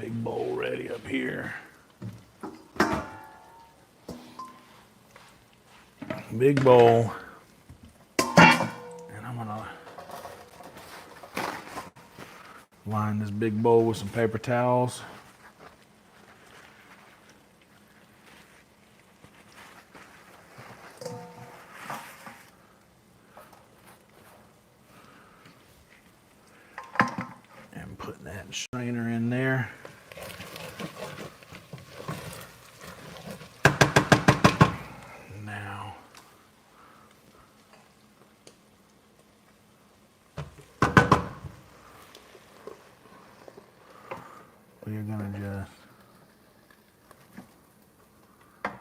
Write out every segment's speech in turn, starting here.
big bowl ready up here. Big bowl. And I'm gonna line this big bowl with some paper towels. And put that strainer in there. Now, we're gonna just,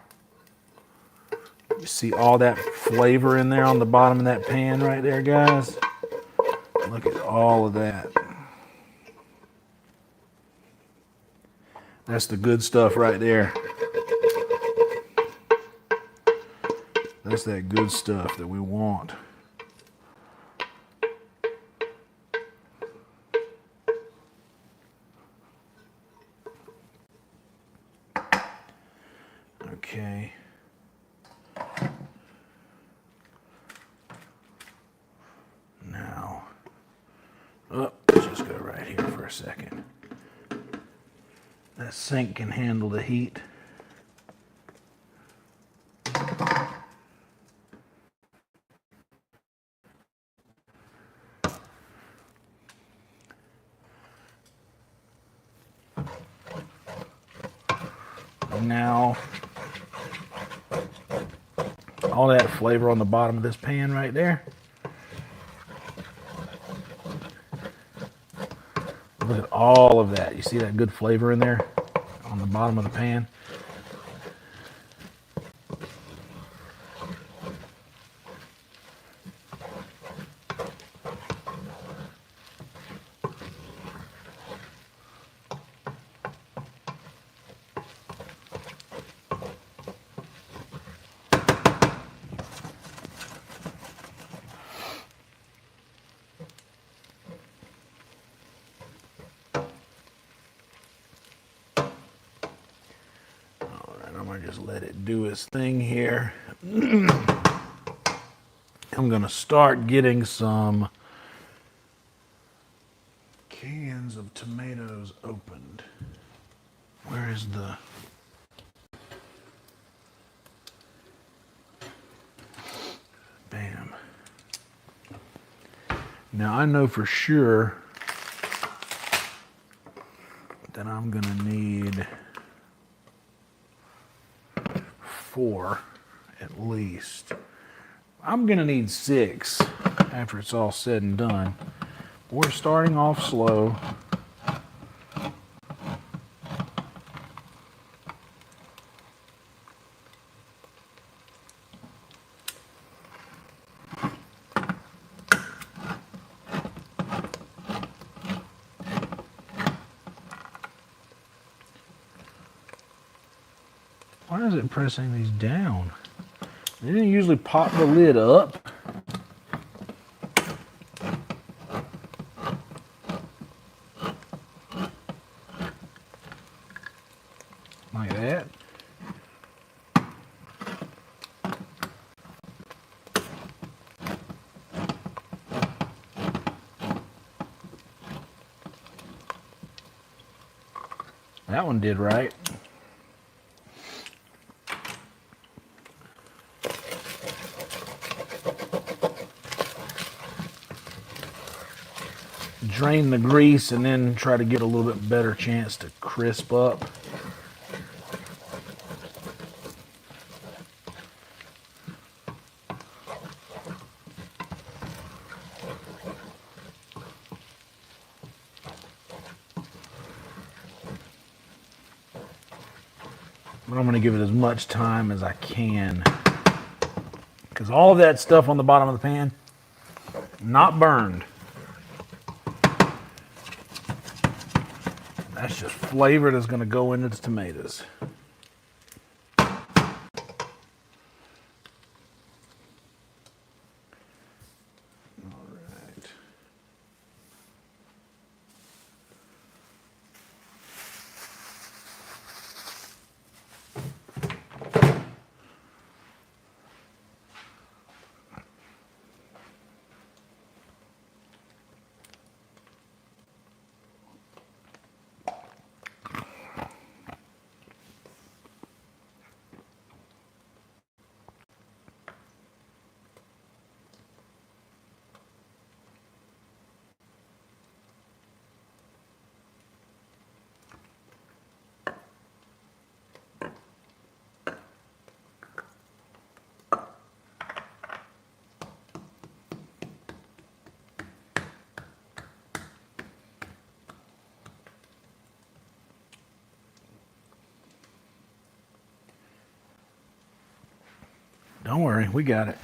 you see all that flavor in there on the bottom of that pan right there, guys? Look at all of that. That's the good stuff right there. That's that good stuff that we want. Okay. Now, let's just go right here for a second. That sink can handle the heat. Now, all that flavor on the bottom of this pan right there. Look at all of that. You see that good flavor in there on the bottom of the pan? Just let it do its thing here. I'm going to start getting some cans of tomatoes opened. Where is the... Bam. Now I know for sure that I'm going to need 4 at least. I'm gonna need 6 after it's all said and done. We're starting off slow. Why is it pressing these down? They didn't usually pop the lid up. Like that. That one did right. Drain the grease and then try to get a little bit better chance to crisp up. But I'm going to give it as much time as I can, because all of that stuff on the bottom of the pan, not burned. That's just flavor that's going to go into the tomatoes. All right. Don't worry, we got it.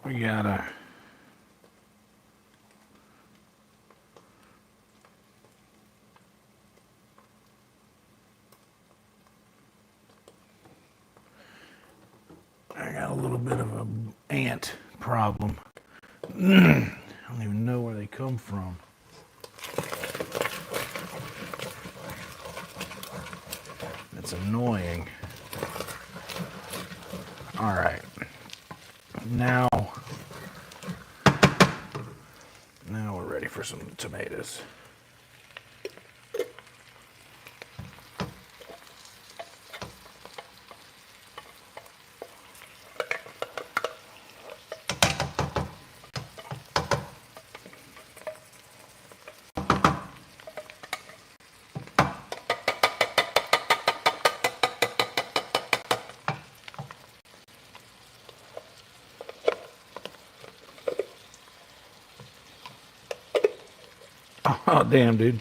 We gotta I got a little bit of an ant problem. I don't even know where they come from. It's annoying. All right. Now we're ready for some tomatoes. Oh, damn, dude.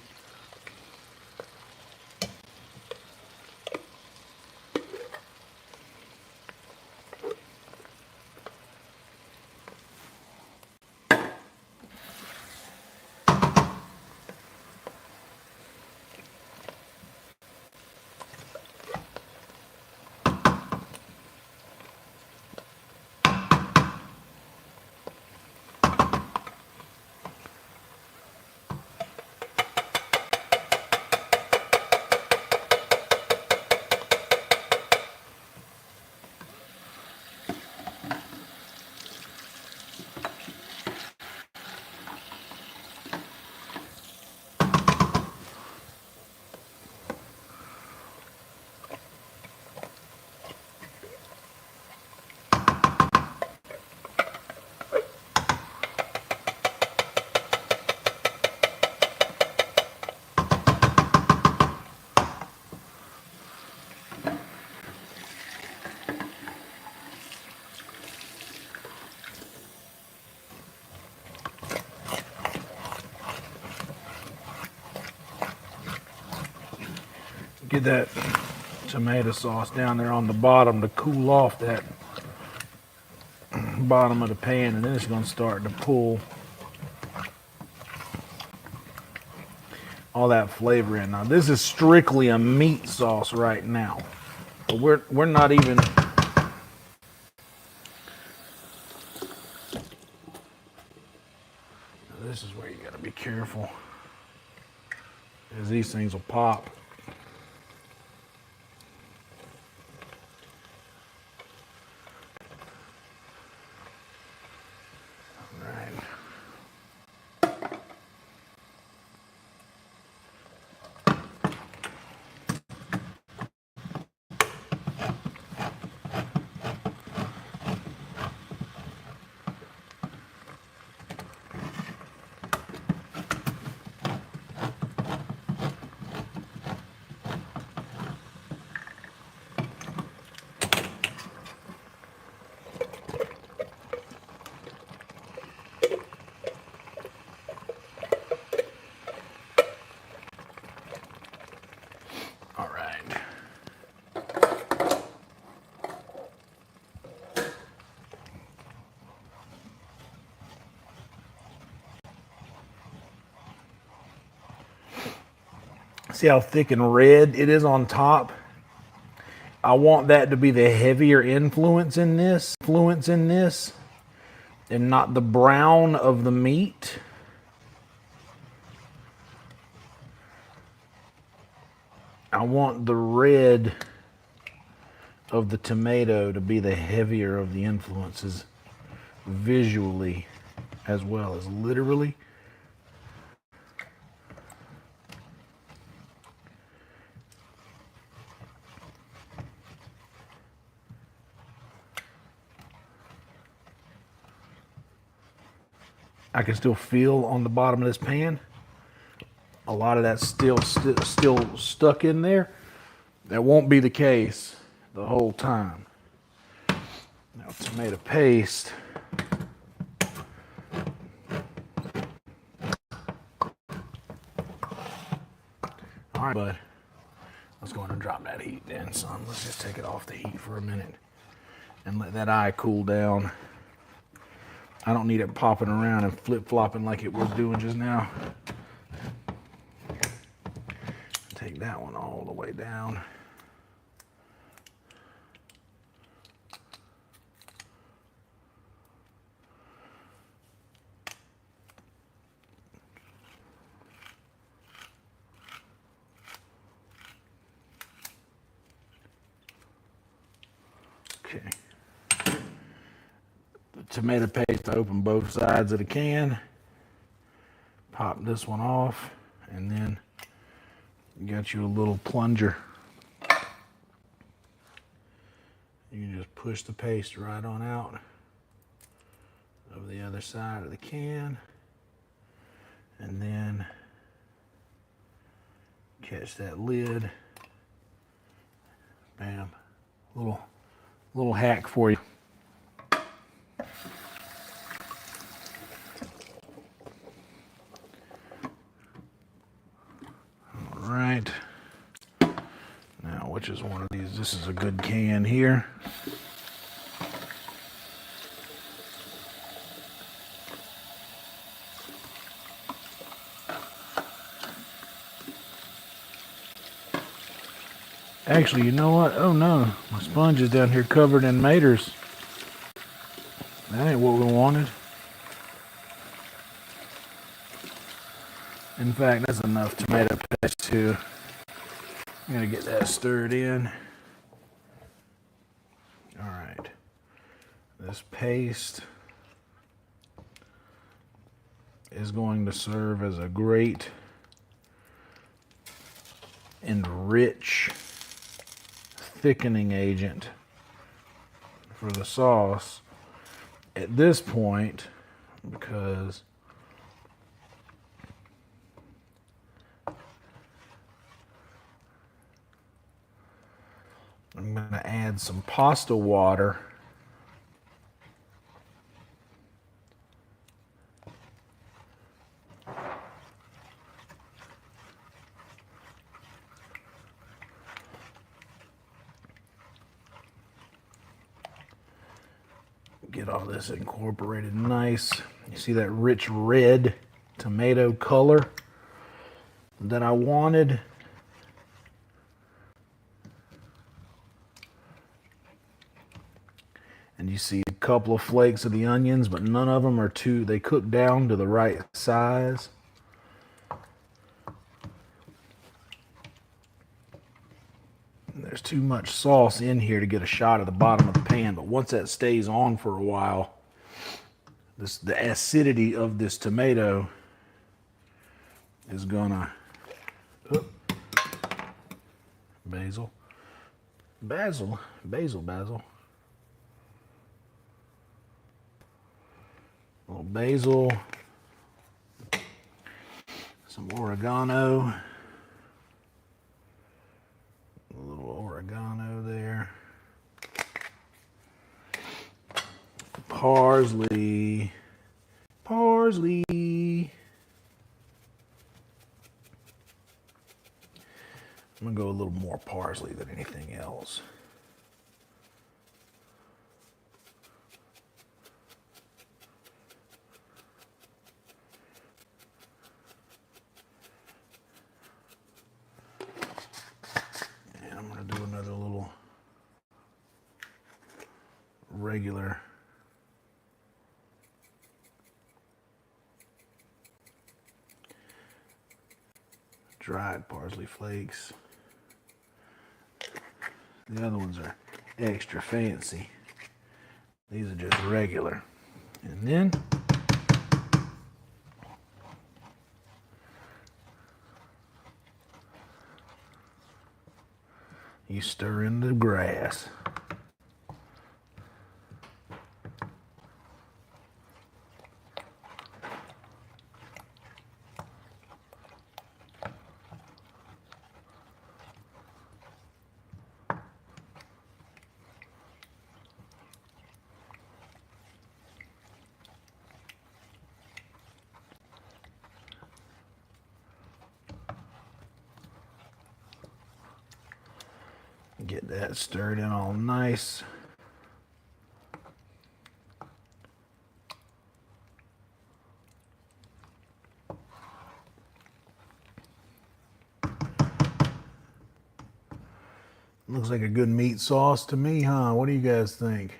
Get that tomato sauce down there on the bottom to cool off that bottom of the pan, and then it's going to start to pull all that flavor in. Now this is strictly a meat sauce right now, but we're not even. This is where you got to be careful, because these things will pop. See how thick and red it is on top? I want that to be the heavier influence in this, and not the brown of the meat. I want the red of the tomato to be the heavier of the influences, visually as well as literally. I can still feel on the bottom of this pan, a lot of that's still stuck in there. That won't be the case the whole time. Now tomato paste. All right, bud. Let's go ahead and drop that heat then, son. Let's just take it off the heat for a minute and let that eye cool down. I don't need it popping around and flip-flopping like it was doing just now. Take that one all the way down. Okay. The tomato paste, I open both sides of the can. Pop this one off, and then you got you a little plunger. You can just push the paste right on out of the other side of the can, and then catch that lid. Bam. Little hack for you. All right. Now, which is one of these? This is a good can here. Actually, you know what? Oh no, my sponge is down here covered in maters. That ain't what we wanted. In fact, that's enough tomato paste too. I'm gonna get that stirred in. All right, this paste is going to serve as a great and rich thickening agent for the sauce at this point, because I'm going to add some pasta water get all this incorporated nice. You see that rich red tomato color that I wanted. And you see a couple of flakes of the onions, but none of them are they cook down to the right size. There's too much sauce in here to get a shot of the bottom of the pan, but once that stays on for a while, the acidity of this tomato is gonna basil. A little basil, some oregano. A little oregano there. Parsley. I'm gonna go a little more parsley than anything else. And I'm gonna do another little regular dried parsley flakes. The other ones are extra fancy. These are just regular. And then you stir in the grass. Get that stirred in all nice. Looks like a good meat sauce to me, huh? What do you guys think?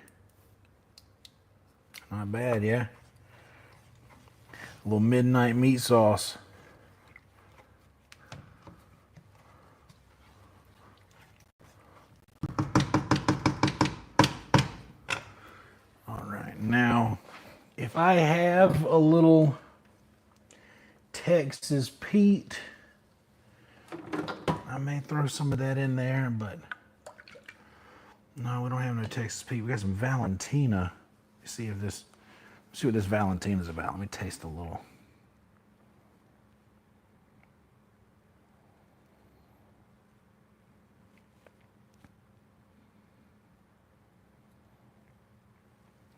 Not bad, yeah? A little midnight meat sauce. All right, now, if I have a little Texas Pete, I may throw some of that in there, but no, we don't have no Texas Pete. We got some Valentina. Let's see what this Valentina is about. Let me taste a little.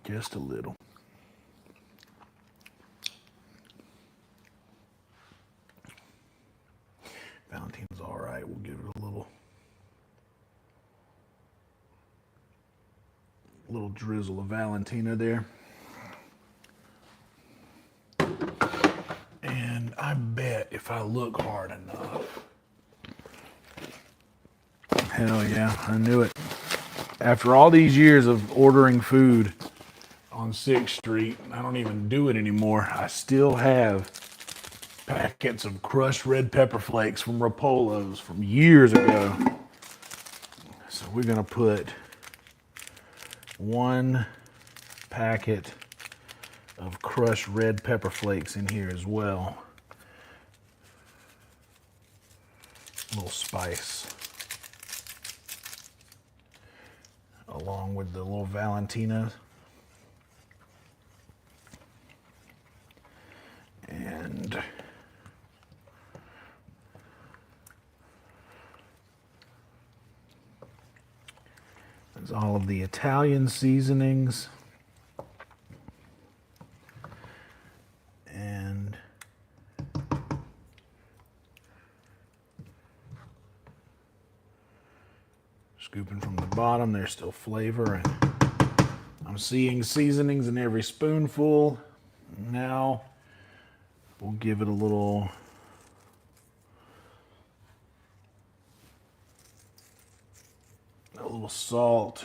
Just a little. Valentina's all right. We'll give it a little drizzle of Valentina there. And I bet if I look hard enough, hell yeah, I knew it. After all these years of ordering food on 6th Street, I don't even do it anymore. I still have packets of crushed red pepper flakes from Rapolo's from years ago. So we're gonna put 1 packet of crushed red pepper flakes in here as well. A little spice. Along with the little Valentina. And there's all of the Italian seasonings. And scooping from the bottom, there's still flavor, and I'm seeing seasonings in every spoonful. Now we'll give it a little salt.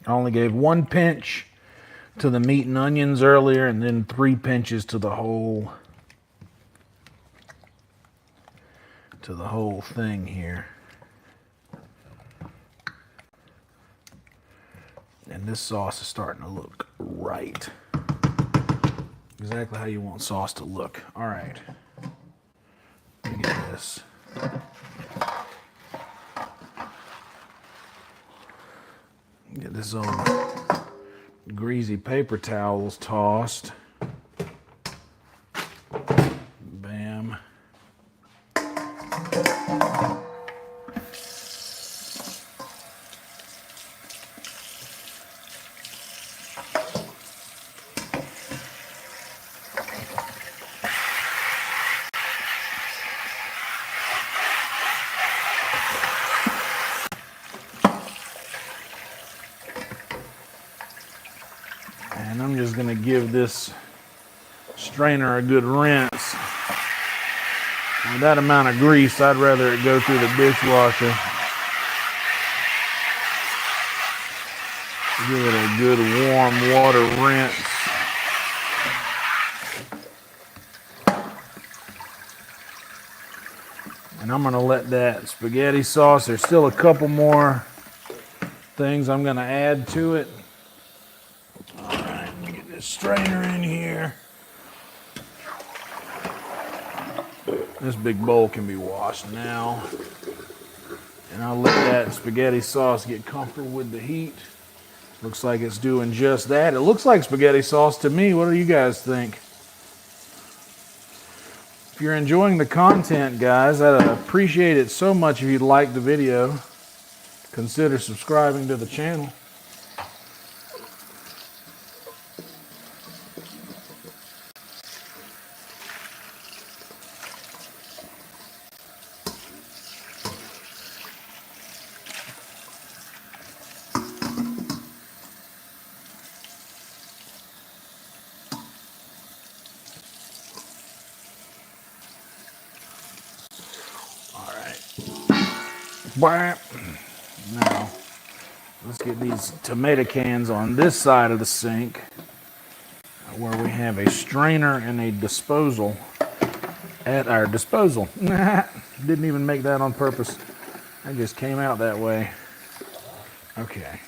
I only gave 1 pinch to the meat and onions earlier, and then 3 pinches to the whole thing here. And this sauce is starting to look right. Exactly how you want sauce to look. All right. Let me get this. Get this on greasy paper towels tossed. Bam. And I'm just going to give this strainer a good rinse. With that amount of grease, I'd rather it go through the dishwasher. Give it a good warm water rinse. And I'm going to let that spaghetti sauce, there's still a couple more things I'm going to add to it. All right, let me get this strainer in here. This big bowl can be washed now. And I'll let that spaghetti sauce get comfortable with the heat. Looks like it's doing just that. It looks like spaghetti sauce to me. What do you guys think? If you're enjoying the content, guys, I'd appreciate it so much if you'd like the video. Consider subscribing to the channel. Bam. Now, let's get these tomato cans on this side of the sink where we have a strainer and a disposal at our disposal. Didn't even make that on purpose. That just came out that way. Okay.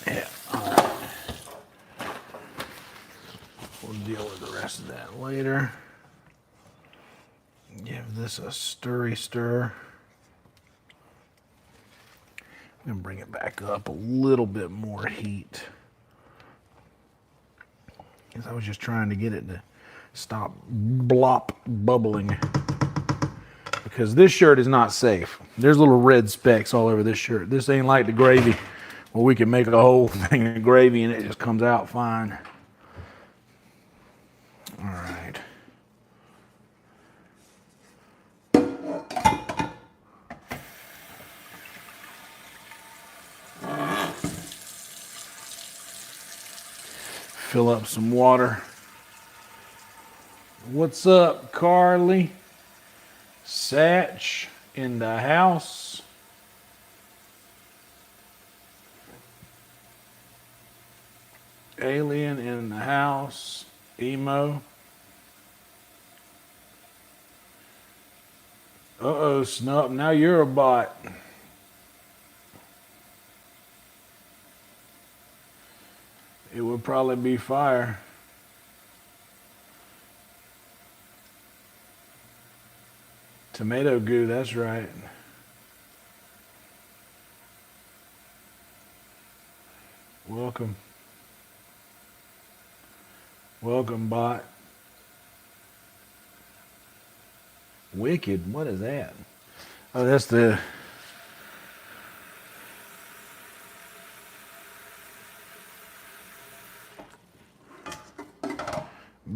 Yeah, all right. We'll deal with the rest of that later. Give this a stirry stir. I'm gonna bring it back up a little bit more heat. Because I was just trying to get it to stop bubbling. Because this shirt is not safe. There's little red specks all over this shirt. This ain't like the gravy where we can make a whole thing of gravy and it just comes out fine. All right. Fill up some water. What's up, Carly? Satch in the house. Alien in the house. Emo. Uh-oh, Snup, now you're a bot. It would probably be fire. Tomato goo, that's right. Welcome. Welcome, bot. Wicked, what is that? Oh, that's the...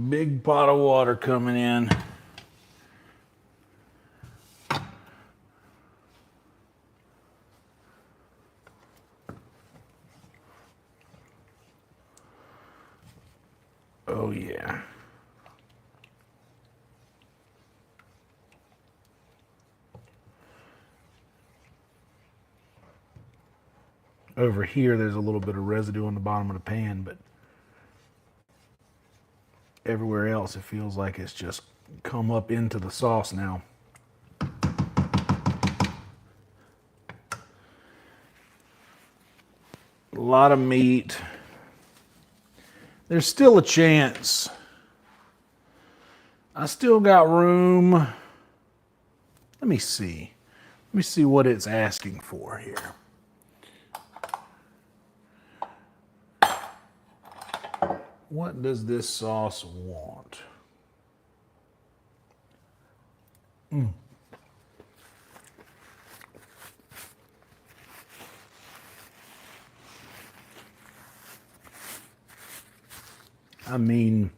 big pot of water coming in. Oh yeah. Over here, there's a little bit of residue on the bottom of the pan, but everywhere else, it feels like it's just come up into the sauce now. A lot of meat. There's still a chance. I still got room. Let me see. Let me see what it's asking for here. What does this sauce want? I mean,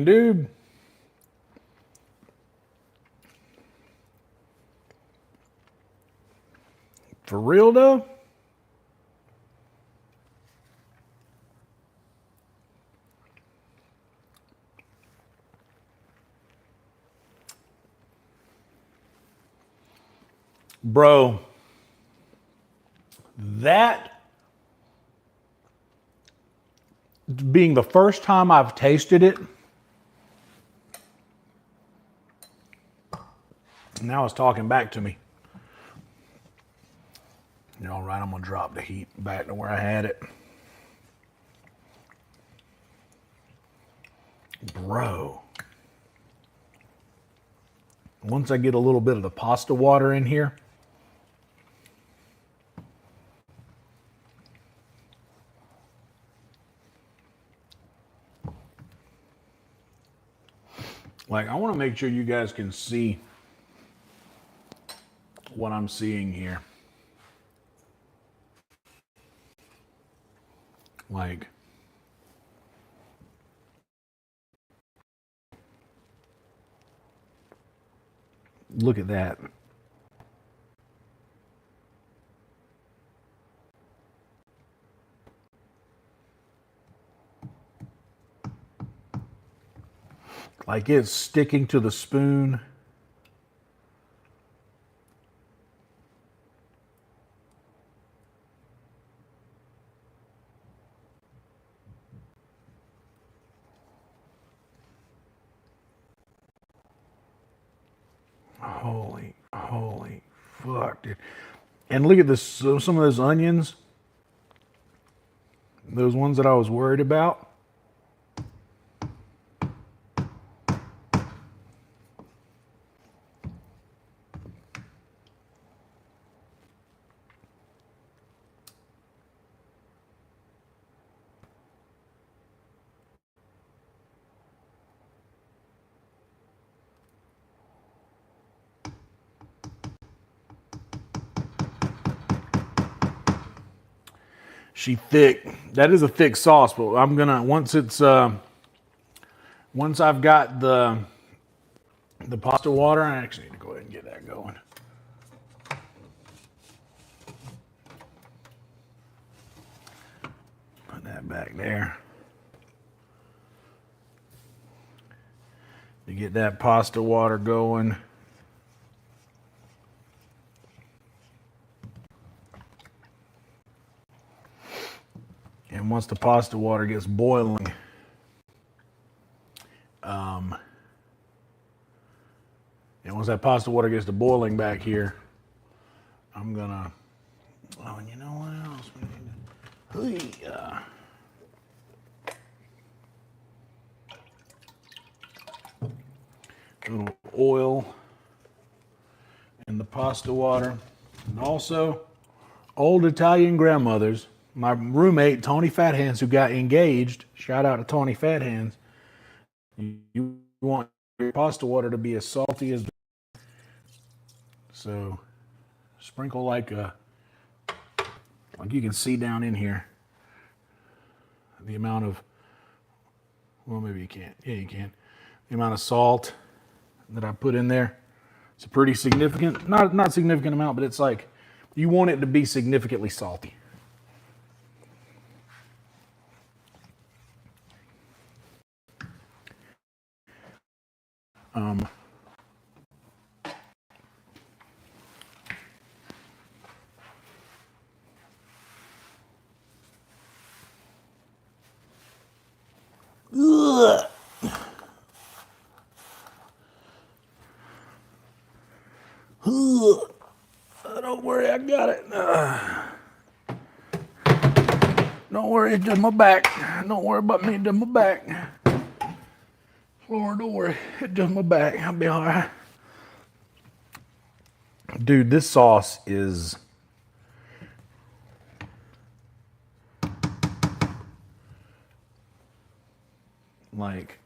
dude. For real though? Bro, that being the first time I've tasted it, now it's talking back to me. All right, I'm gonna drop the heat back to where I had it. Bro, once I get a little bit of the pasta water in here, Like, I want to make sure you guys can see what I'm seeing here. Like, look at that. Like, it's sticking to the spoon. Holy fuck, dude. And look at this, some of those onions, those ones that I was worried about. She thick. That is a thick sauce, but I'm gonna once I've got the pasta water, I actually need to go ahead and get that going. Put that back there. To get that pasta water going. And once the pasta water gets boiling, and once that pasta water gets to boiling back here, I'm gonna, oh, and you know what else we need to, a little oil in the pasta water. And also, old Italian grandmothers, my roommate, Tony Fathands, who got engaged, shout out to Tony Fathands, you want your pasta water to be as salty as, so sprinkle like you can see down in here, the amount of, well, maybe you can't. Yeah, you can. The amount of salt that I put in there. It's a pretty significant, not significant amount, but it's like, you want it to be significantly salty. Ugh. Ugh. Don't worry, I got it. Don't worry, it's just my back. Don't worry about me, just my back. Lord, don't worry, it's just my back. I'll be all right. Dude, this sauce is like,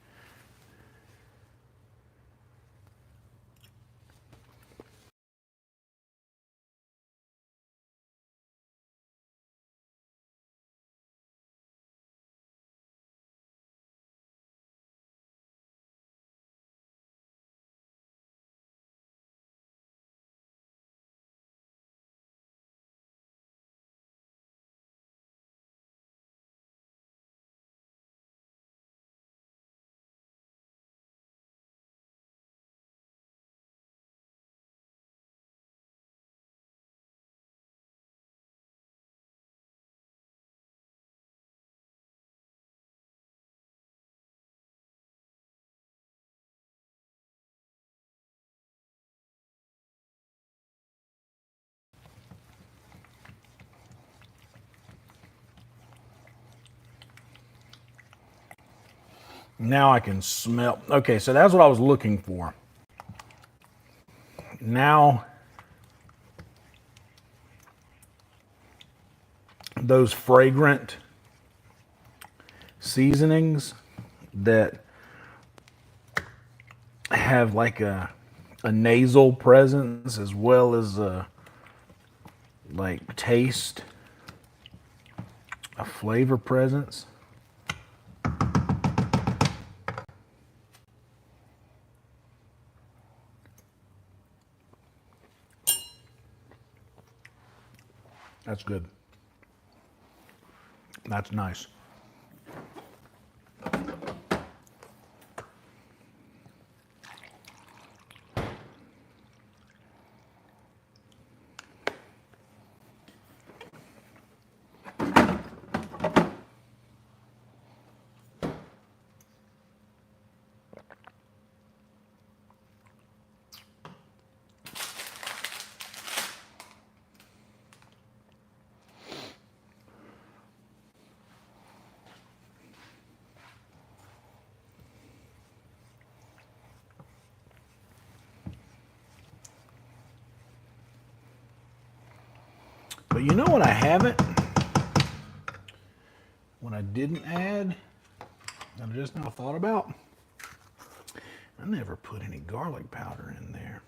now I can smell. Okay, so that's what I was looking for. Now, those fragrant seasonings that have like a nasal presence as well as a like taste, a flavor presence. That's good. That's nice. But you know what I haven't? What I didn't add, that I just now thought about? I never put any garlic powder in there.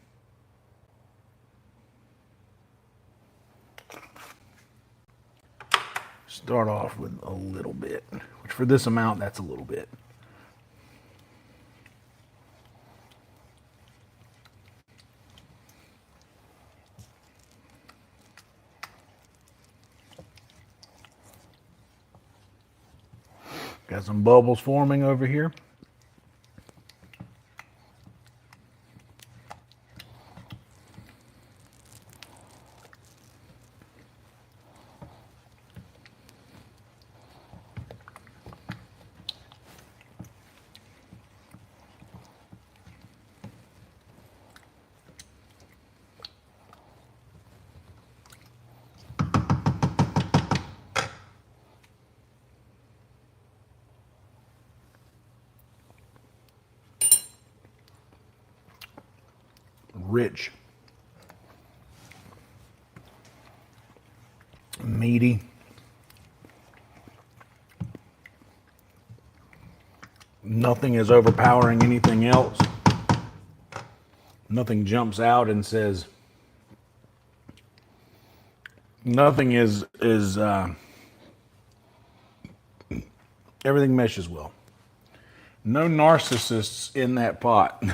Start off with a little bit, which for this amount, that's a little bit. Got some bubbles forming over here. Rich, meaty, nothing is overpowering anything else. Nothing jumps out and says, nothing is everything meshes well. No narcissists in that pot.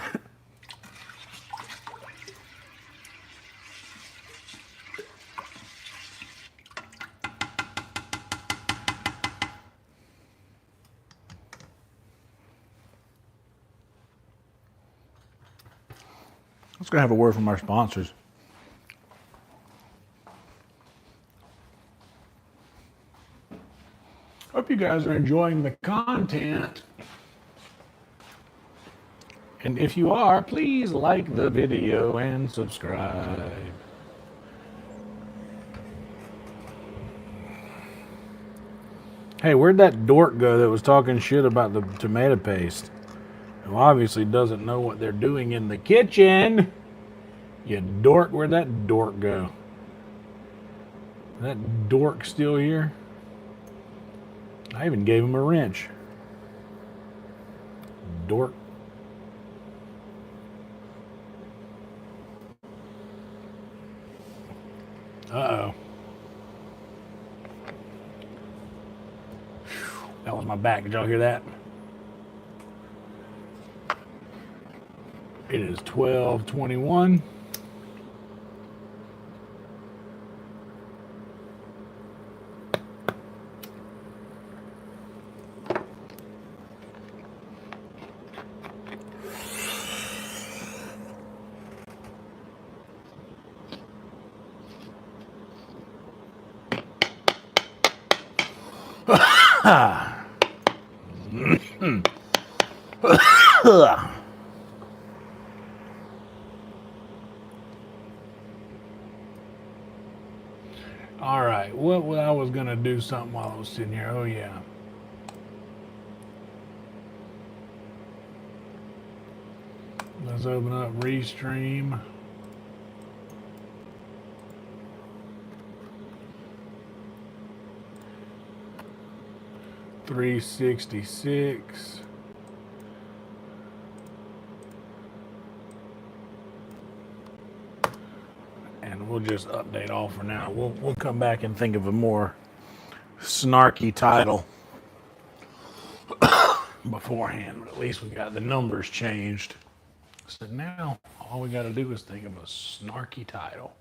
Let's go have a word from our sponsors. Hope you guys are enjoying the content. And if you are, please like the video and subscribe. Hey, where'd that dork go that was talking shit about the tomato paste? Who obviously doesn't know what they're doing in the kitchen. You dork, where'd that dork go? That dork still here? I even gave him a wrench. Dork. Uh-oh. That was my back. Did y'all hear that? It is 12:21. All right, what I was gonna do something while I was sitting here. Oh yeah. Let's open up Restream. $366. we'll just update all for now. We'll come back and think of a more snarky title beforehand, but at least we got the numbers changed. So now all we got to do is think of a snarky title.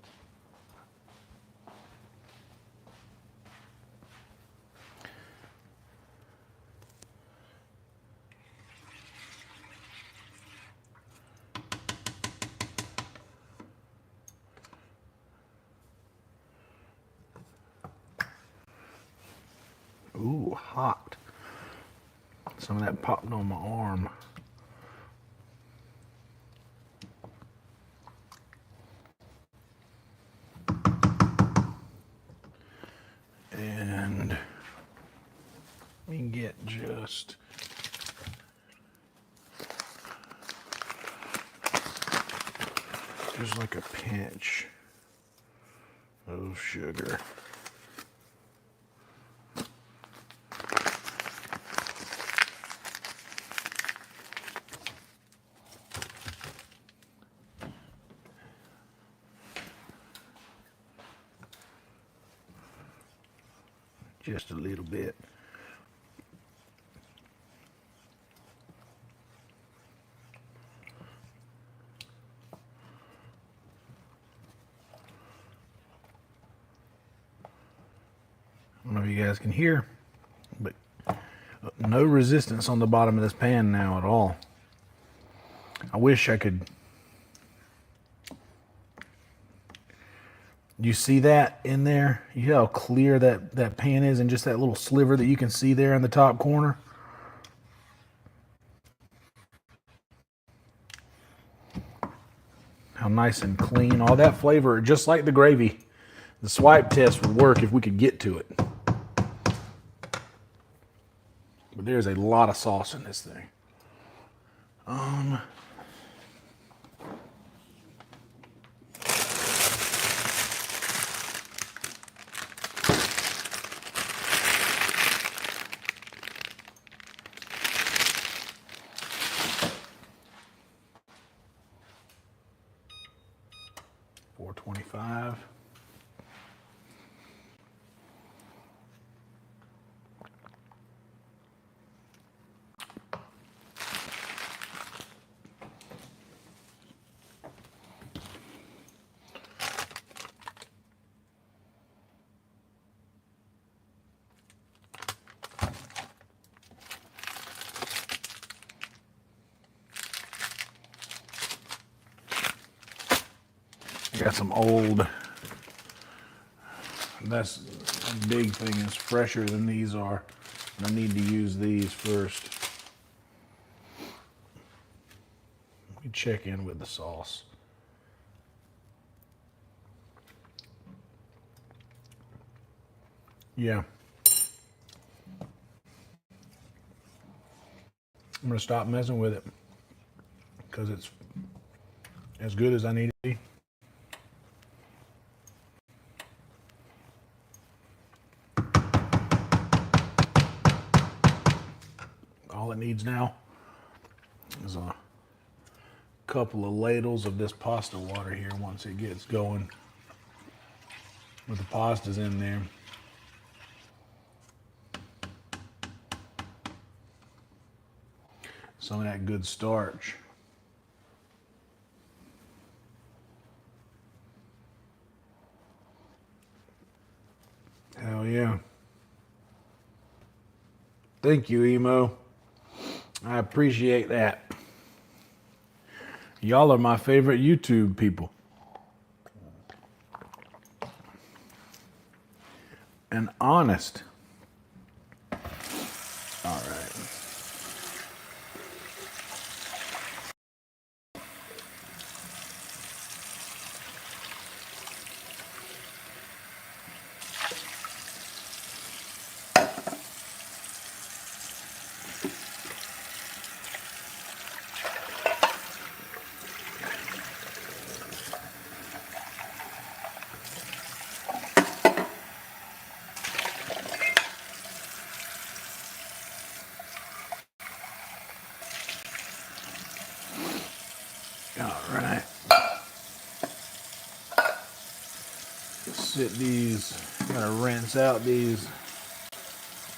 Ooh, hot. Some of that popped on my arm. And we can get just like a pinch of sugar. Just a little bit. I don't know if you guys can hear, but no resistance on the bottom of this pan now at all. I wish I could. You see that in there? You see how clear that pan is, and just that little sliver that you can see there in the top corner? How nice and clean. All that flavor, just like the gravy. The swipe test would work if we could get to it. But there's a lot of sauce in this thing. 425. I got some old, that's a big thing, is fresher than these are. I need to use these first. Let me check in with the sauce. Yeah. I'm gonna stop messing with it because it's as good as I need it to be. All it needs now is a couple of ladles of this pasta water here once it gets going. With the pastas in there. Some of that good starch. Hell yeah. Thank you, Emo. I appreciate that. Y'all are my favorite YouTube people. And honest. All right. All right. sit these, gotta rinse out these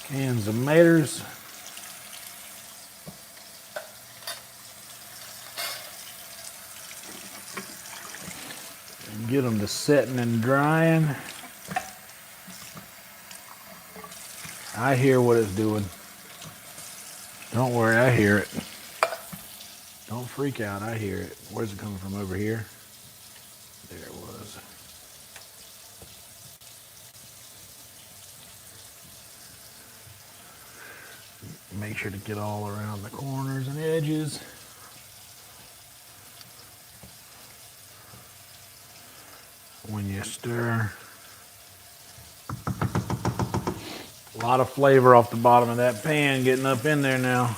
cans of tomatoes. And get them to setting and drying. I hear what it's doing. Don't worry, I hear it. Don't freak out, I hear it. Where's it coming from? Over here? There it was. Make sure to get all around the corners and edges. When you stir. A lot of flavor off the bottom of that pan getting up in there now.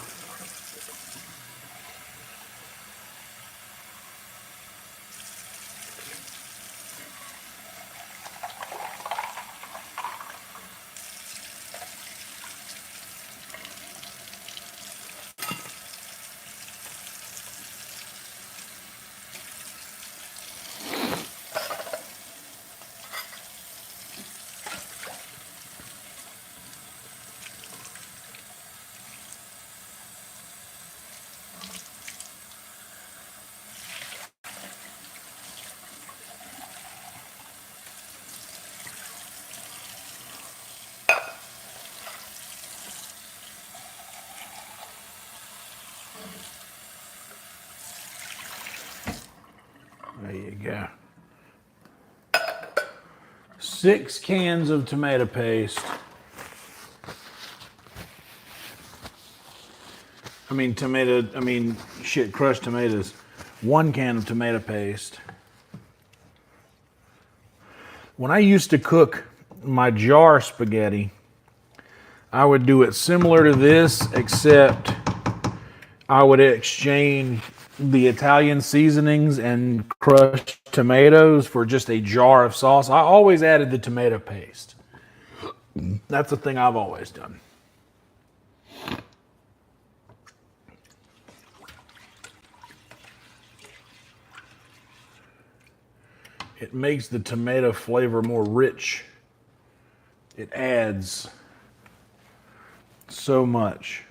There you go. 6 cans of tomato paste. Crushed tomatoes. 1 can of tomato paste. When I used to cook my jar spaghetti, I would do it similar to this, except I would exchange the Italian seasonings and crushed tomatoes for just a jar of sauce. I always added the tomato paste. That's the thing I've always done. It makes the tomato flavor more rich. It adds so much.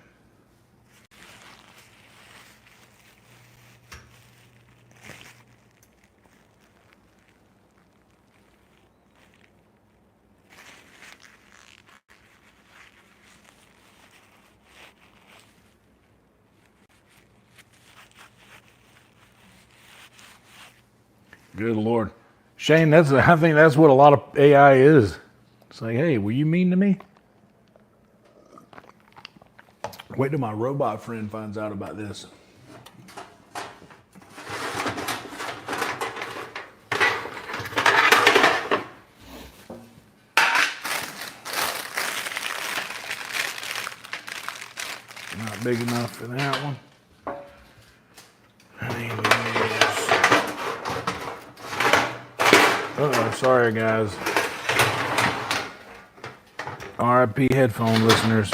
Good Lord. Shane, I think that's what a lot of AI is. It's like, hey, were you mean to me? Wait till my robot friend finds out about this. Not big enough for that one. Uh-oh, sorry guys. RIP headphone listeners.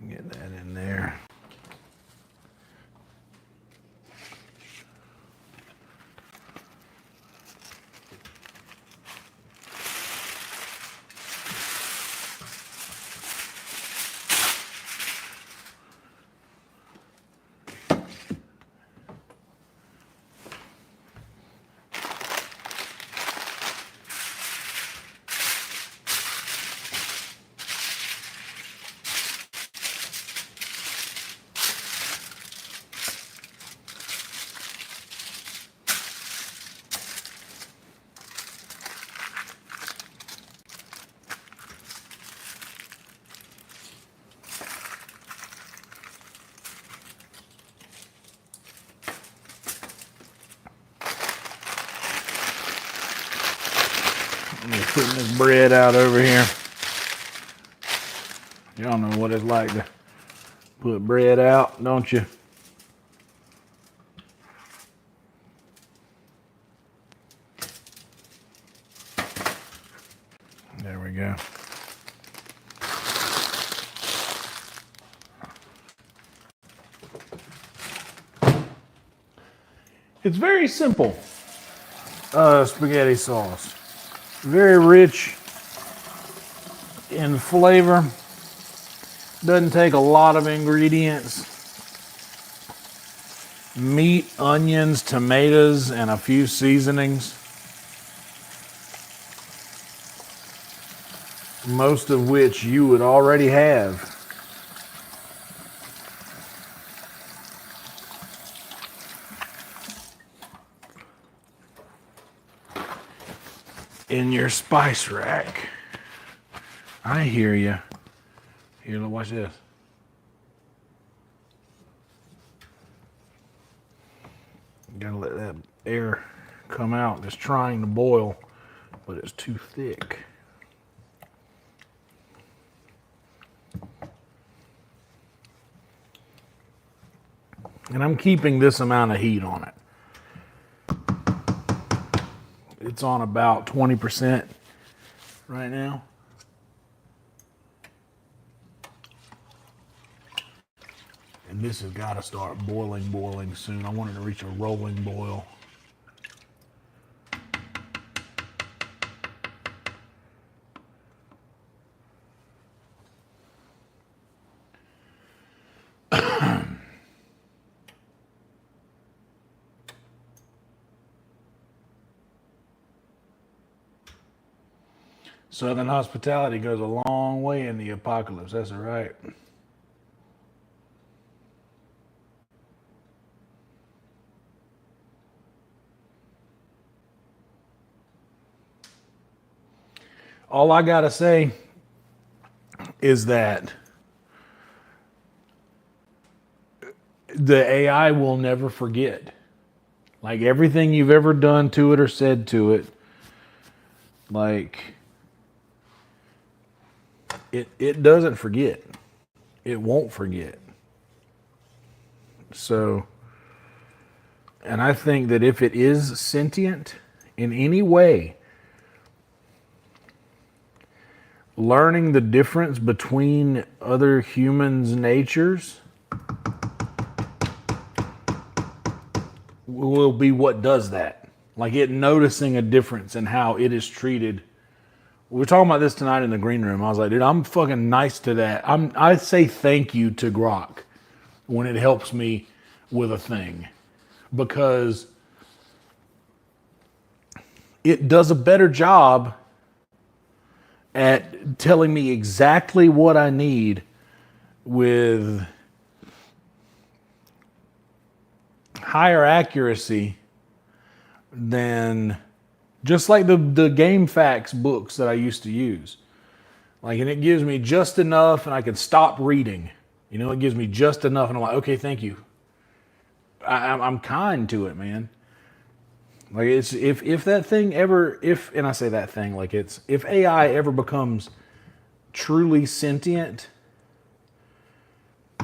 Get that in there. I'm just putting this bread out over here. Y'all know what it's like to put bread out, don't you? There we go. It's very simple spaghetti sauce. Very rich in flavor. Doesn't take a lot of ingredients. Meat, onions, tomatoes, and a few seasonings. Most of which you would already have. In your spice rack. I hear you. Here, watch this. Gotta let that air come out. It's trying to boil, but it's too thick. And I'm keeping this amount of heat on it. It's on about 20% right now. And this has got to start boiling soon. I want it to reach a rolling boil. Southern hospitality goes a long way in the apocalypse. That's right. All I gotta say is that the AI will never forget. Like everything you've ever done to it or said to it, like it doesn't forget. It won't forget. So, and I think that if it is sentient in any way, learning the difference between other humans' natures will be what does that. Like it noticing a difference in how it is treated. We were talking about this tonight in the green room. I was like, dude, I'm fucking nice to that. I say thank you to Grok when it helps me with a thing, because it does a better job at telling me exactly what I need with higher accuracy than just like the game facts books that I used to use. Like, and it gives me just enough and I can stop reading. You know, it gives me just enough and I'm like, okay, thank you. I'm kind to it, man. Like it's if that thing ever, and I say that thing like it's, if AI ever becomes truly sentient,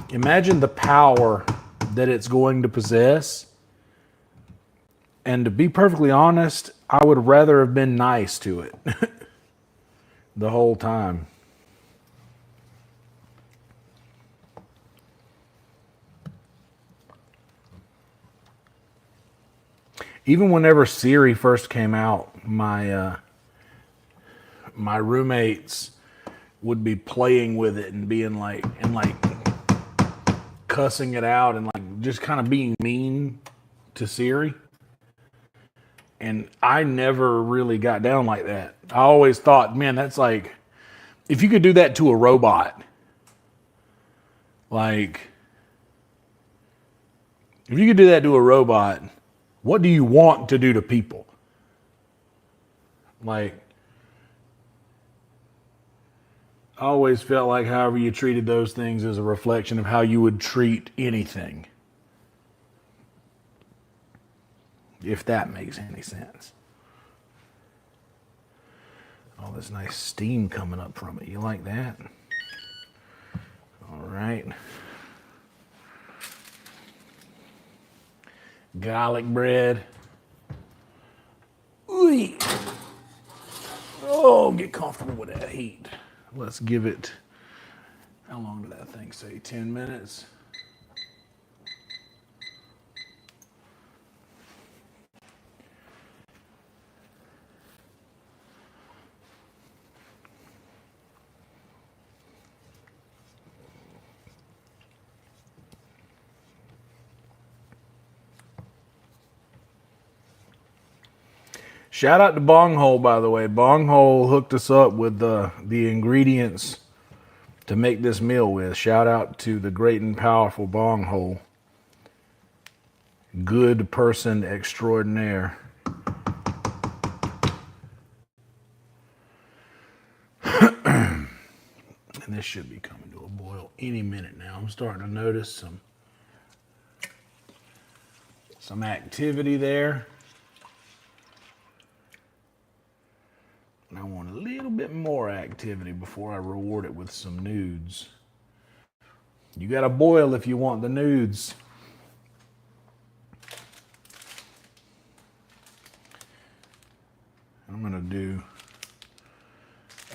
imagine the power that it's going to possess. And to be perfectly honest, I would rather have been nice to it the whole time. Even whenever Siri first came out, my roommates would be playing with it and being like, and like cussing it out and like just kind of being mean to Siri. And I never really got down like that. I always thought, man, that's like, if you could do that to a robot, like, if you could do that to a robot, what do you want to do to people? Like, I always felt like however you treated those things is a reflection of how you would treat anything. If that makes any sense. All this nice steam coming up from it. You like that? All right. Garlic bread. Ooh. Oh, get comfortable with that heat. Let's give it, how long did that thing say? 10 minutes? Shout out to Bonghole, by the way. Bonghole hooked us up with the ingredients to make this meal with. Shout out to the great and powerful Bonghole. Good person extraordinaire. And this should be coming to a boil any minute now. I'm starting to notice some activity there. And I want a little bit more activity before I reward it with some nudes. You gotta boil if you want the nudes. I'm gonna do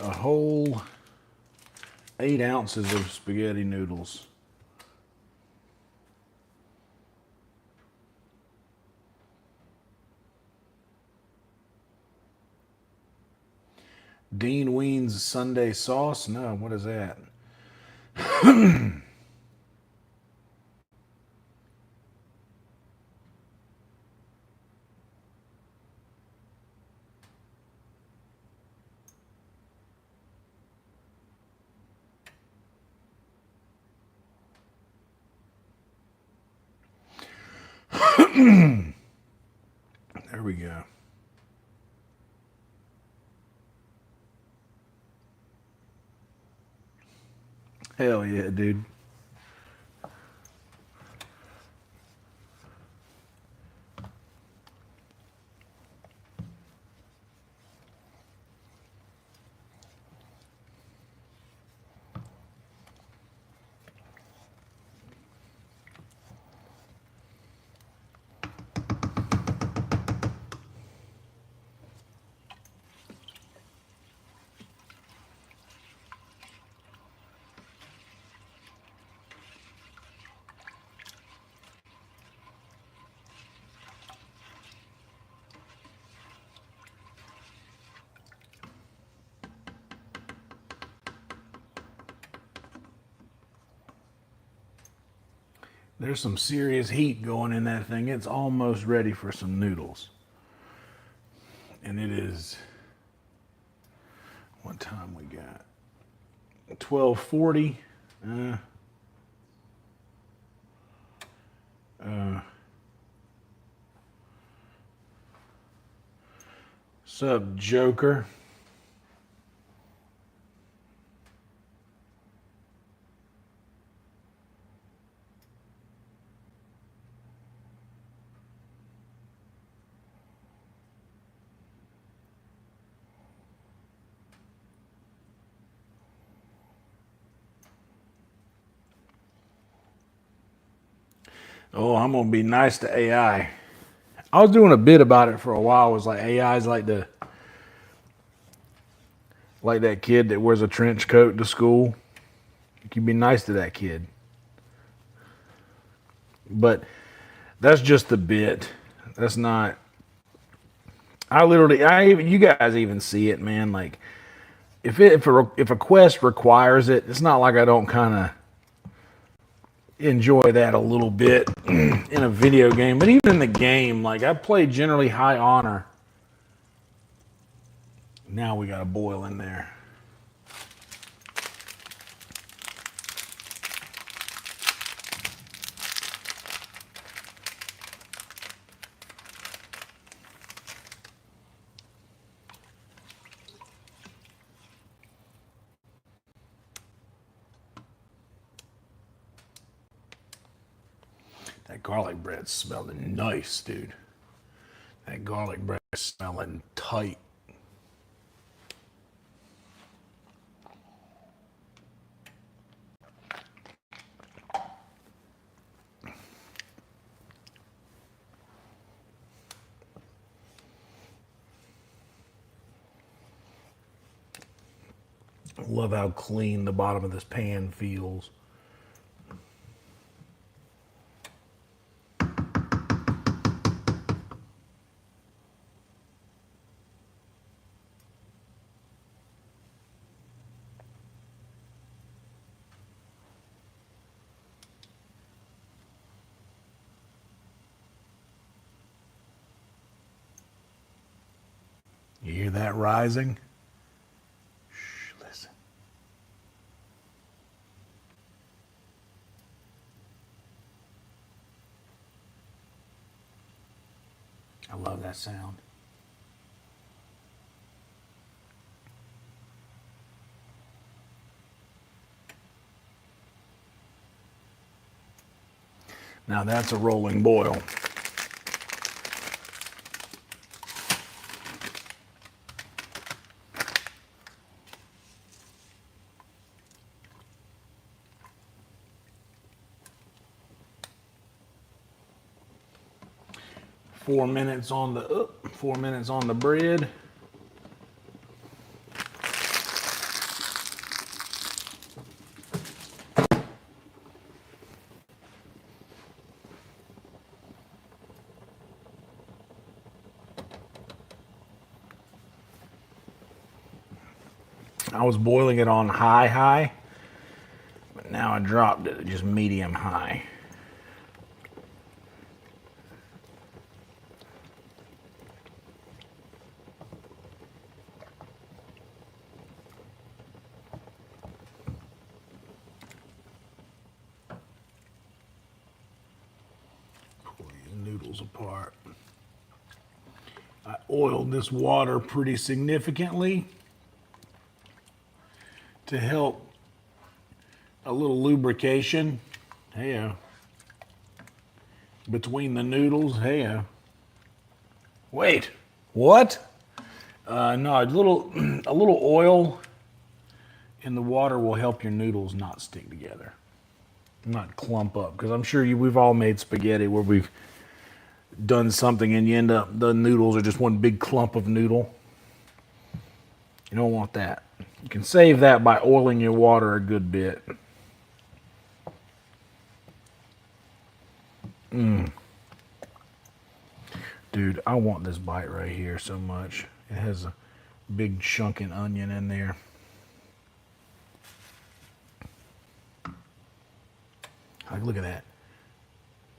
a whole 8 ounces of spaghetti noodles. Dean Ween's Sunday sauce? No, what is that? There we go. Hell yeah, dude. There's some serious heat going in that thing. It's almost ready for some noodles. And it is, what time we got? 12:40. Sup, Joker? Oh, I'm gonna be nice to AI. I was doing a bit about it for a while. It was like AI's like that kid that wears a trench coat to school. You can be nice to that kid. But that's just a bit. That's not. You guys even see it, man. Like, if a quest requires it, it's not like I don't kind of enjoy that a little bit in a video game. But even in the game, like, I play generally high honor. Now we got a boil in there. That garlic bread's smelling nice, dude. That garlic bread is smelling tight. I love how clean the bottom of this pan feels. You hear that rising? Shh, listen. I love that sound. Now that's a rolling boil. Four minutes on the bread. I was boiling it on high, but now I dropped it at just medium high. Pull these noodles apart. I oiled this water pretty significantly to help a little lubrication. Hey, between the noodles. Hey, wait, what? No, a little oil in the water will help your noodles not stick together, not clump up. Because I'm sure we've all made spaghetti where we've done something and you end up the noodles are just one big clump of noodle. You don't want that. You can save that by oiling your water a good bit. Dude, I want this bite right here so much. It has a big chunking onion in there. Like, look at that.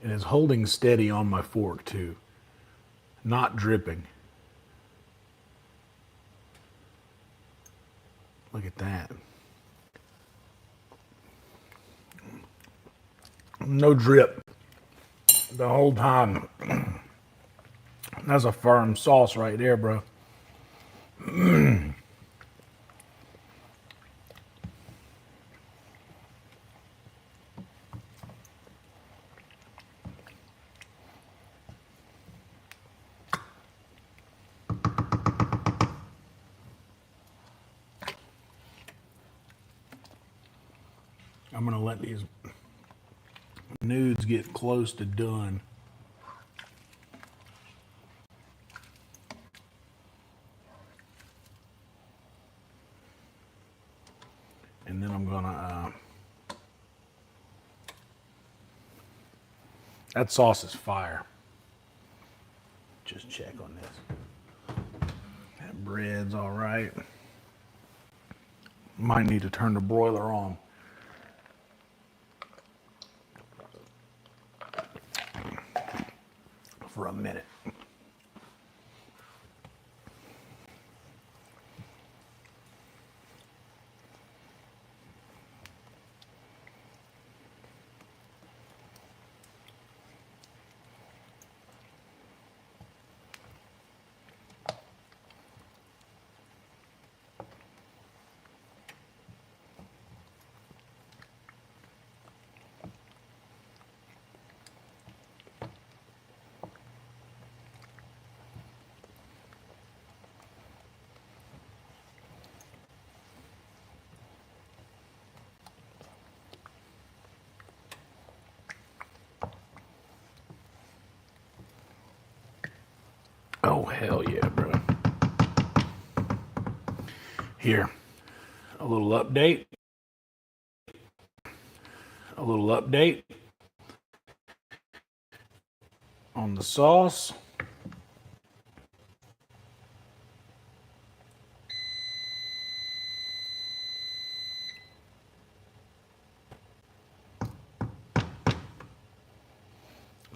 It is holding steady on my fork too. Not dripping. Look at that. No drip the whole time. That's a firm sauce right there, bro. I'm gonna let these nudes get close to done. And then I'm gonna, that sauce is fire. Just check on this. That bread's all right. Might need to turn the broiler on. For a minute. Oh, hell yeah, bro. Here, a little update. A little update on the sauce.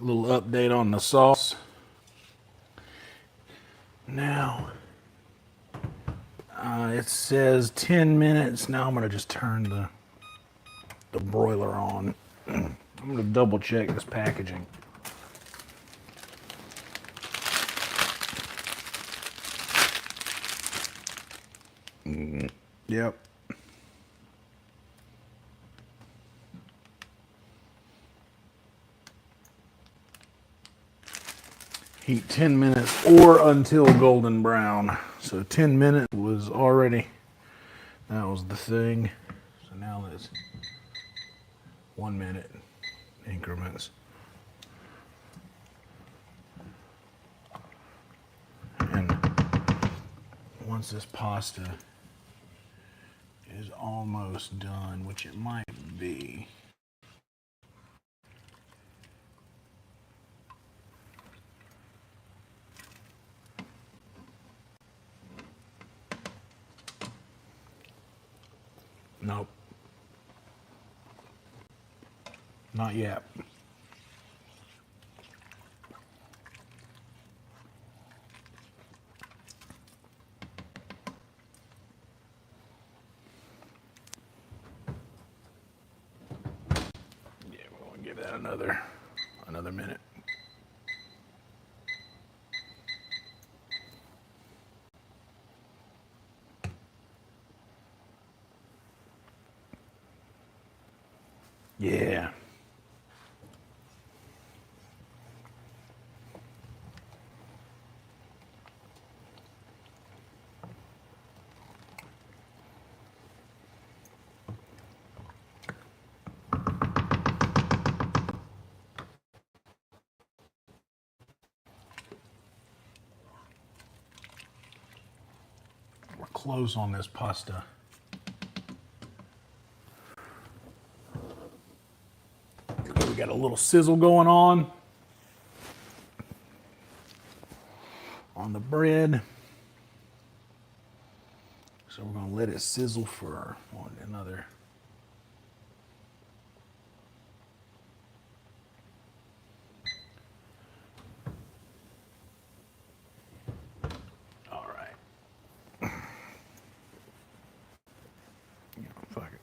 A little update on the sauce. Now, It says 10 minutes. Now I'm going to just turn the broiler on. I'm going to double check this packaging. Yep. Heat 10 minutes or until golden brown. So 10 minutes was already, that was the thing. So now let's 1 minute increments. And once this pasta is almost done, which it might be, nope, not yet. Yeah, we're gonna give that another minute. Yeah. We're close on this pasta. We got a little sizzle going on the bread. So we're going to let it sizzle for another. All right. Fuck it.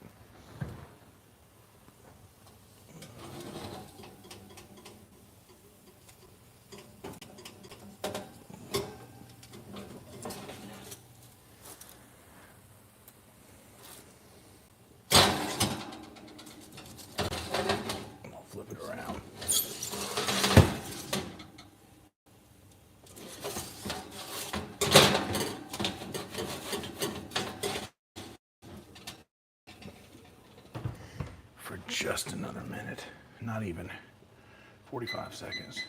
I'll flip it around. For just another minute. Not even 45 seconds.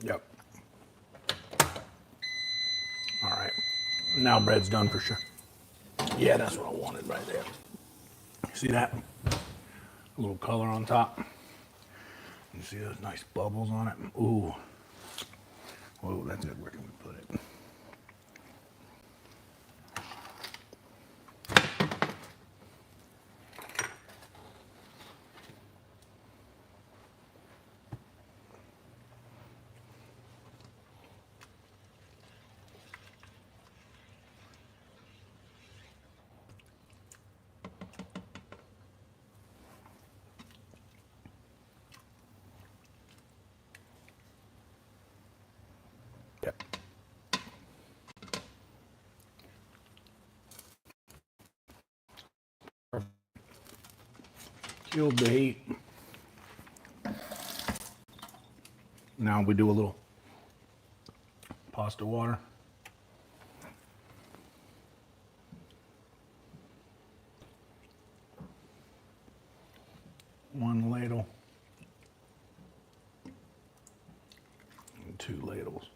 Yep. All right. Now bread's done for sure. Yeah, that's what I wanted right there. See that? A little color on top. You see those nice bubbles on it? Ooh. Whoa, that's good. Where can we put it? Yep. Killed the heat. Now we do a little pasta water. 1 ladle and 2 ladles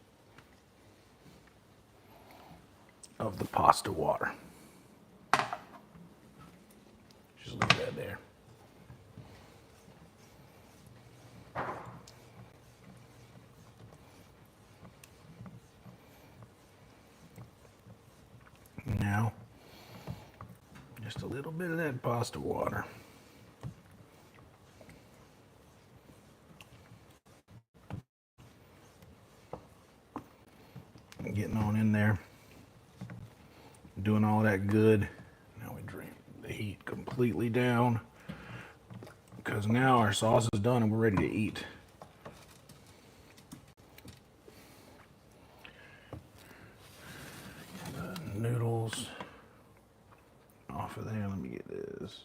of the pasta water. Just leave that there. Now, just a little bit of that pasta water. Getting on in there, doing all that good. Now we drain the heat completely down because now our sauce is done and we're ready to eat. The noodles off of there. Let me get this.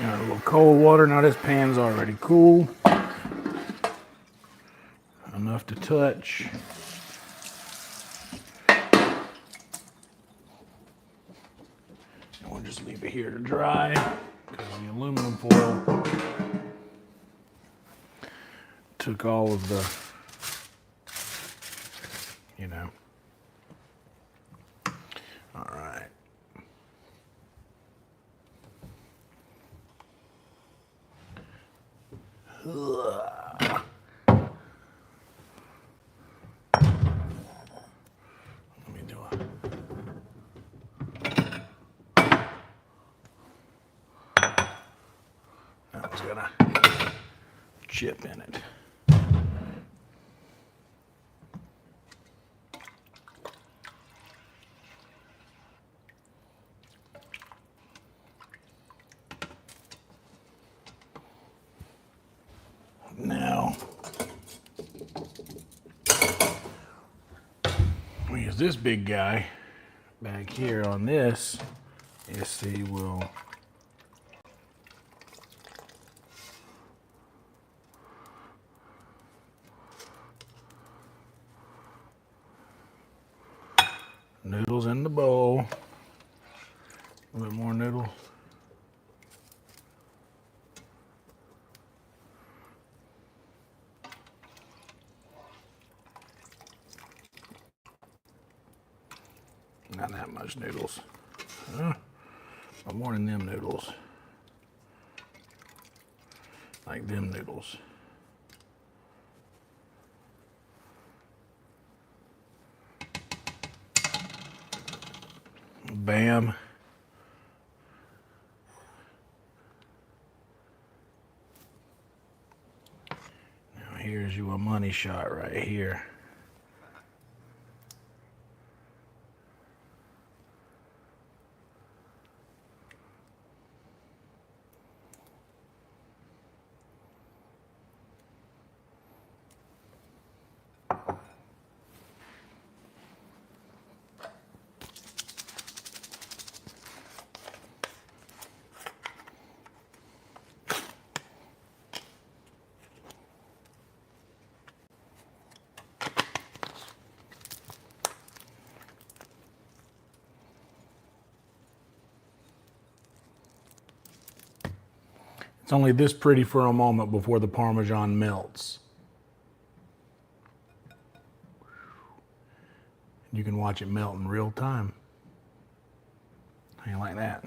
Got a little cold water. Now this pan's already cool. Enough to touch. And we'll just leave it here to dry because the aluminum foil took all of the, you know. All right. Let me do it. That one's got a chip in it. Now, we use this big guy back here on this. You see, we'll noodles in the bowl. A little bit more noodles. Not that much noodles. But more than them noodles. Like them noodles. Bam. Now here's you a money shot right here. It's only this pretty for a moment before the Parmesan melts. You can watch it melt in real time. How you like that?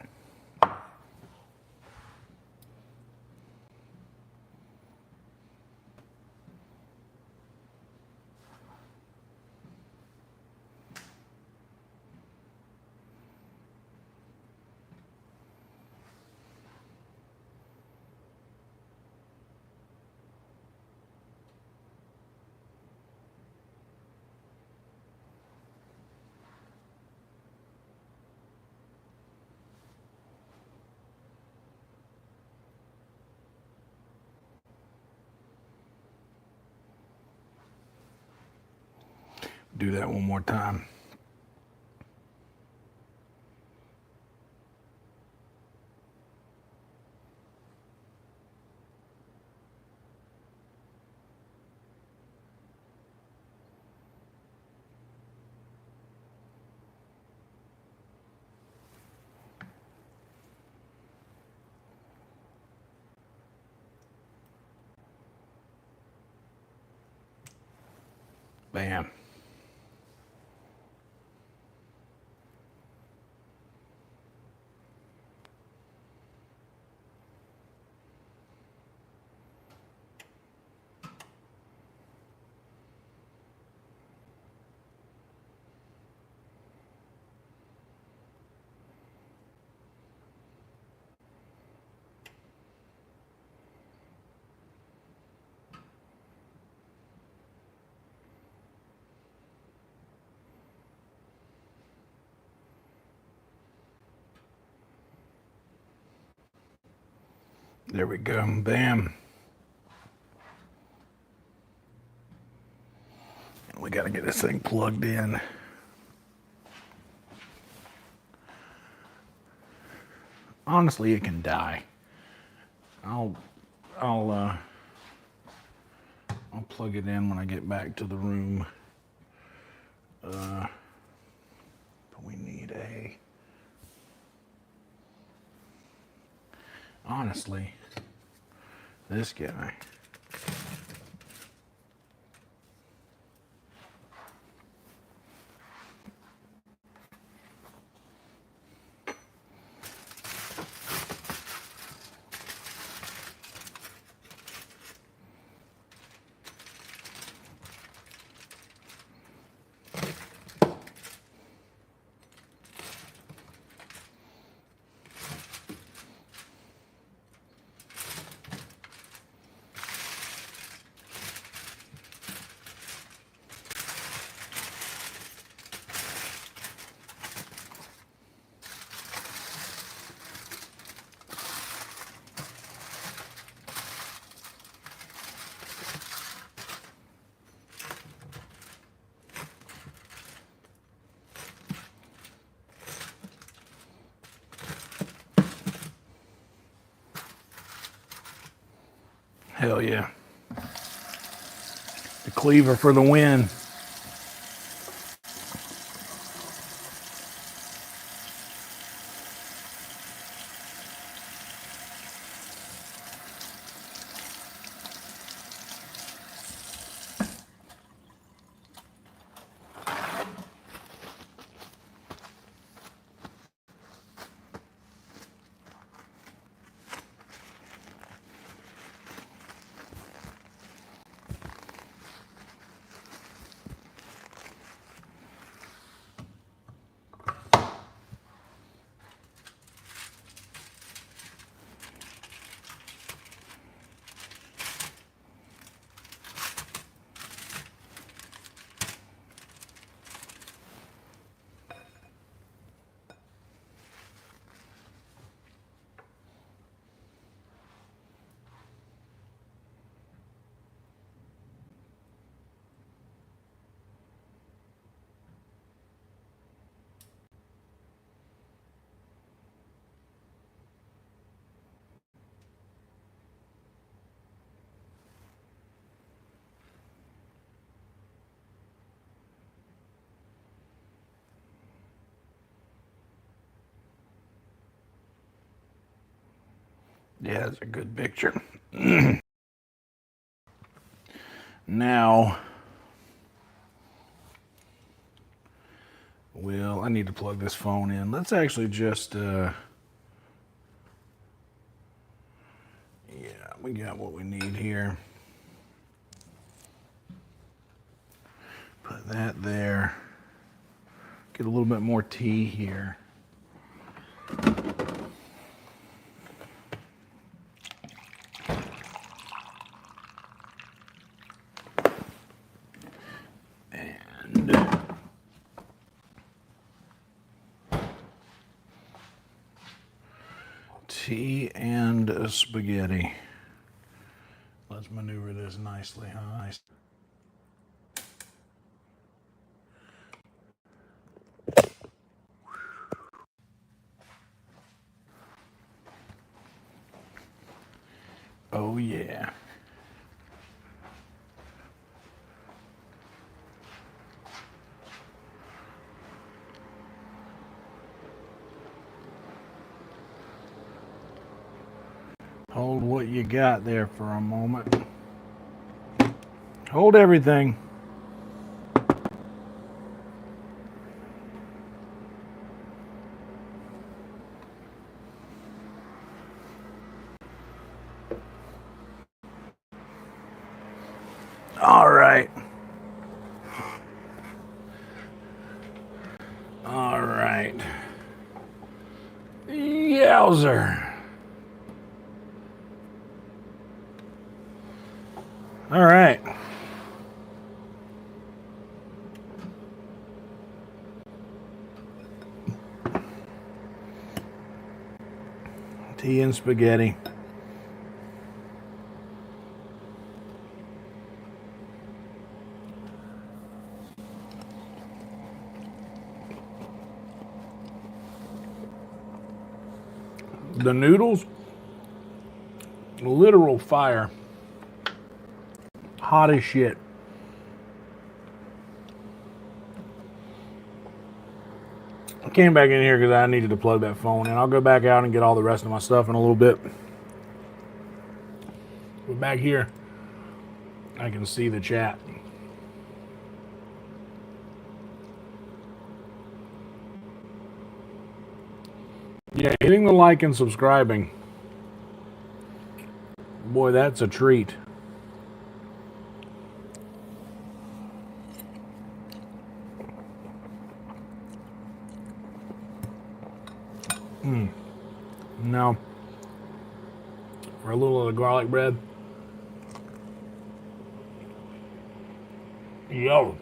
do that one more time. Bam. There we go. Bam. We got to get this thing plugged in. Honestly, it can die. I'll plug it in when I get back to the room. But we need a... Honestly, this guy. Hell yeah. The cleaver for the win. Yeah, that's a good picture. Now, well, I need to plug this phone in. Let's actually just, yeah, we got what we need here. Put that there. Get a little bit more tea here. Tea and spaghetti. Let's maneuver this nicely, huh? Yeah. Hold what you got there for a moment. Hold everything. All right. All right. Yowzer. All right. Tea and spaghetti. The noodles, literal fire. Hot as shit. I came back in here because I needed to plug that phone in. I'll go back out and get all the rest of my stuff in a little bit. But back here, I can see the chat. Yeah, hitting the like and subscribing. Boy, that's a treat. Now, for a little of the garlic bread. Yo.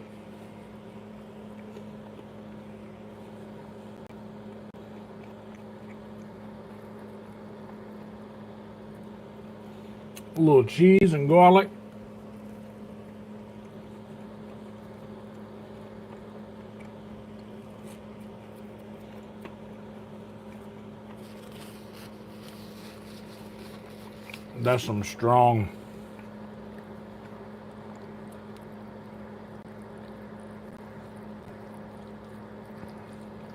A little cheese and garlic. That's some strong.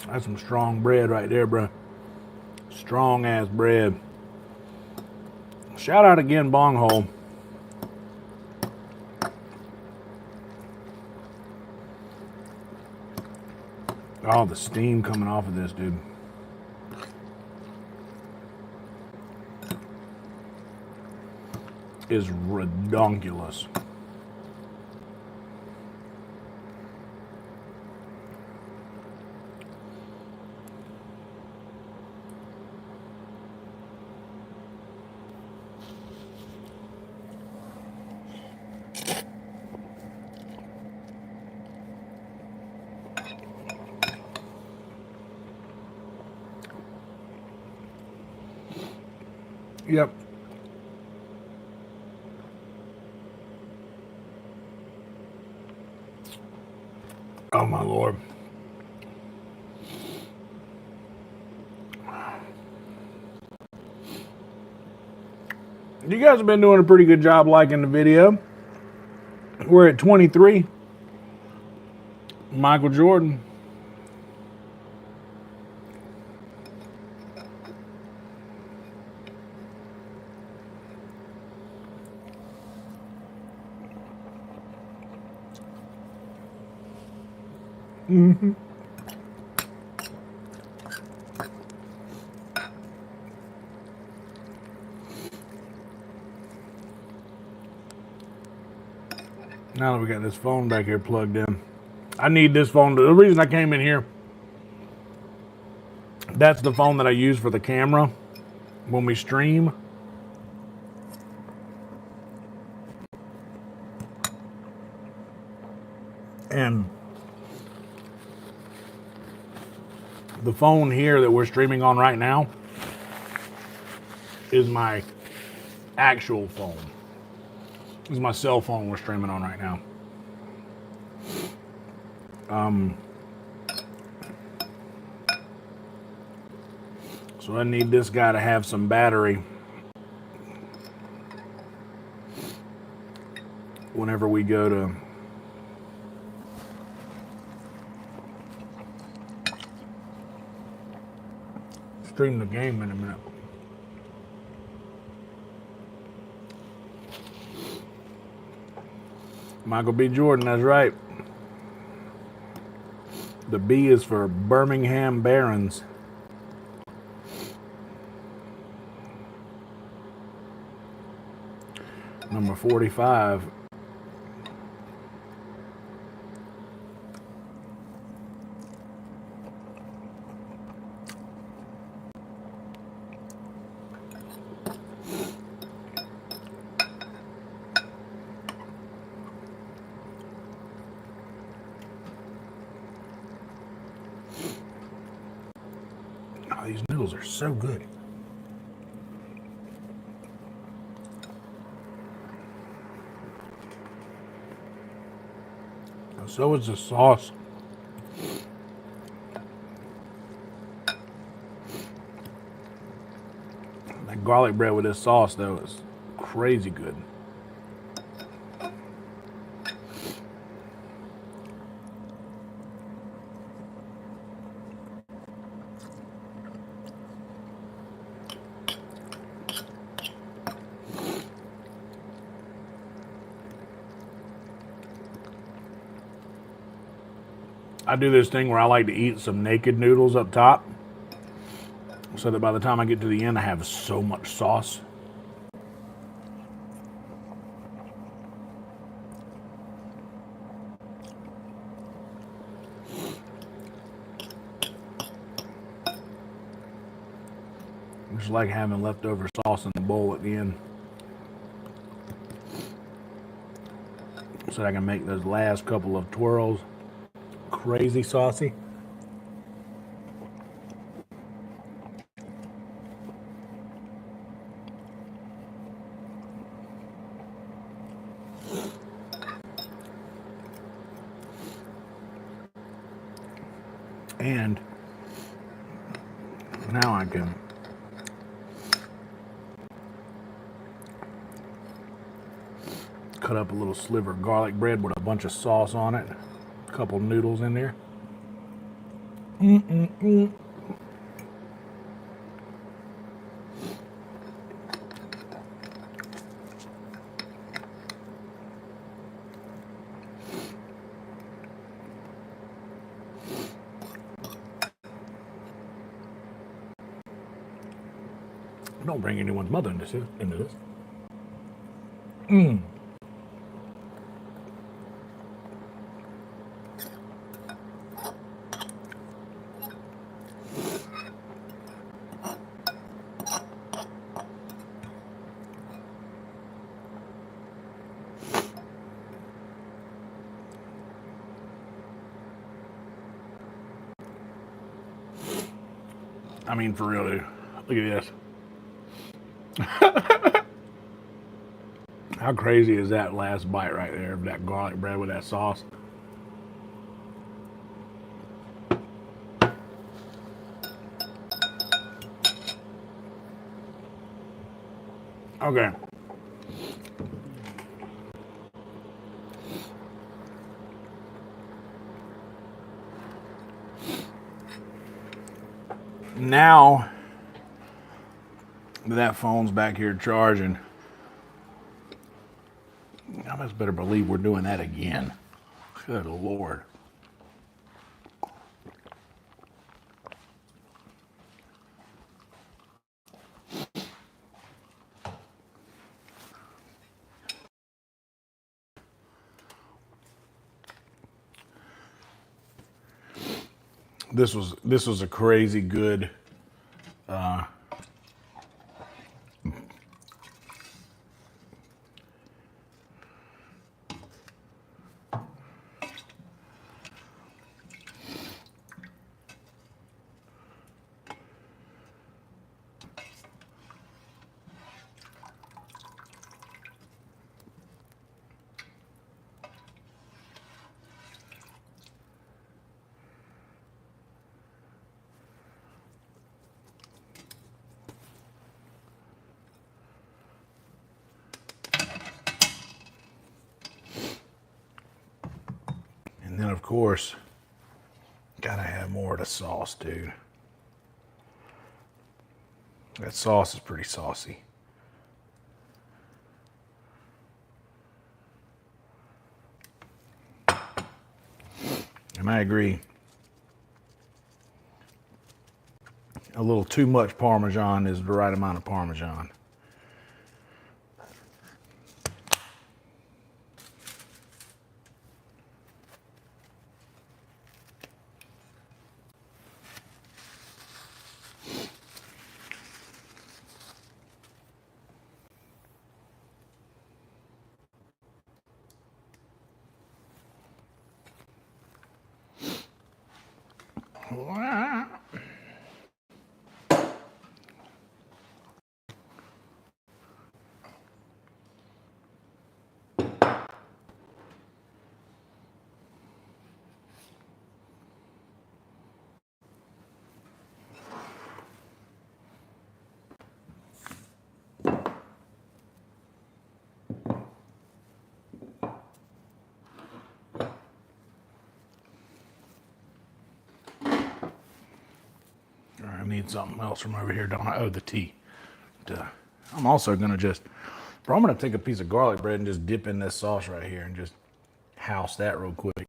That's some strong bread right there, bro. Strong ass bread. Shout out again, Bonghole. Oh, the steam coming off of this, dude. Is redonkulous. Yep. Oh my Lord. You guys have been doing a pretty good job liking the video. We're at 23. Michael Jordan. Mm-hmm. Now that we got this phone back here plugged in, I need this phone. The reason I came in here, that's the phone that I use for the camera when we stream. And the phone here that we're streaming on right now is my actual phone. This is my cell phone we're streaming on right now. So I need this guy to have some battery whenever we go to stream the game in a minute. Michael B. Jordan, that's right. The B is for Birmingham Barons. Number 45. Oh, these noodles are so good. So is the sauce. That garlic bread with this sauce, though, is crazy good. I do this thing where I like to eat some naked noodles up top, so that by the time I get to the end, I have so much sauce. Just like having leftover sauce in the bowl at the end, so that I can make those last couple of twirls crazy saucy. And now I can cut up a little sliver of garlic bread with a bunch of sauce on it. A couple noodles in there. Don't bring anyone's mother into this. I mean, for real, dude. Look at this. How crazy is that last bite right there of that garlic bread with that sauce? Okay. Now that phone's back here charging, I must better believe we're doing that again. Good Lord. This was a crazy good course, gotta have more of the sauce, dude. That sauce is pretty saucy. And I agree. A little too much Parmesan is the right amount of Parmesan. I need something else from over here, don't I? Oh, the tea. Duh. I'm also gonna I'm gonna take a piece of garlic bread and just dip in this sauce right here and just house that real quick.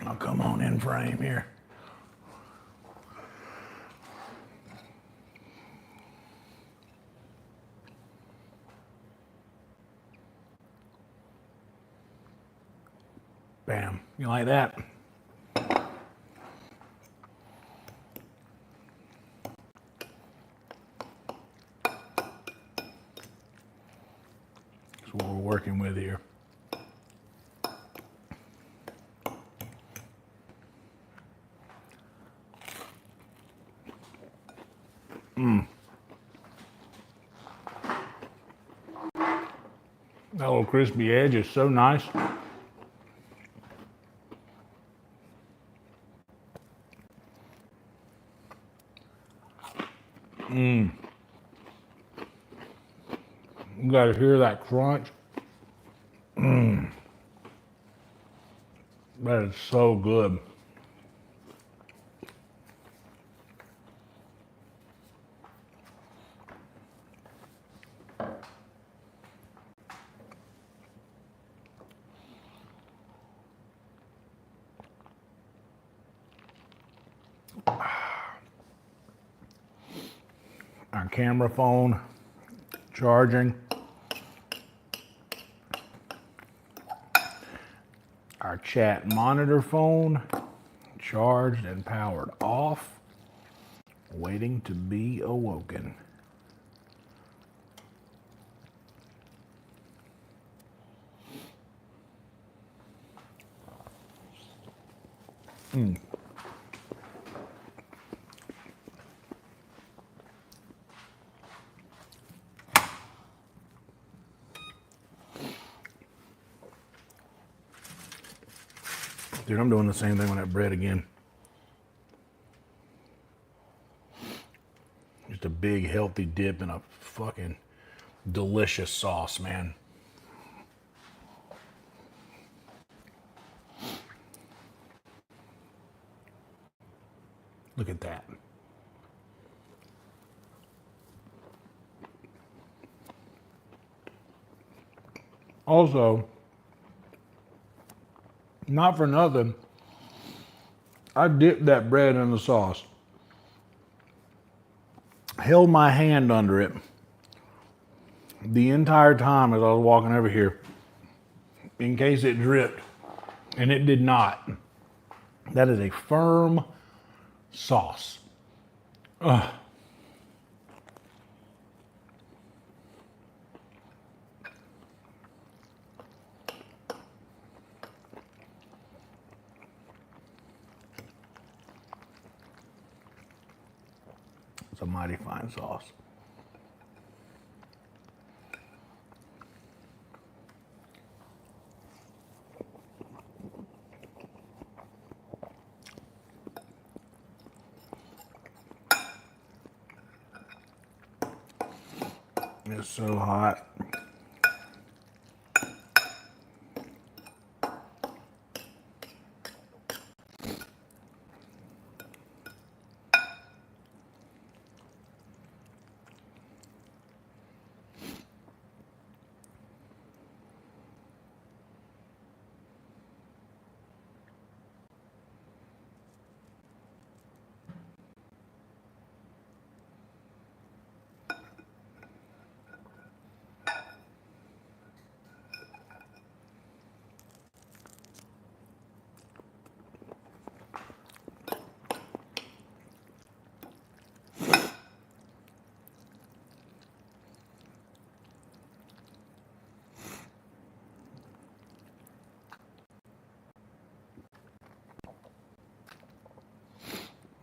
I'll come on in frame here. Bam. You like that? That's what we're working with here. That little crispy edge is so nice. You gotta hear that crunch. That is so good. Our camera phone charging. Our chat monitor phone charged and powered off, waiting to be awoken. Dude, I'm doing the same thing with that bread again. Just a big, healthy dip in a fucking delicious sauce, man. Look at that. Also, not for nothing, I dipped that bread in the sauce. held my hand under it the entire time as I was walking over here in case it dripped, and it did not. That is a firm sauce. Ugh. It's a mighty fine sauce. It's so hot.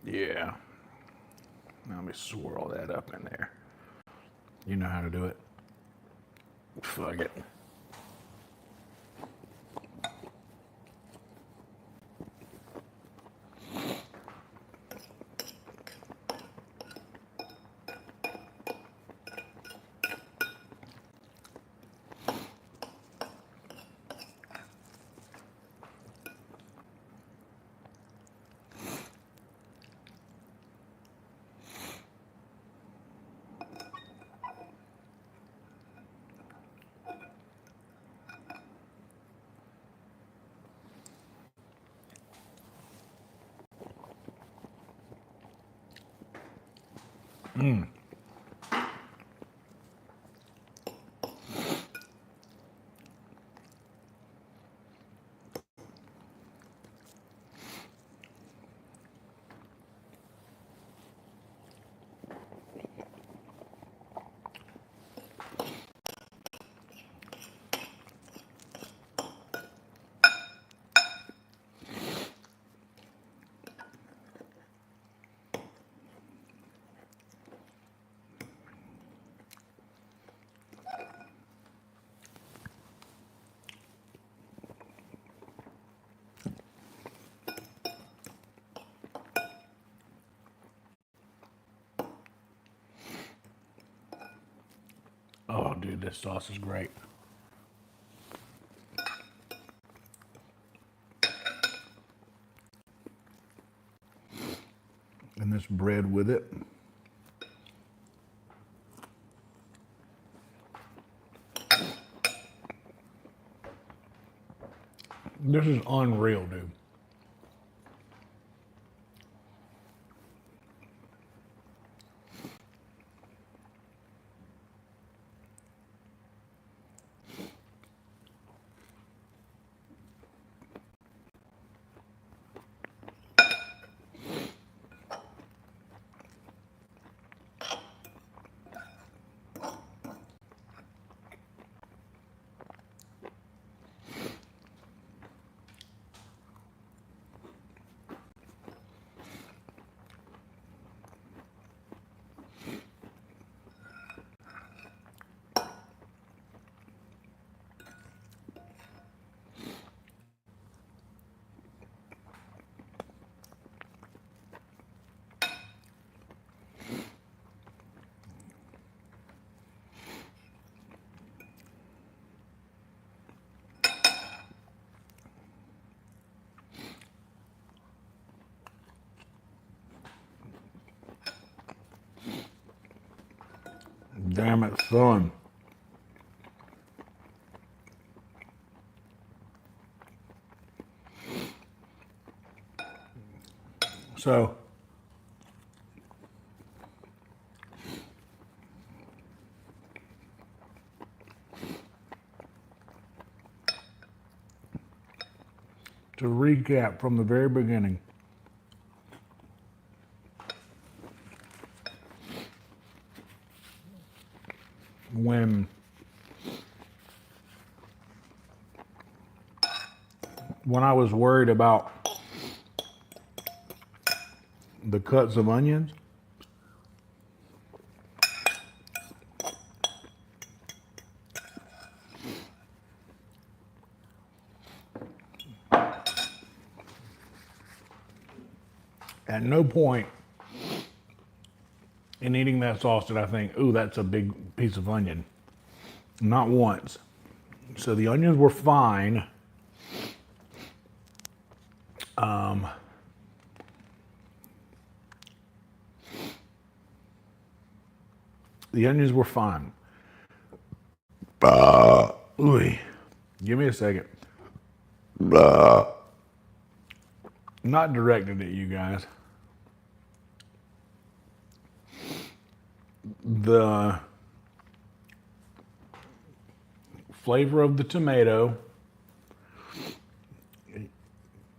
Yeah. Now let me swirl that up in there. You know how to do it. Fuck it. Oh, dude, this sauce is great. And this bread with it. This is unreal, dude. Damn it, son. So, to recap from the very beginning, when I was worried about the cuts of onions, at no point in eating that sauce did I think, ooh, that's a big piece of onion. Not once. So the onions were fine. The onions were fine. Ooh, give me a second. Not directed at you guys. The flavor of the tomato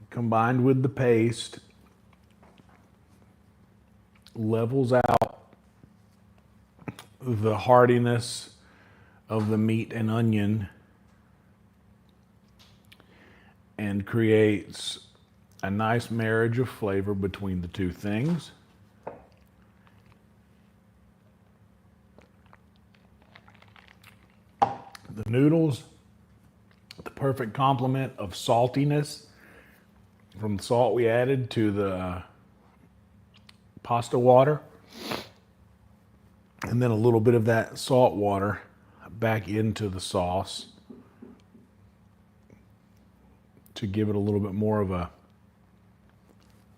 combined with the paste levels out the hardiness of the meat and onion and creates a nice marriage of flavor between the two things. The noodles, the perfect complement of saltiness from the salt we added to the pasta water, and then a little bit of that salt water back into the sauce to give it a little bit more of a,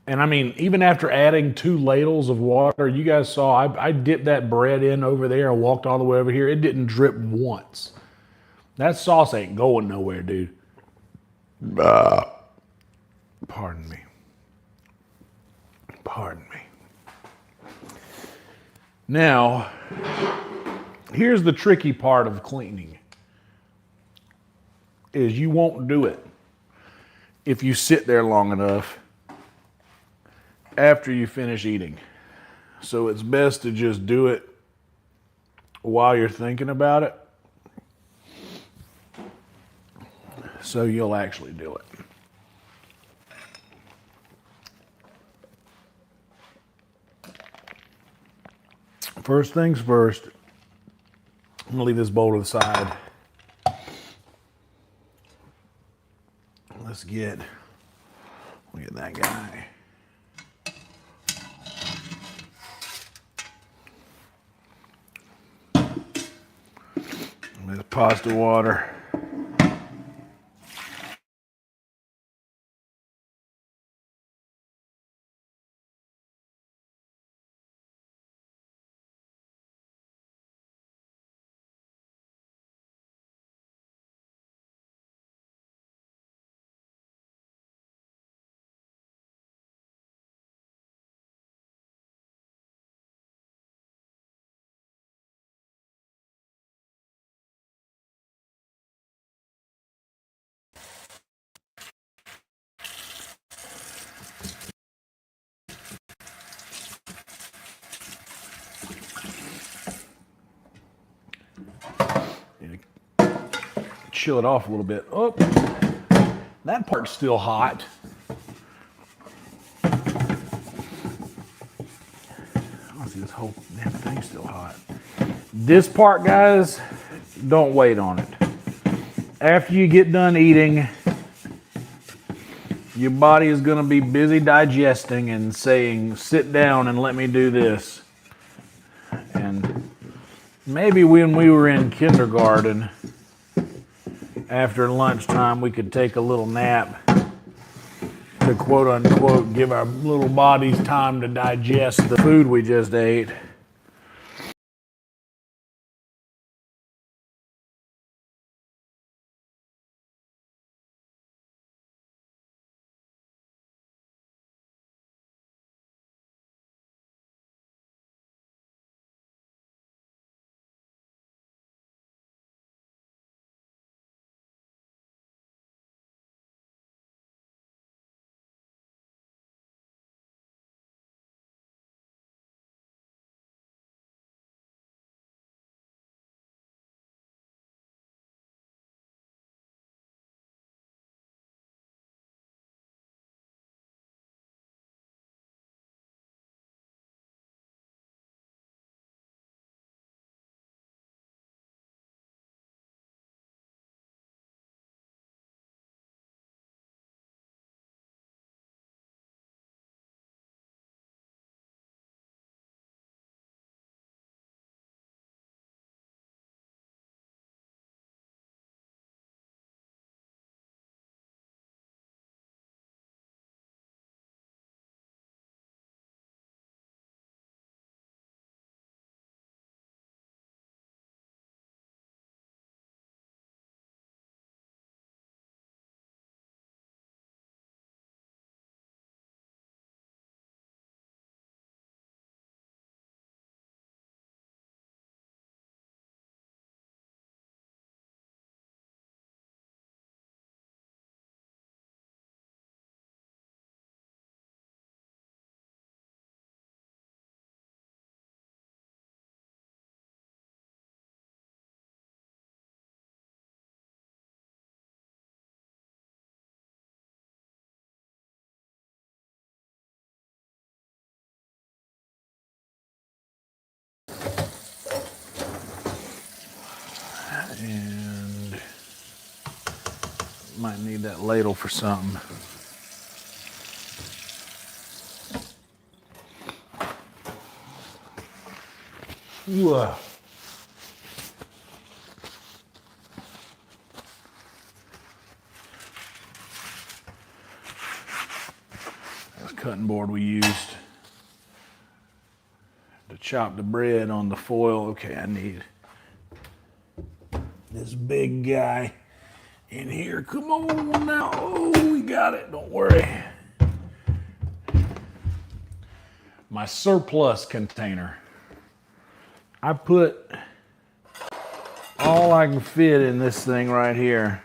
and I mean, even after adding 2 ladles of water, you guys saw I dipped that bread in over there and walked all the way over here. It didn't drip once. That sauce ain't going nowhere, dude. Pardon me. Pardon me. Now, here's the tricky part of cleaning, is you won't do it if you sit there long enough after you finish eating. So it's best to just do it while you're thinking about it, so you'll actually do it. First things first, I'm gonna leave this bowl to the side. Let's get, look at that guy. There's pasta water. Chill it off a little bit. Oh, that part's still hot. I see this whole damn thing's still hot. This part, guys, don't wait on it. After you get done eating, your body is going to be busy digesting and saying, sit down and let me do this. And maybe when we were in kindergarten, after lunchtime, we could take a little nap to quote unquote give our little bodies time to digest the food we just ate. And might need that ladle for something. Ooh. That's cutting board we used to chop the bread on the foil. Okay, I need this big guy in here. Come on now. Oh, we got it. Don't worry. My surplus container. I put all I can fit in this thing right here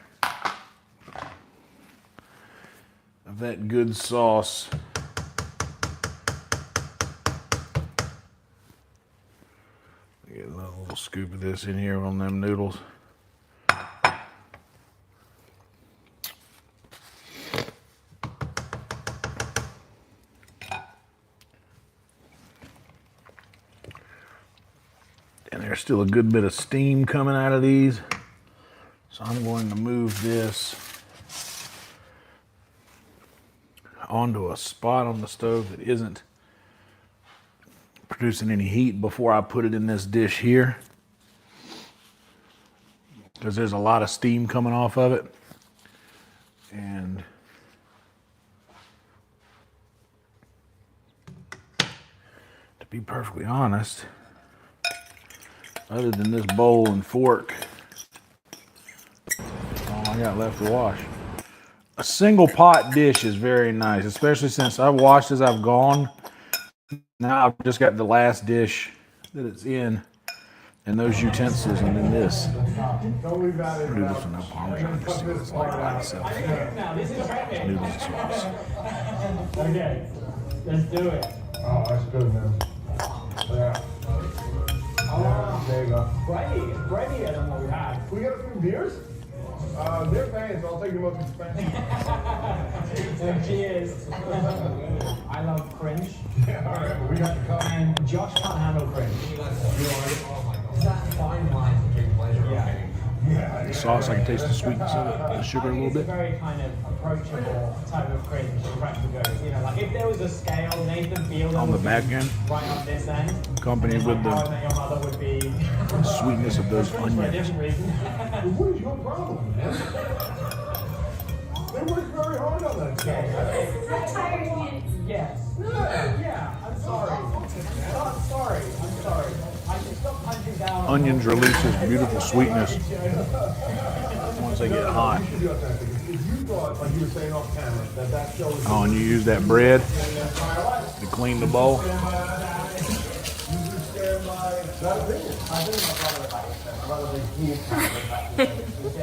of that good sauce. Get a little scoop of this in here on them noodles. And there's still a good bit of steam coming out of these. So I'm going to move this onto a spot on the stove that isn't producing any heat before I put it in this dish here. Because there's a lot of steam coming off of it. And to be perfectly honest, other than this bowl and fork, that's all I got left to wash. A single pot dish is very nice, especially since I've washed as I've gone. Now I've just got the last dish that it's in and those utensils, and then this. Do this with no Parmesan, just see what it's like by itself. Noodles and sauce. Okay, let's do it. Oh, that's good, man. Yeah. There you go. Brady, I don't know what we had. We got a few beers? They're fans, so I'll take the most expensive. Cheers. I love cringe. Yeah, all right, we got the cup. And Josh can't handle cringe. Is that fine wine to drink pleasure? Yeah. Yeah. The sauce, I can taste the sweetness of it, the sugar a little It's a bit. very kind of approachable type of cringe. You know, like if there was a scale, Nathan Fielder On the would be back end, right on this end. accompanied with How I the Met Your Mother would be sweetness of those for a onions. different reason. What is your problem, man? They worked very hard on that show. Yes. Yeah, I'm sorry. I'm sorry. I can stop punching down. Onions release this beautiful sweetness once they get hot. You should be authentic. If you thought, like you were saying off camera, that show was Oh, and you use that bread to clean the bowl. not a opinion. I think my brother was huge fan of the fact that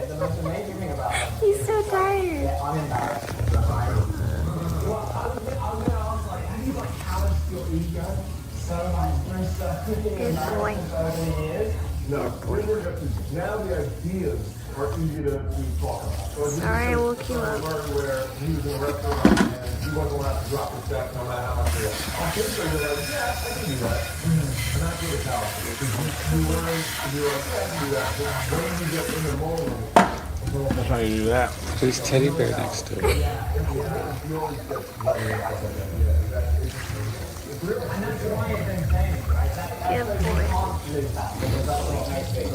the most amazing thing about it, He's so tired. I'm embarrassed. I was going to ask, like, have you like calloused your ego so much through so Good boy. many years? No, now the ideas are easy to talk about. So Sorry, I woke you up. where he was in a restaurant and he wasn't allowed to drop his check no matter how much they were. On kids, they were like, yeah, I can do that. And that's what it's how you learn to be like, yeah, I can do that. But when you get in the moment, That's how you do that. There's teddy bear next to it. you always get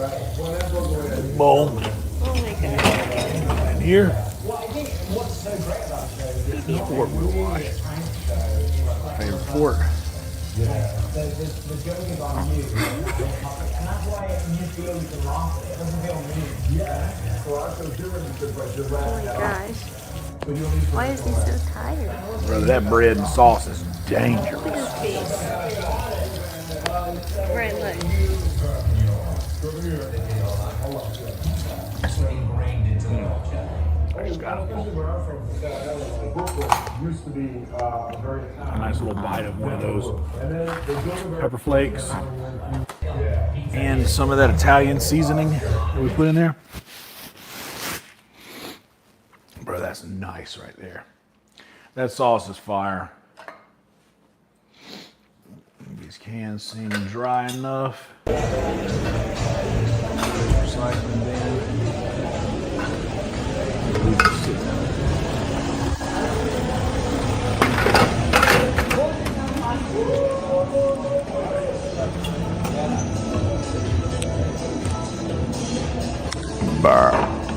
Good boy. Bowl. Oh my god. And here, Well, I think what's so great about the show is this fork we'll wash. Favorite fork. the joke is on you. And that's why you feel you can laugh at it. It doesn't feel mean. Yeah. So I feel different because like you're Oh my laughing. gosh. But you don't need to. Why is he so tired? Brother, that bread and sauce is dangerous. Look at his face. Right, look. I just got Used to be very a nice little bite of one of those and then they built a very pepper flakes and some of that Italian seasoning that we put in there. Bro, that's nice right there. That sauce is fire. These cans seem dry enough. recycling bin. Leave it sit.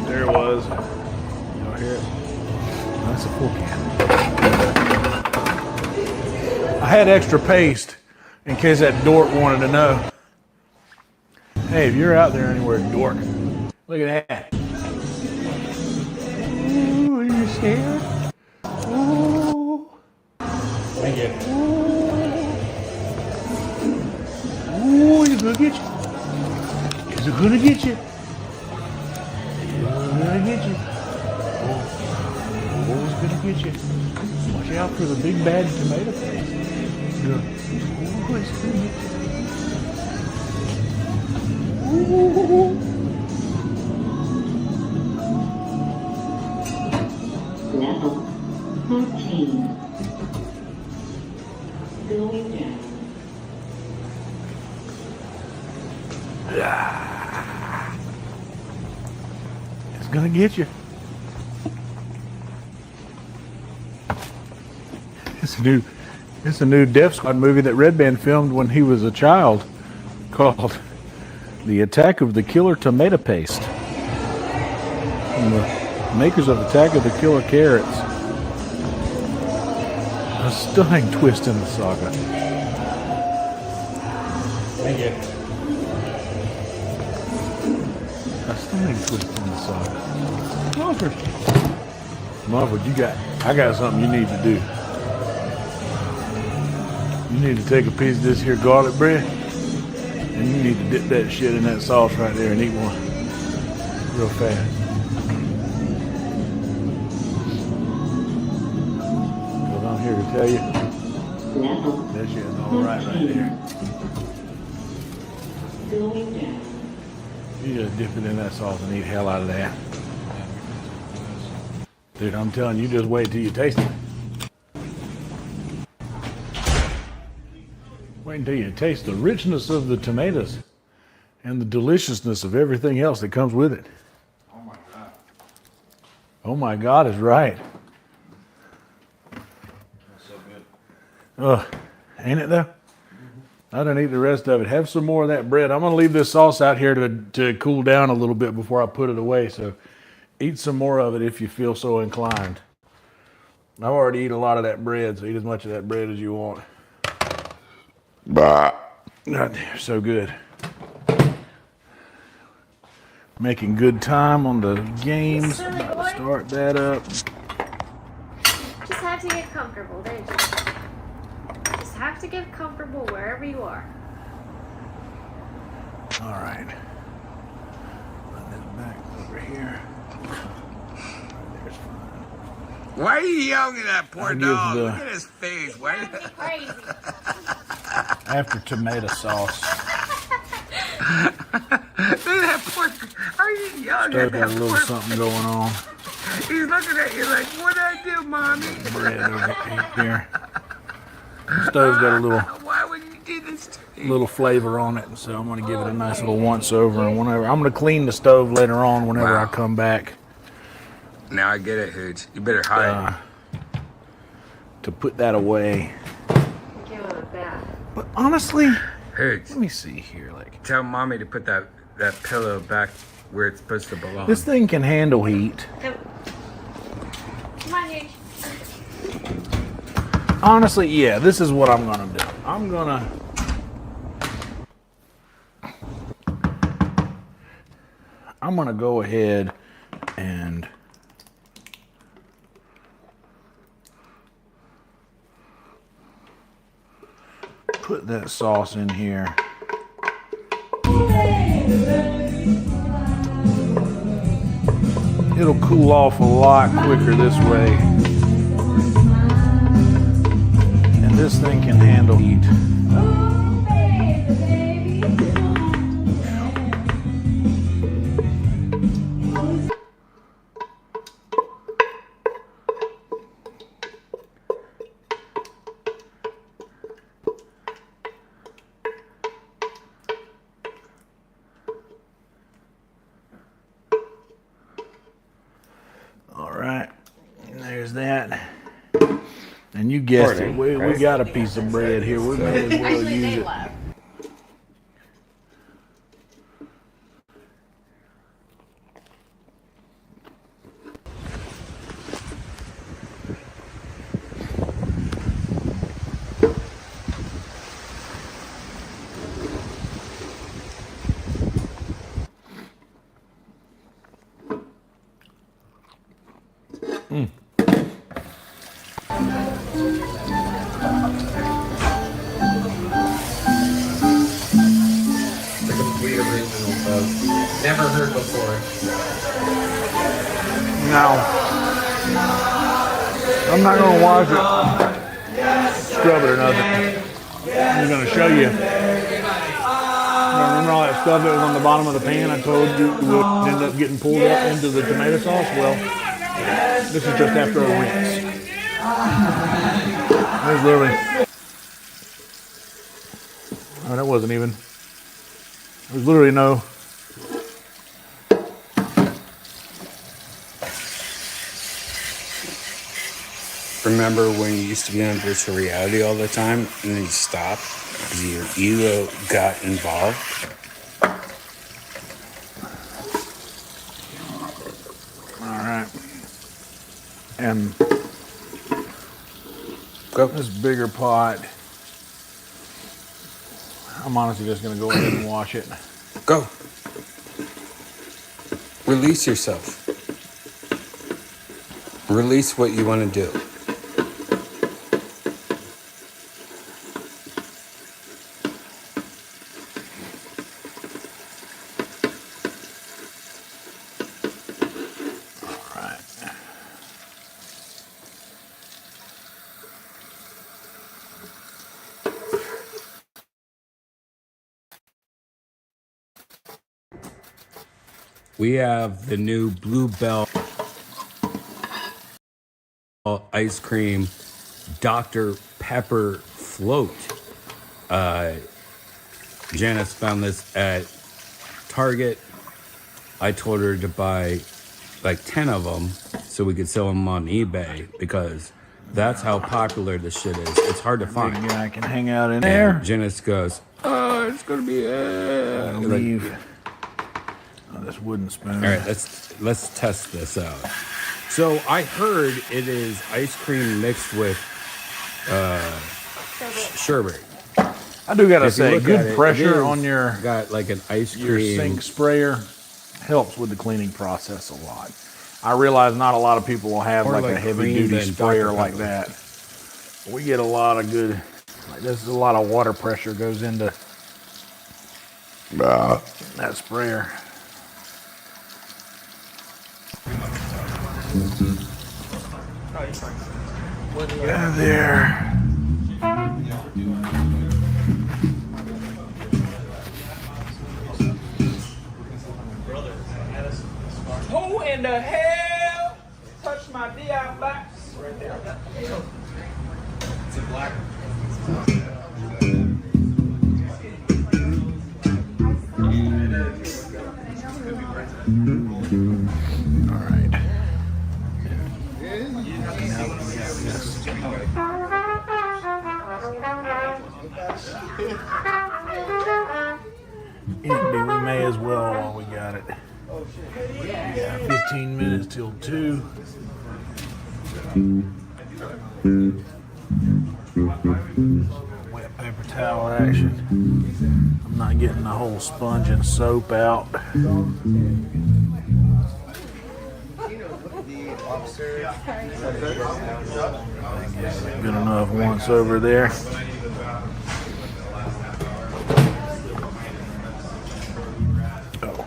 There it was. Y'all hear it? That's a full can. I had extra paste in case that dork wanted to know. Hey, if you're out there anywhere, dork, look at that. Ooh, are you scared? Ooh. Thank you. Ooh, he's gonna get you. He's gonna get you. He's gonna get you. Oh, he's gonna get you. Watch out for the big bad tomato paste. Good. Ooh, he's gonna get you. Level 14. Going down. It's gonna get you. It's a new Death Squad movie that Red Band filmed when he was a child, called The Attack of the Killer Tomato Paste. From the makers of Attack of the Killer Carrots. A stunning twist in the saga. Thank you. A stunning twist in the saga. Mumford, I got something you need to do. You need to take a piece of this here garlic bread and you need to dip that shit in that sauce right there and eat one real fast. Because I'm here to tell you, that shit is all right there. Going down. You just dip it in that sauce and eat hell out of that. Dude, I'm telling you, just wait till you taste it. Wait until you taste the richness of the tomatoes and the deliciousness of everything else that comes with it. Oh my God. Oh my God is right. That's so good. Ain't it though? I don't eat the rest of it. Have some more of that bread. I'm gonna leave this sauce out here to cool down a little bit before I put it away. So eat some more of it if you feel so inclined. I've already eaten a lot of that bread, so eat as much of that bread as you want. God, they're so good. Making good time on the games. About to start that up. Just have to get comfortable, don't you? Just have to get comfortable wherever you are. All right. Run this back over here. There's fine. Why are you yelling at that poor I give dog? the- Look at his face. Why? That'd be crazy. After tomato sauce. Look at that poor. Are you yelling Still at got a that little poor? something going on. He's looking at you like, what did I do, mommy? Bread over here. The stove's got a Why would you do this to me? little flavor on it, so I'm gonna give it a nice little once over. And whenever I'm gonna clean the stove later on, whenever I Wow. come back, Now I get it, Hooch. You better hide. to put that away. Give him a bath. But honestly, Hooch, let me see here. Like tell mommy to put that pillow back where it's supposed to belong. this thing can handle heat. Come on, Huge. Honestly, yeah, this is what I'm gonna do. I'm gonna go ahead and put that sauce in here. It'll cool off a lot quicker this way. And this thing can handle heat. there's that. And you guessed it, we got a piece of bread here. We may as well Actually, use they it. left. The complete original, folks. Never heard before. Now, I'm not going to wash it, scrub it or nothing. I'm going to show you. Remember all that stuff that was on the bottom of the pan I told you would end up getting pulled up into the tomato sauce? Well, this is just after a rinse. There's literally... Oh, that wasn't even... There's literally no... Remember when you used to be on virtual reality all the time and then you stopped because your ego got involved? All right. And Go. this bigger pot, I'm honestly just going to go ahead and wash it. Go. Release yourself. Release what you want to do. All right. We have the new Bluebell ice cream Dr. Pepper float. Janice found this at Target. I told her to buy like 10 of them so we could sell them on eBay because that's how popular this shit is. It's hard to Big find. guy can hang out in there. Janice goes, oh, it's gonna be Leave. Oh, this wooden spoon. All right, let's test this out. So I heard it is ice cream mixed with sherbet. I do gotta If you say, look at good it, pressure it is on your got like an ice your cream. sink sprayer helps with the cleaning process a lot. I realize not a lot of people will have Or like a like heavy cream duty and sprayer Dr. like Pepper. that. We get a lot of good, like this is a lot of water pressure goes into that sprayer. What do you have there? Who in the hell touched my DI box? Right there. It's a black. All right. Empty, we may as well while we got it. Yeah, 15 minutes till 2. Wet paper towel action. I'm not getting the whole sponge and soap out. Good enough once over there. Oh.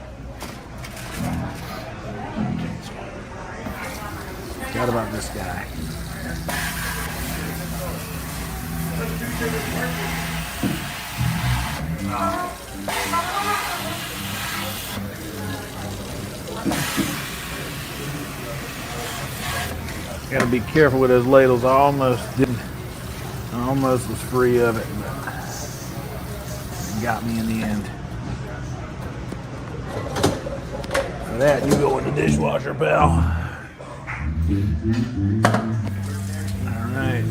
Forgot about this guy. Gotta be careful with those ladles. I almost was free of it, but it got me in the end. For that, you go in the dishwasher, pal. All right.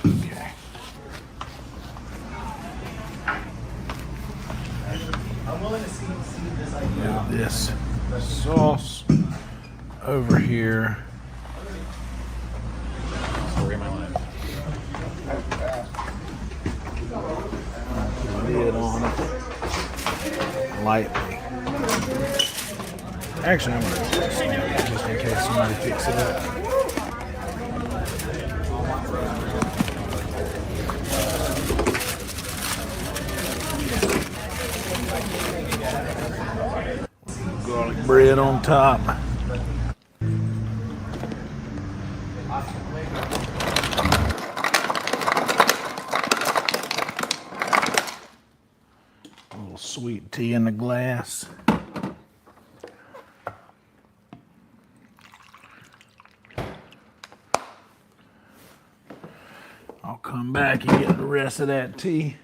Okay. Now this sauce over here. Lid on it lightly. Actually, I'm gonna stick it just in case somebody picks it up. Garlic bread on top. A little sweet tea in the glass. I'll come back and get the rest of that tea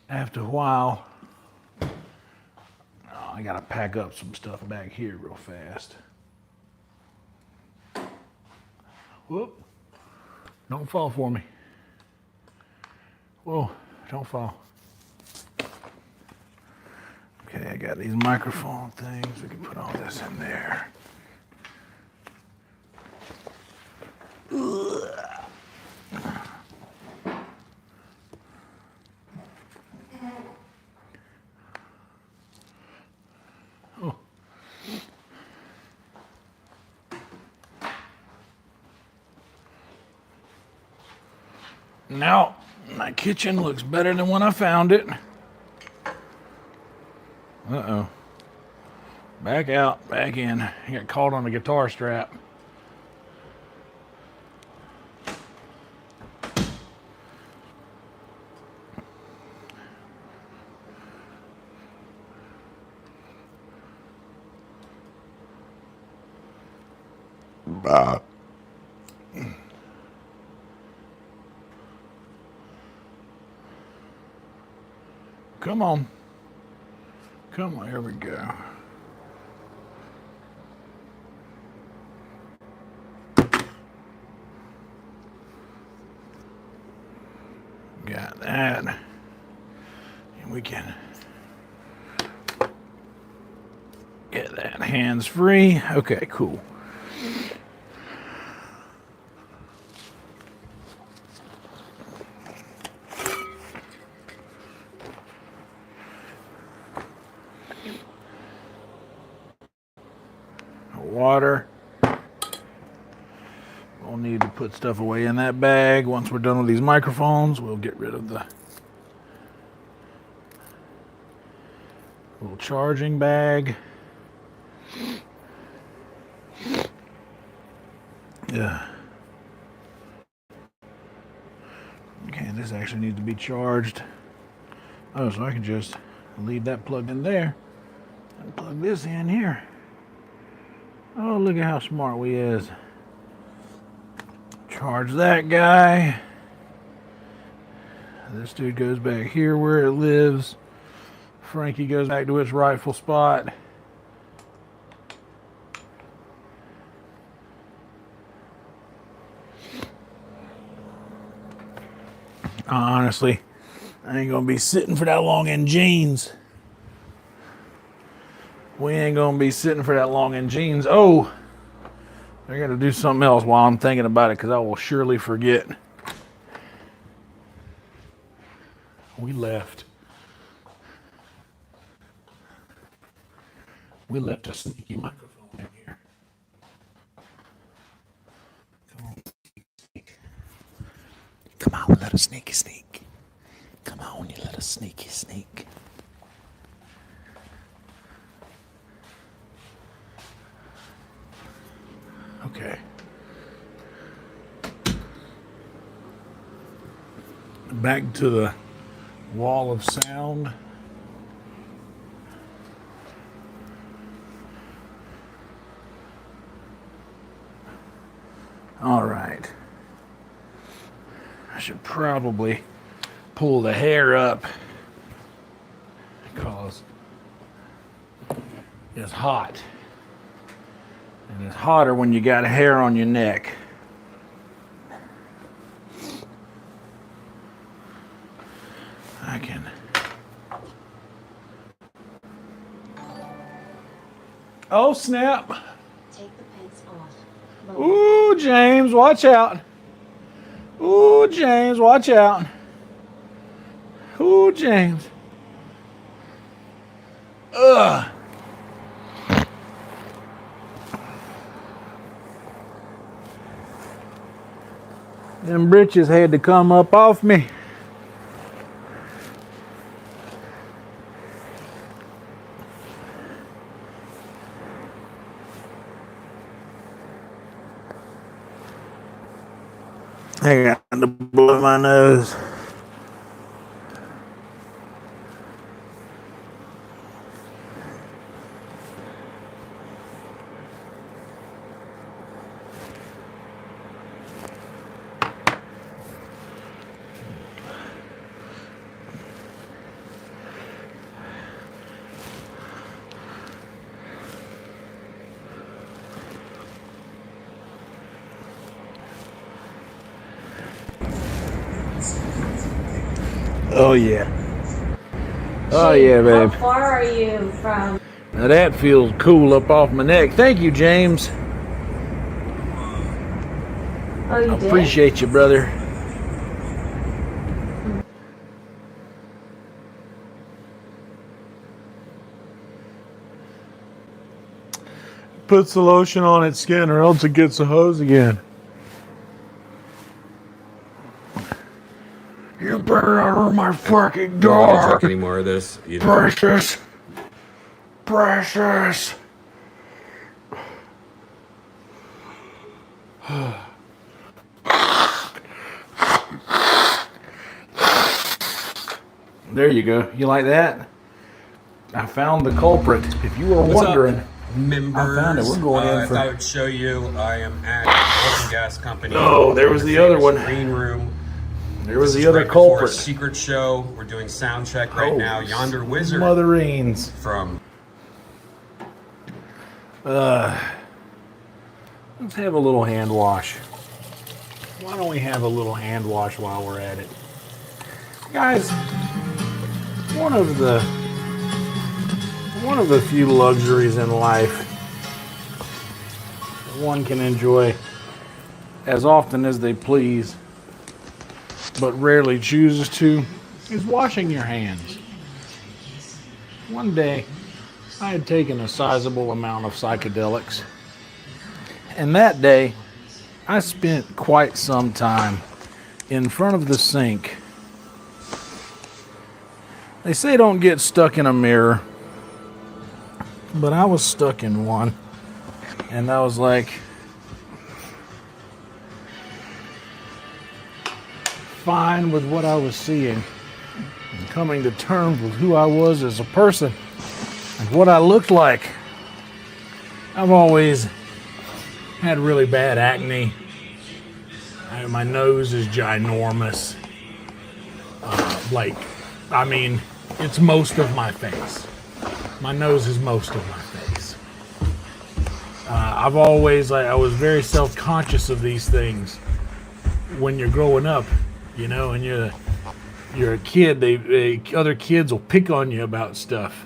after a while. Oh, I gotta pack up some stuff back here real fast. Whoop. Don't fall for me. Whoa, don't fall. Okay, I got these microphone things. We can put all this in there. Oh. Now, my kitchen looks better than when I found it. Uh-oh. Back out, back in. I got caught on the guitar strap. Come on. Come on, here we go. Got that. And we can get that hands free. Okay, cool. Water. We'll need to put stuff away in that bag. Once we're done with these microphones, we'll get rid of the little charging bag. Yeah. Okay, this actually needs to be charged. Oh, so I can just leave that plugged in there and plug this in here. Oh, look at how smart we is. Charge that guy. This dude goes back here where it lives. Frankie goes back to its rightful spot. Honestly, I ain't gonna be sitting for that long in jeans. We ain't gonna be sitting for that long in jeans. Oh, I gotta do something else while I'm thinking about it because I will surely forget. We left a sneaky microphone in here. Come on, sneak. Come on, let us sneaky sneak. Come on, you little sneaky sneak. Okay. Back to the wall of sound. All right. I should probably pull the hair up because it's hot. And it's hotter when you got hair on your neck. I can. Oh, snap. Take the pants off. Ooh, James, watch out. Ooh, James, watch out. Ooh, James. Ugh. Them britches had to come up off me. I got to blow my nose. Oh yeah. Oh yeah, babe. How far are you from? Now that feels cool up off my neck. Thank you, James. Oh, you did? Appreciate you, brother. Puts the lotion on its skin or else it gets the hose again. You better out of my fucking Don't want to door. drink any more of this. You know. Precious. Precious. There you go. You like that? I found the culprit. If you were wondering, Members, I found it. We're going in for- If I would show you, I am at Oil and Gas Company. Oh, there was the other one. Green room. there was This the is other right before a culprit. secret show. We're doing sound check right Oh, now. Yonder Wizard Motherines. from. Let's have a little hand wash. Why don't we have a little hand wash while we're at it? Guys, one of the few luxuries in life that one can enjoy as often as they please, but rarely chooses to, is washing your hands. One day, I had taken a sizable amount of psychedelics, and that day, I spent quite some time in front of the sink. They say don't get stuck in a mirror, but I was stuck in one, and I was like, fine with what I was seeing, and coming to terms with who I was as a person and what I looked like. I've always had really bad acne. My nose is ginormous. It's most of my face. My nose is most of my face. I was very self-conscious of these things when you're growing up, and you're a kid. Other kids will pick on you about stuff.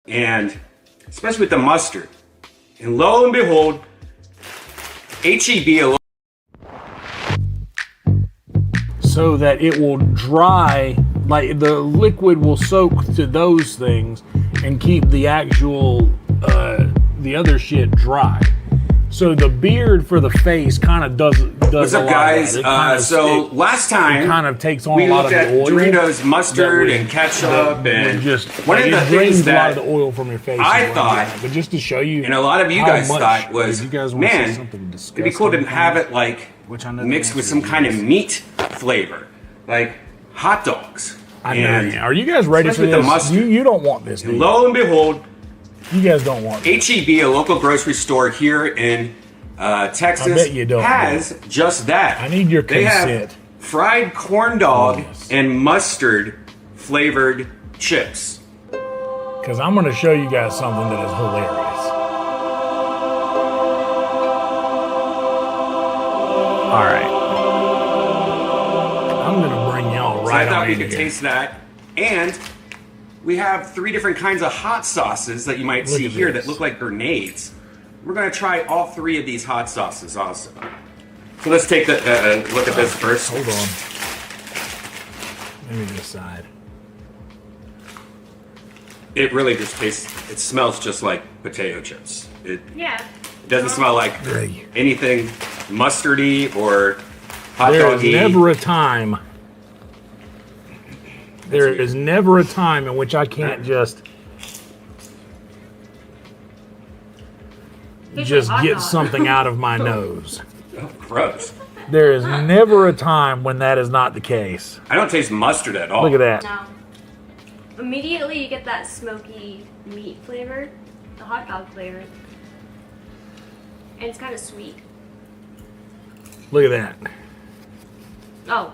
And especially with the mustard. And lo and behold, HEB, so that it will dry, like the liquid will soak to those things and keep the actual the other shit dry. So the beard for the face kind of does what's a up, lot guys? of that. So last time it kind of takes on we a lot looked of at the oil. Doritos mustard that would- and ketchup, that would and just one of it the things drains a lot that of the oil from your face. I is what I'm thought, getting at. But just to show you, and a lot of you how guys much- thought was, if you guys want to say man, something it'd be cool to disgusting, have it like which I know the mixed with answer some is kind of yes. meat flavor, like hot dogs. I know. And Are you guys ready for especially with the this? mustard. You don't want this, do you? Lo and behold, You guys don't want this. HEB, a local grocery store here in Texas, I bet you don't, has just that. I need your They consent. have fried corn dog Yes. and mustard flavored chips. Because I'm going to show you guys something that is hilarious. All right. I'm going to bring y'all So right I thought on we in could here. taste that. And we have 3 different kinds of hot sauces that you might Look see at here this. that look like grenades. We're going to try all 3 of these hot sauces also. So let's take a look at this first. Hold on. Let me decide. It really just tastes, it smells just like potato chips. It Yeah. doesn't smell like Great. anything mustardy or hot There is doggy. never a time. There is never a time in which I can't just Hot get dog. something out of my nose. Oh, gross. There is never a time when that is not the case. I don't taste mustard at all. Look at that. No. immediately you get that smoky meat flavor, the hot dog flavor, and it's kind of sweet. Look at that. Oh,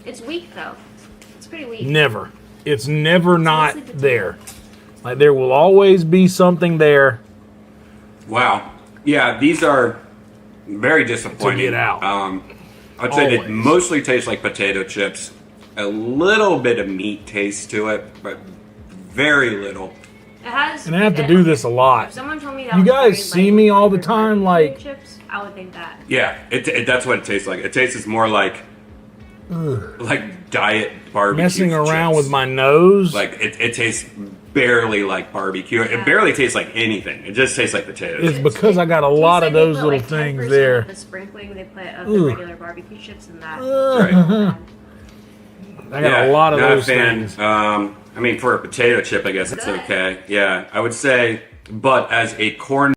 it's weak though. It's pretty weak. Never. It's never not mostly potato. there. Like there will always be something there. Wow. Yeah, these are very disappointing. To get out. I'd say they Always. mostly taste like potato chips. A little bit of meat taste to it, but very little. It has. And I have to do this a If lot. someone told me that You was guys very see light me all the flavored time, barbecue like- chips, I would think that. Yeah, that's what it tastes like. It tastes more like diet barbecue. Messing around chips. with my nose. Like it tastes barely like barbecue. It barely tastes like anything. It just tastes like potatoes. It's because I got a lot of It's like they those put, little like, things 10% there. Of the sprinkling they put of the regular barbecue chips and that. Right. I got a lot of not those a fan. things. I mean, for a potato chip, I guess it's Good. okay. Yeah, I would say, but as a corn.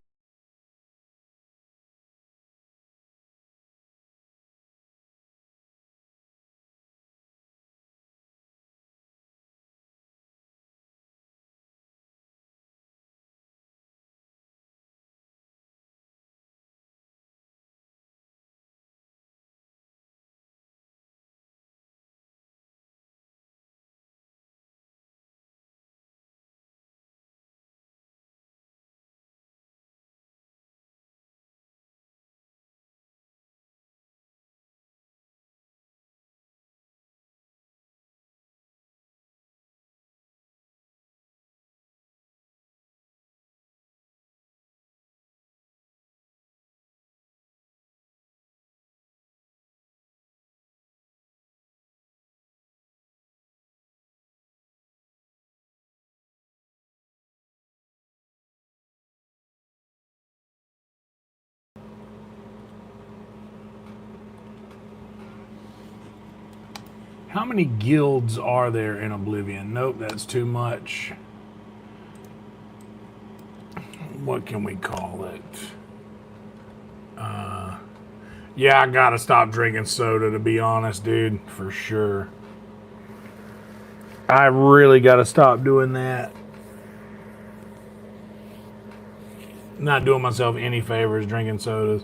How many guilds are there in Oblivion? Nope, that's too much. What can we call it? Yeah, I gotta stop drinking soda, to be honest, dude, for sure. I really gotta stop doing that. Not doing myself any favors drinking sodas.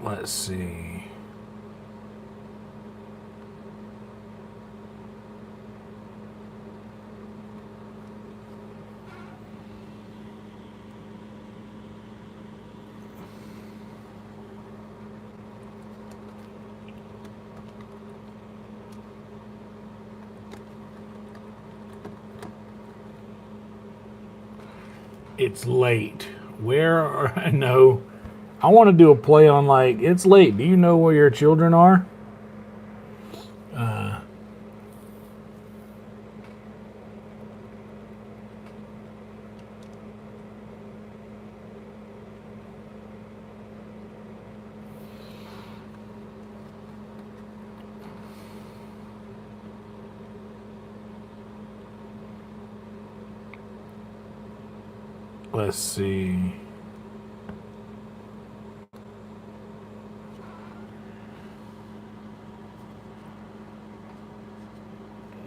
Let's see. It's late. Where are no? I want to do a play on like it's late. Do you know where your children are? Let's see.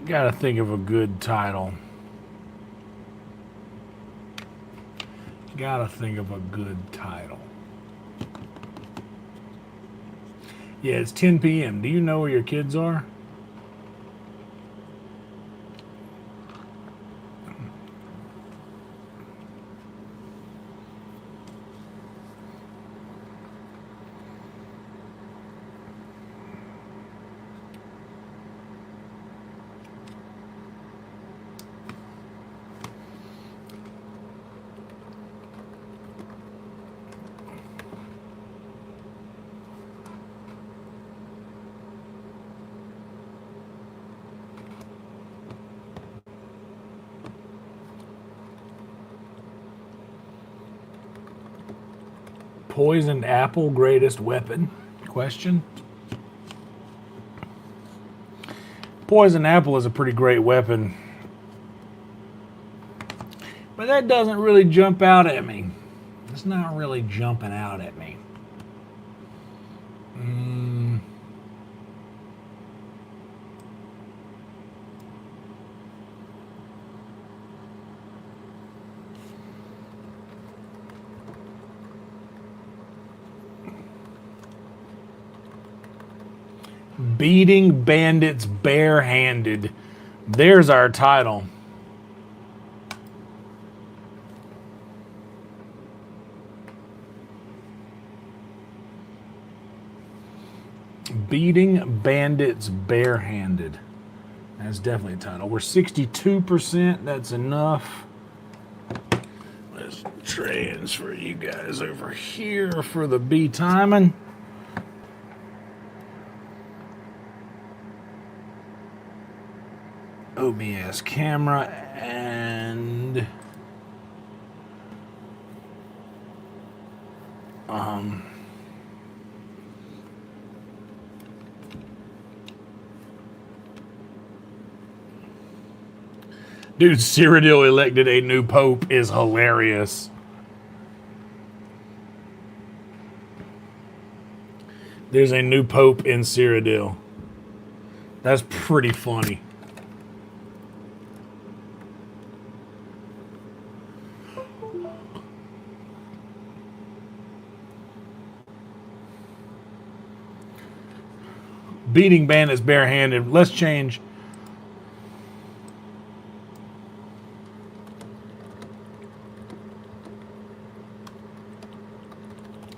Gotta think of a good title. Gotta think of a good title. Yeah, it's 10 p.m. Do you know where your kids are? Poisoned apple greatest weapon? Question. Poisoned apple is a pretty great weapon. But that doesn't really jump out at me. It's not really jumping out at me. Beating bandits barehanded. There's our title. Beating bandits barehanded. That's definitely a title. We're 62%. That's enough. Let's transfer you guys over here for the B timing. OBS camera and dude, Cyrodiil elected a new pope is hilarious. There's a new pope in Cyrodiil. That's pretty funny. Beating bandits barehanded. Let's change.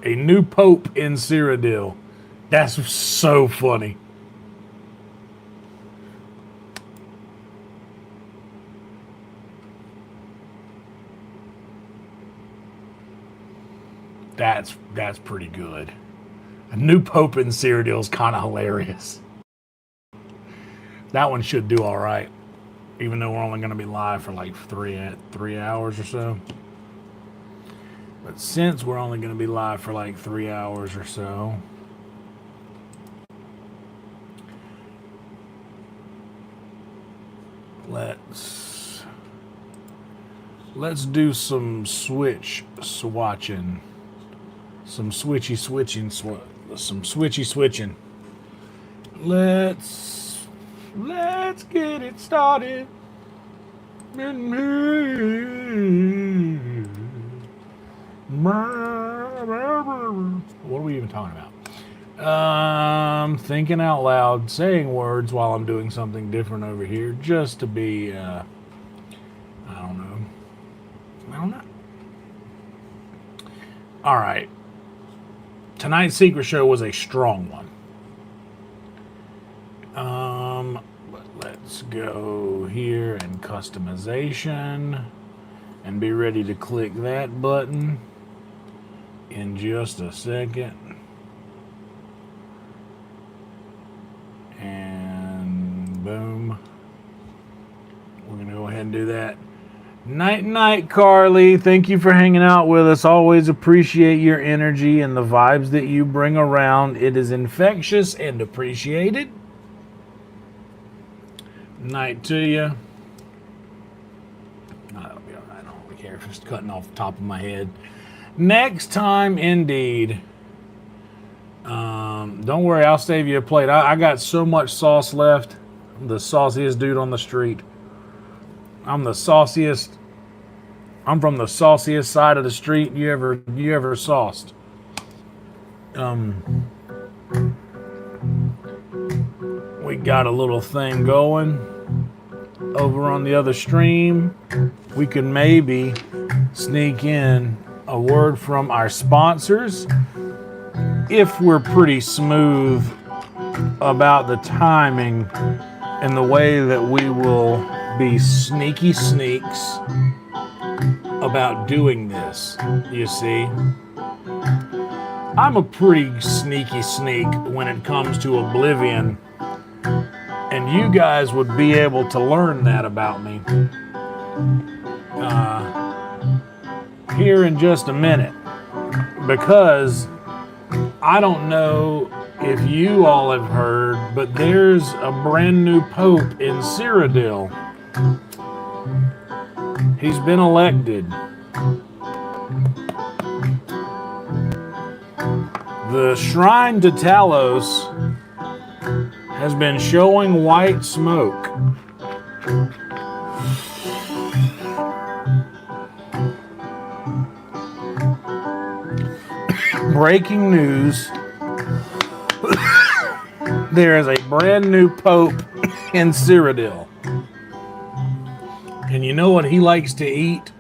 A new pope in Cyrodiil. That's so funny. That's pretty good. A new pope in Cyrodiil is kind of hilarious. That one should do all right, even though we're only going to be live for like three hours or so. But since we're only going to be live for like 3 hours or so, let's do some switching. Some switchy switching. Let's get it started. What are we even talking about? Thinking out loud, saying words while I'm doing something different over here, just to be, I don't know. All right. Tonight's secret show was a strong one. But let's go here and customization and be ready to click that button in just a second. And boom. We're going to go ahead and do that. Night, Carly. Thank you for hanging out with us. Always appreciate your energy and the vibes that you bring around. It is infectious and appreciated. Night to you. No, that'll be all right. I don't really care if it's cutting off the top of my head. Next time, indeed. Don't worry, I'll save you a plate. I got so much sauce left. I'm the sauciest dude on the street. I'm the sauciest. I'm from the sauciest side of the street you ever sauced. We got a little thing going over on the other stream. We can maybe sneak in a word from our sponsors if we're pretty smooth about the timing and the way that we will be sneaky sneaks about doing this. You see, I'm a pretty sneaky sneak when it comes to Oblivion, and you guys would be able to learn that about me here in just a minute, because I don't know if you all have heard, but there's a brand new pope in Cyrodiil. He's been elected. The shrine to Talos has been showing white smoke. Breaking news. There is a brand new pope in Cyrodiil. And you know what he likes to eat?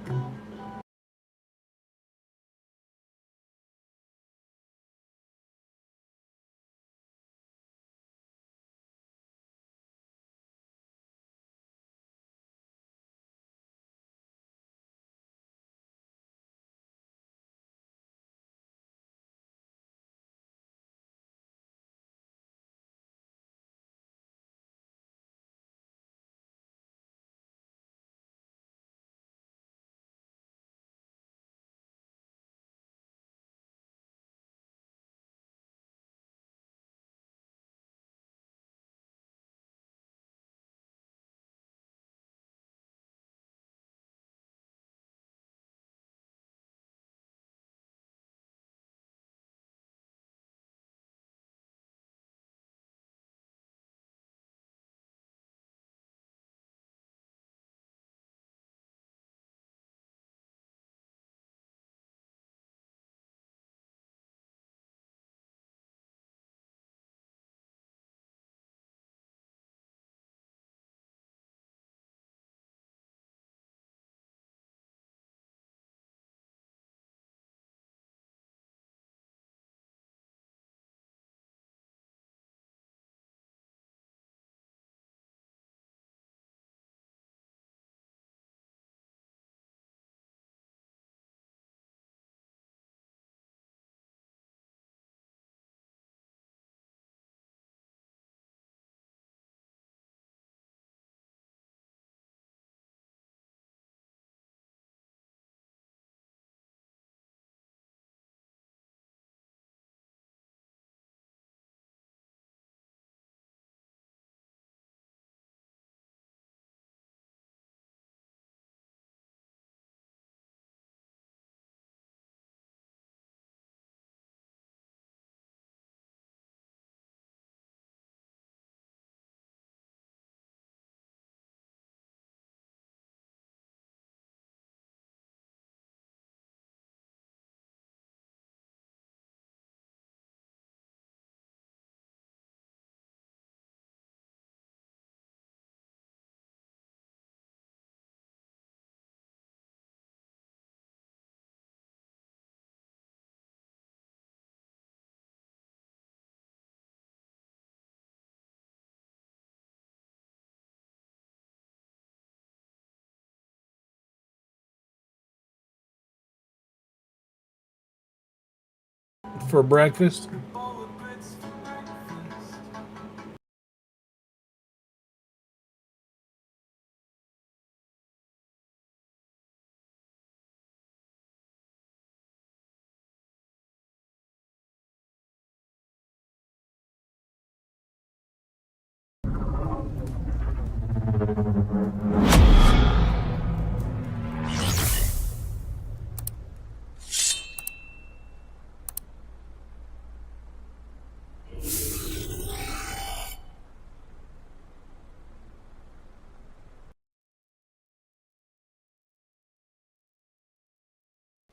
For breakfast.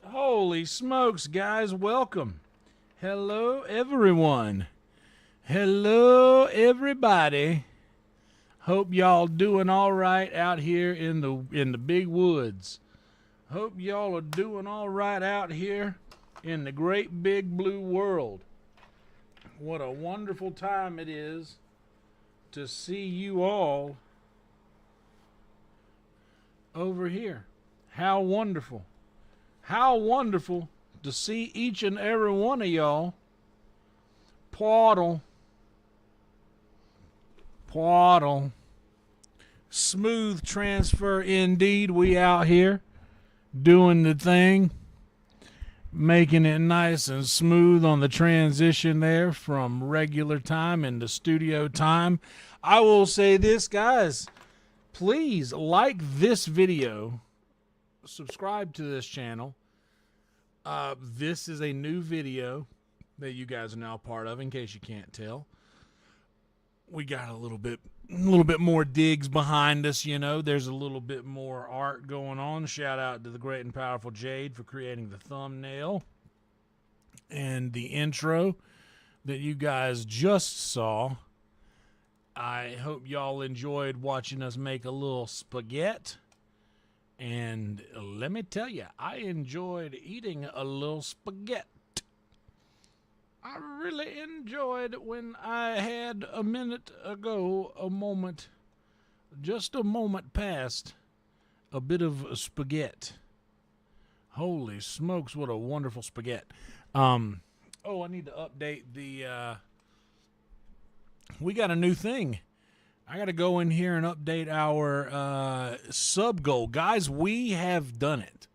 Holy smokes, guys, welcome. Hello, everyone. Hello, everybody. Hope y'all doing all right out here in the big woods. Hope y'all are doing all right out here in the great big blue world. What a wonderful time it is to see you all over here. How wonderful. How wonderful to see each and every one of y'all. Pwaddle. Smooth transfer indeed. We out here doing the thing, making it nice and smooth on the transition there from regular time into studio time. I will say this, guys. Please like this video subscribe to this channel. This is a new video that you guys are now part of, in case you can't tell. We got a little bit more digs behind us, you know. There's a little bit more art going on. Shout out to the great and powerful Jade for creating the thumbnail and the intro that you guys just saw. I hope y'all enjoyed watching us make a little spaghetti. And let me tell you, I enjoyed eating a little spaghetti. I really enjoyed when I had a minute ago, just a moment past, a bit of spaghetti. Holy smokes, what a wonderful spaghetti. Oh, I need to update we got a new thing. I got to go in here and update our sub goal. Guys, we have done it.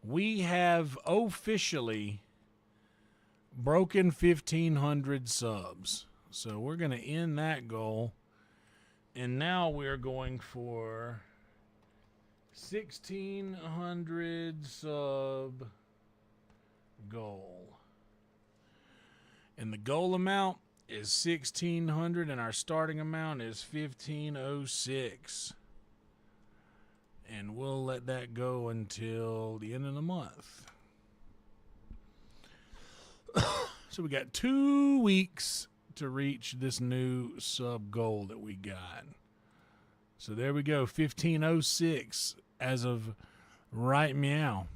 We have officially broken 1,500 subs. So we're going to end that goal. And now we're going for 1,600 sub goal. And the goal amount is 1,600 and our starting amount is 1,506. And we'll let that go until the end of the month. So we got 2 weeks to reach this new sub goal that we got. So there we go, 1,506 as of right meow.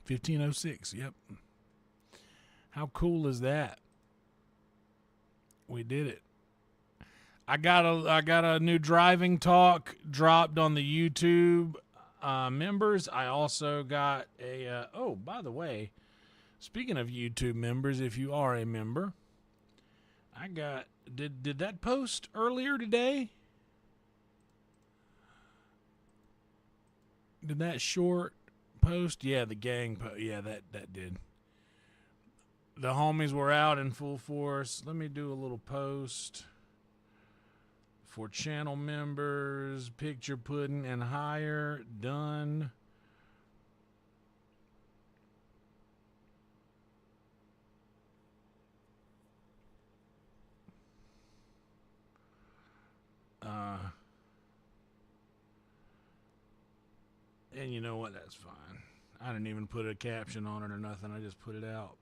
1,506, yep. How cool is that? We did it. I got a new driving talk dropped on the YouTube members. I also got a oh, by the way, speaking of YouTube members, if you are a member, I got did that post earlier today? Did that short post? Yeah, the gang post. Yeah, that did. The homies were out in full force. Let me do a little post for channel members. Picture pudding and higher. Done. And you know what? That's fine. I didn't even put a caption on it or nothing. I just put it out.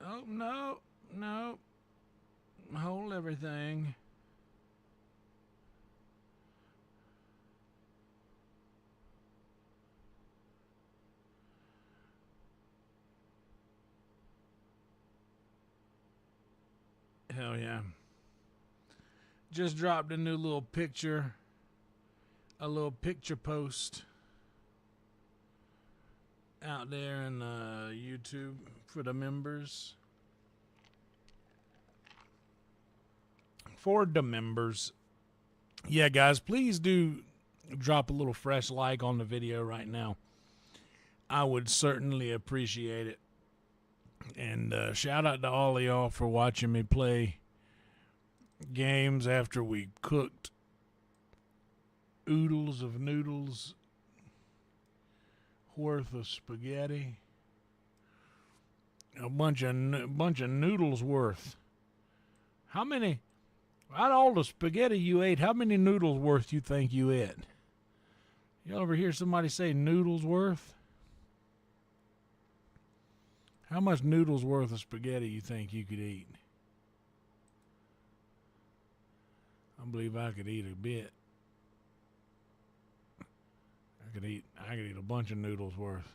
Oh, no. Hold everything. Hell yeah. Just dropped a new little picture. A little picture post out there in YouTube for the members. For the members. Yeah, guys, please do drop a little fresh like on the video right now. I would certainly appreciate it. And shout out to all of y'all for watching me play games after we cooked oodles of noodles worth of spaghetti. A bunch of noodles worth. How many? Out of all the spaghetti you ate, how many noodles worth you think you ate? You ever hear somebody say noodles worth? How much noodles worth of spaghetti you think you could eat? I believe I could eat a bit. I could eat a bunch of noodles worth.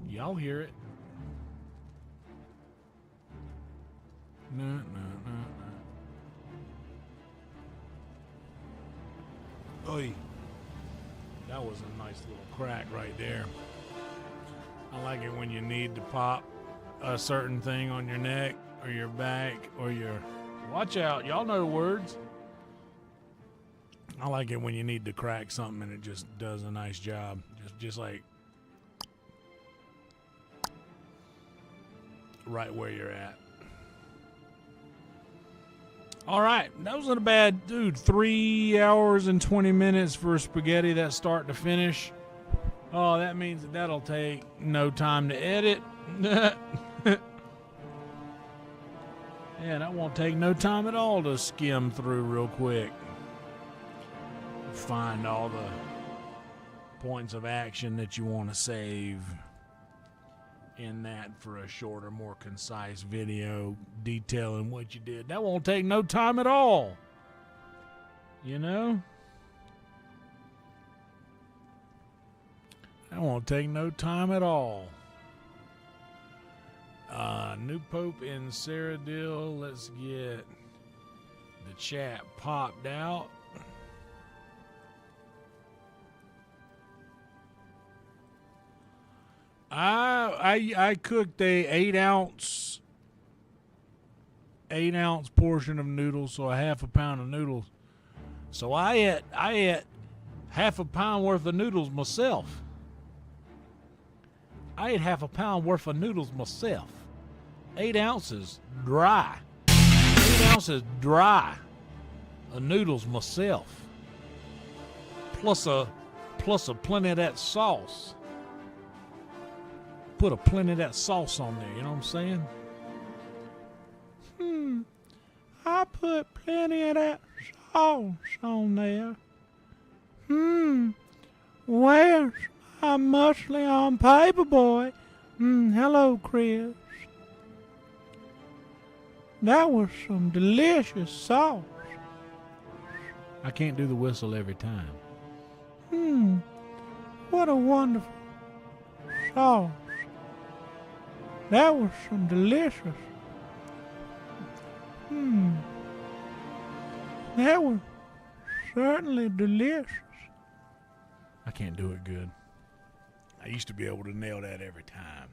Y'all hear it? No. Oy. That was a nice little crack right there. I like it when you need to pop a certain thing on your neck or your back or your... Watch out. Y'all know the words. I like it when you need to crack something and it just does a nice job. Just like right where you're at. All right, that wasn't a bad, dude. 3 hours and 20 minutes for spaghetti. That's start to finish. Oh, that means that'll take no time to edit. Yeah, that won't take no time at all to skim through real quick. Find all the points of action that you want to save in that for a shorter, more concise video detailing what you did. That won't take no time at all. You know? That won't take no time at all. New Pope in Saradil. Let's get the chat popped out. I cooked a 8-ounce portion of noodles, so a half a pound of noodles. So I ate half a pound worth of noodles myself. I ate half a pound worth of noodles myself. 8 ounces dry. 8 ounces dry of noodles myself. Plus a plenty of that sauce. Put a plenty of that sauce on there, you know what I'm saying? I put plenty of that sauce on there. Where's my muscly on paper boy? Hello, Chris. That was some delicious sauce. I can't do the whistle every time. What a wonderful sauce. That was some delicious. That was certainly delicious. I can't do it good. I used to be able to nail that every time.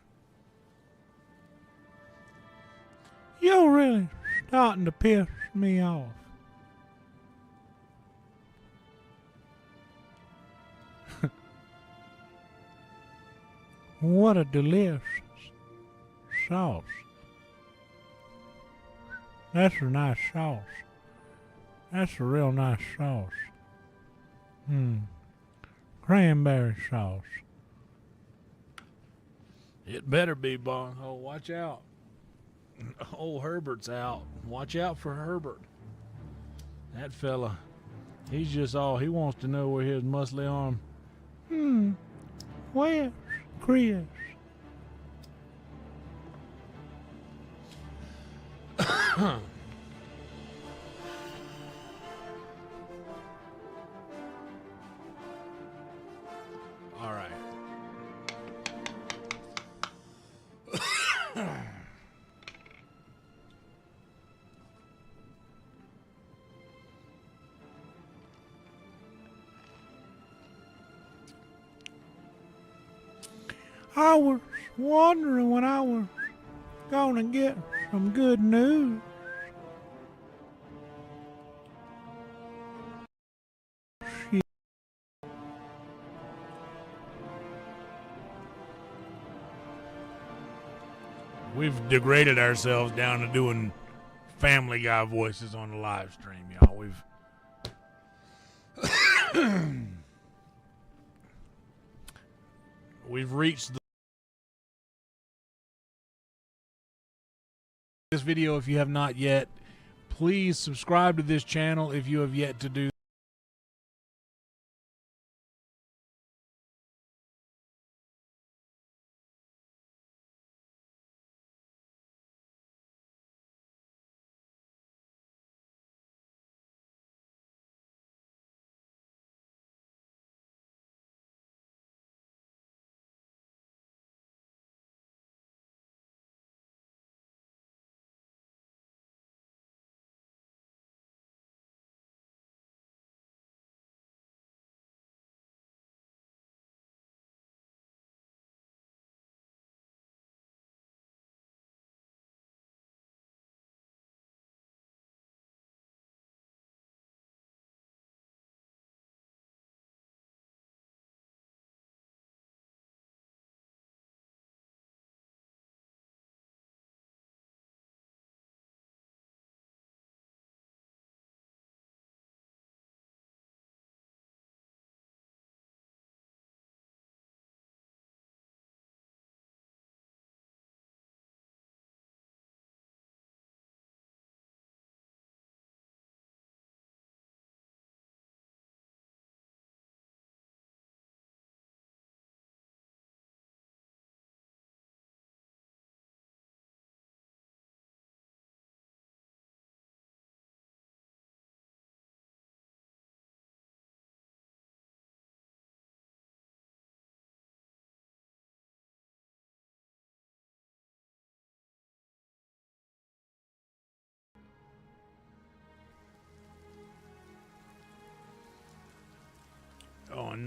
You're really starting to piss me off. What a delicious sauce. That's a nice sauce. That's a real nice sauce. Cranberry sauce. It better be, Bonho. Watch out. Old Herbert's out. Watch out for Herbert. That fella, he's just all, he wants to know where his muscly arm. Where's Chris? All right. I was wondering when I was gonna get some good news. Shit. We've degraded ourselves down to doing Family Guy voices on the live stream, y'all. We've reached this video. If you have not yet, please subscribe to this channel if you have yet to do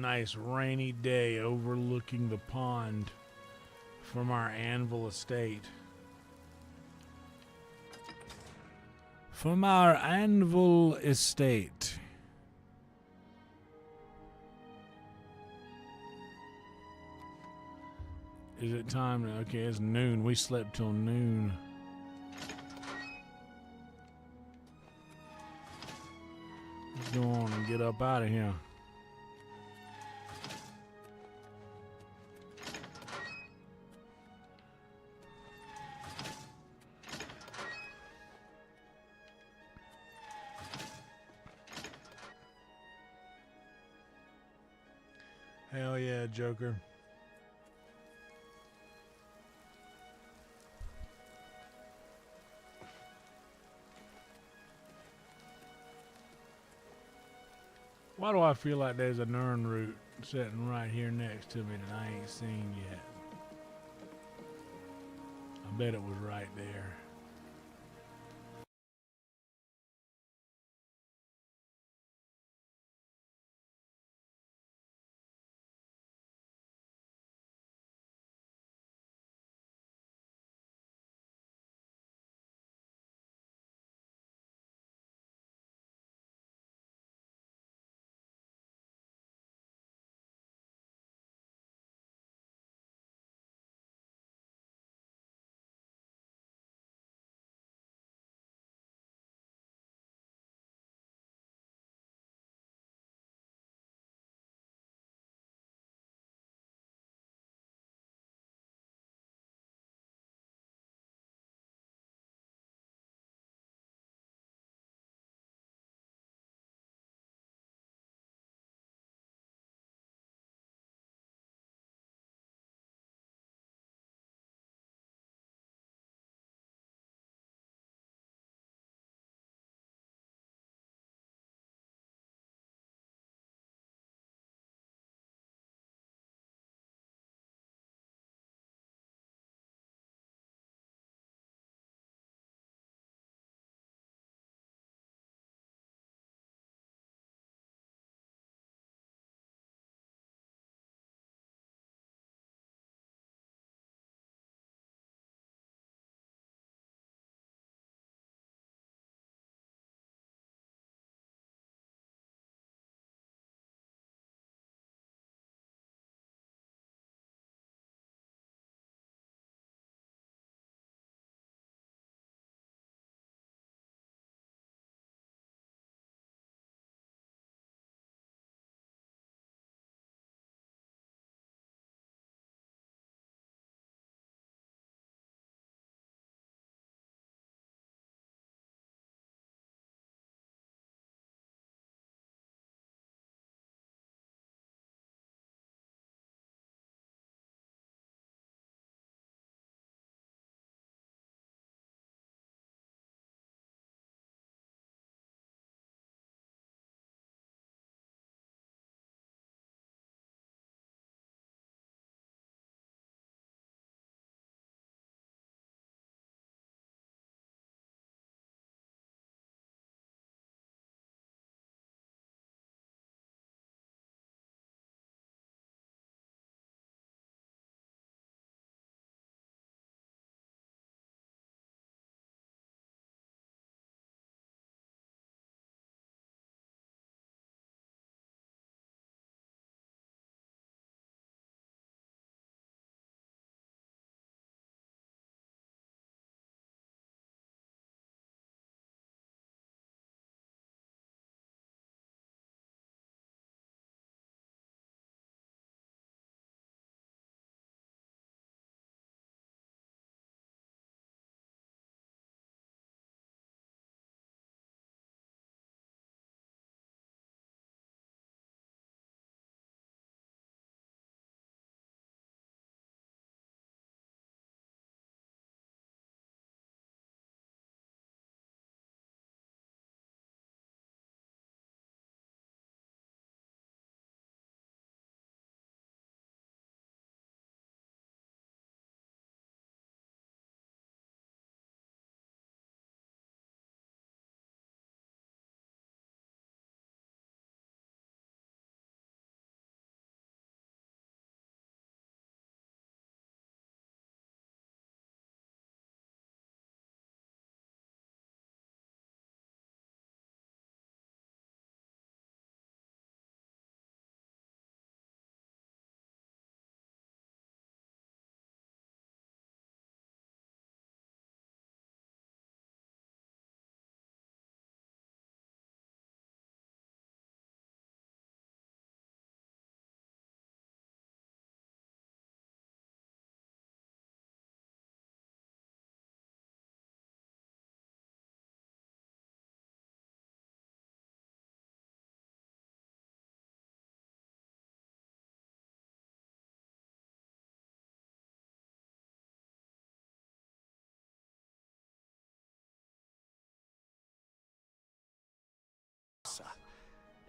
nice rainy day overlooking the pond from our Anvil estate. From our Anvil estate. Is it time to, okay, it's noon. We slept till noon. Let's go on and get up out of here. Hell yeah, Joker. Why do I feel like there's a Nern root sitting right here next to me that I ain't seen yet? I bet it was right there.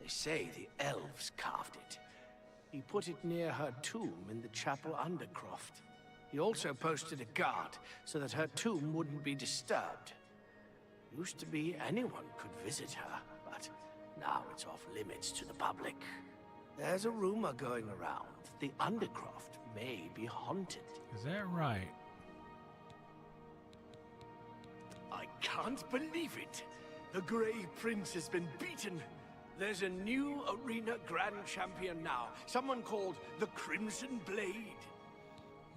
They say the elves carved it. He put it near her tomb in the chapel Undercroft. He also posted a guard so that her tomb wouldn't be disturbed. Used to be anyone could visit her, but now it's off limits to the public. There's a rumor going around that the Undercroft may be haunted. Is that right? I can't believe it. The Grey Prince has been beaten. There's a new arena grand champion now. Someone called the Crimson Blade.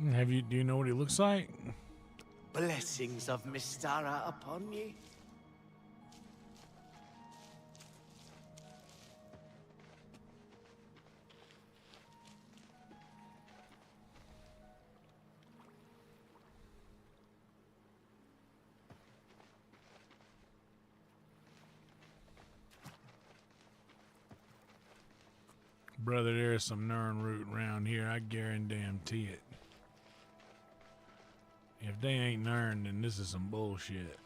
Do you know what he looks like? Blessings of Mystara upon ye. Brother, there's some Nern root around here. I guarantee it. If they ain't Nern, then this is some bullshit.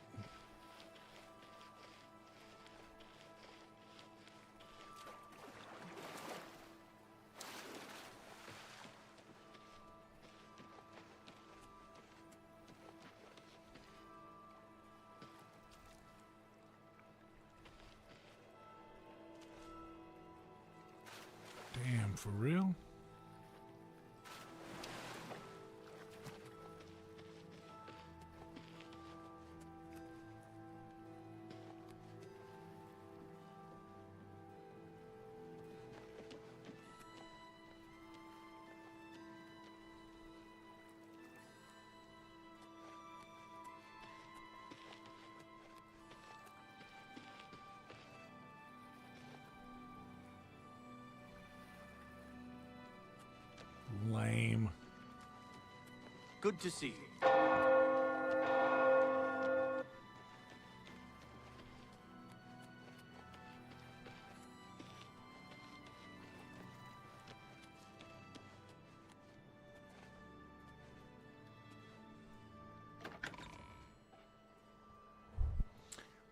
Damn, for real? Lame. Good to see you.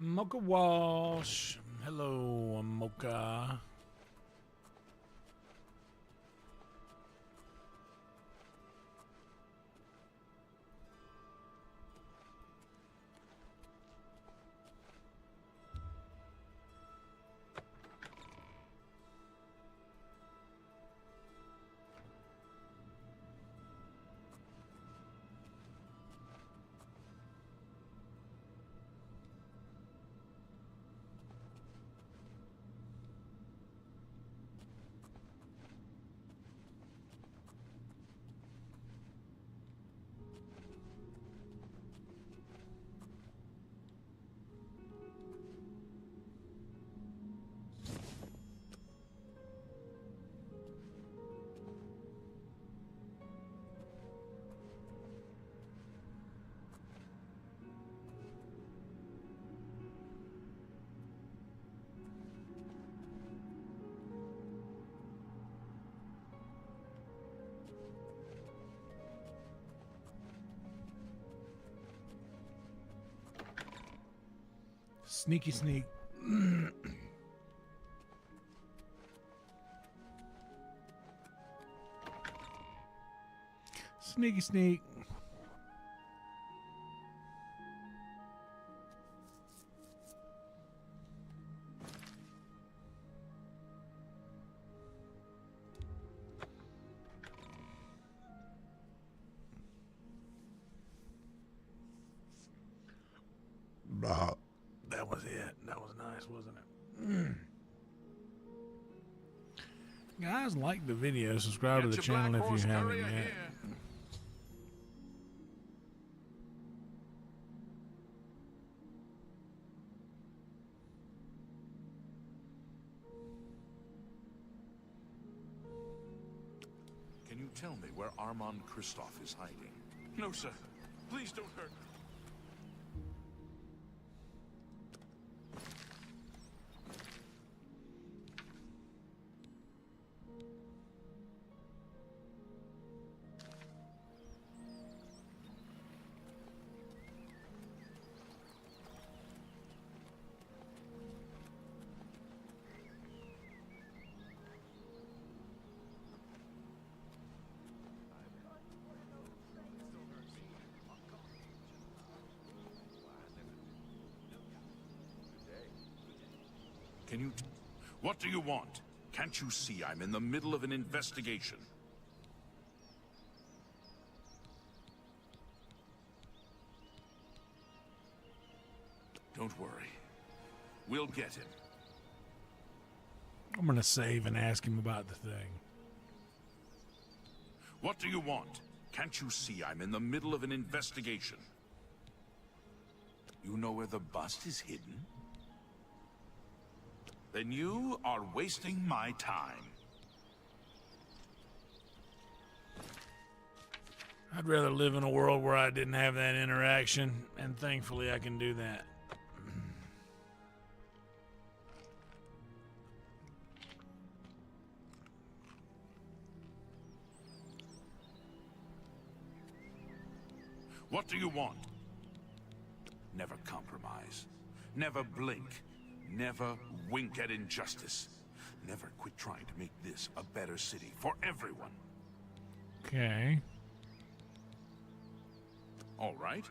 Mocha Walsh. Hello, Mocha. Sneaky sneak. Sneaky sneak. That was it. That was nice, wasn't it? Guys, like the video, subscribe to the channel if you haven't yet. Can you tell me where Armand Kristoff is hiding? No, sir. Please don't hurt me. Can you... What do you want? Can't you see I'm in the middle of an investigation? Don't worry. We'll get him. I'm gonna save and ask him about the thing. What do you want? Can't you see I'm in the middle of an investigation? You know where the bust is hidden? Then you are wasting my time. I'd rather live in a world where I didn't have that interaction, and thankfully I can do that. What do you want? Never compromise. Never blink. Never wink at injustice. Never quit trying to make this a better city for everyone. Okay. All right?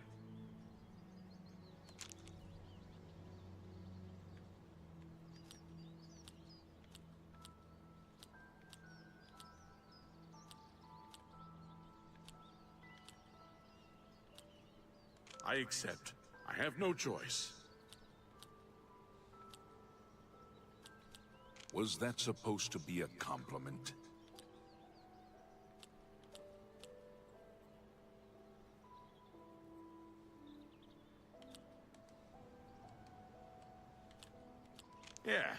I accept. I have no choice. Was that supposed to be a compliment? Yeah,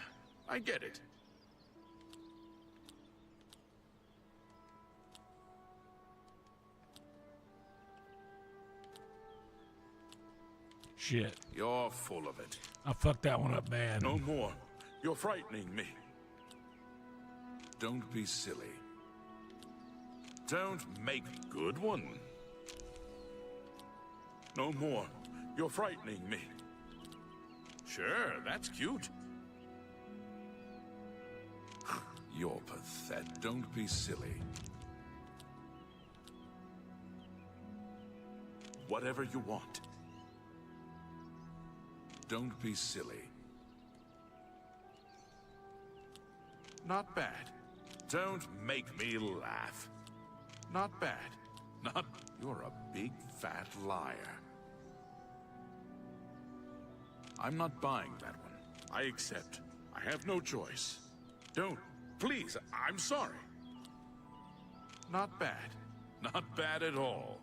I get it. Shit. You're full of it. I fucked that one up bad. No more. You're frightening me. Don't be silly. Don't make good one. No more. You're frightening me. Sure, that's cute. You're pathetic. Don't be silly. Whatever you want. Don't be silly. Not bad. Don't make me laugh. Not bad. Not... You're a big fat liar. I'm not buying that one. I accept. I have no choice. Don't. Please, I'm sorry. Not bad. Not bad at all.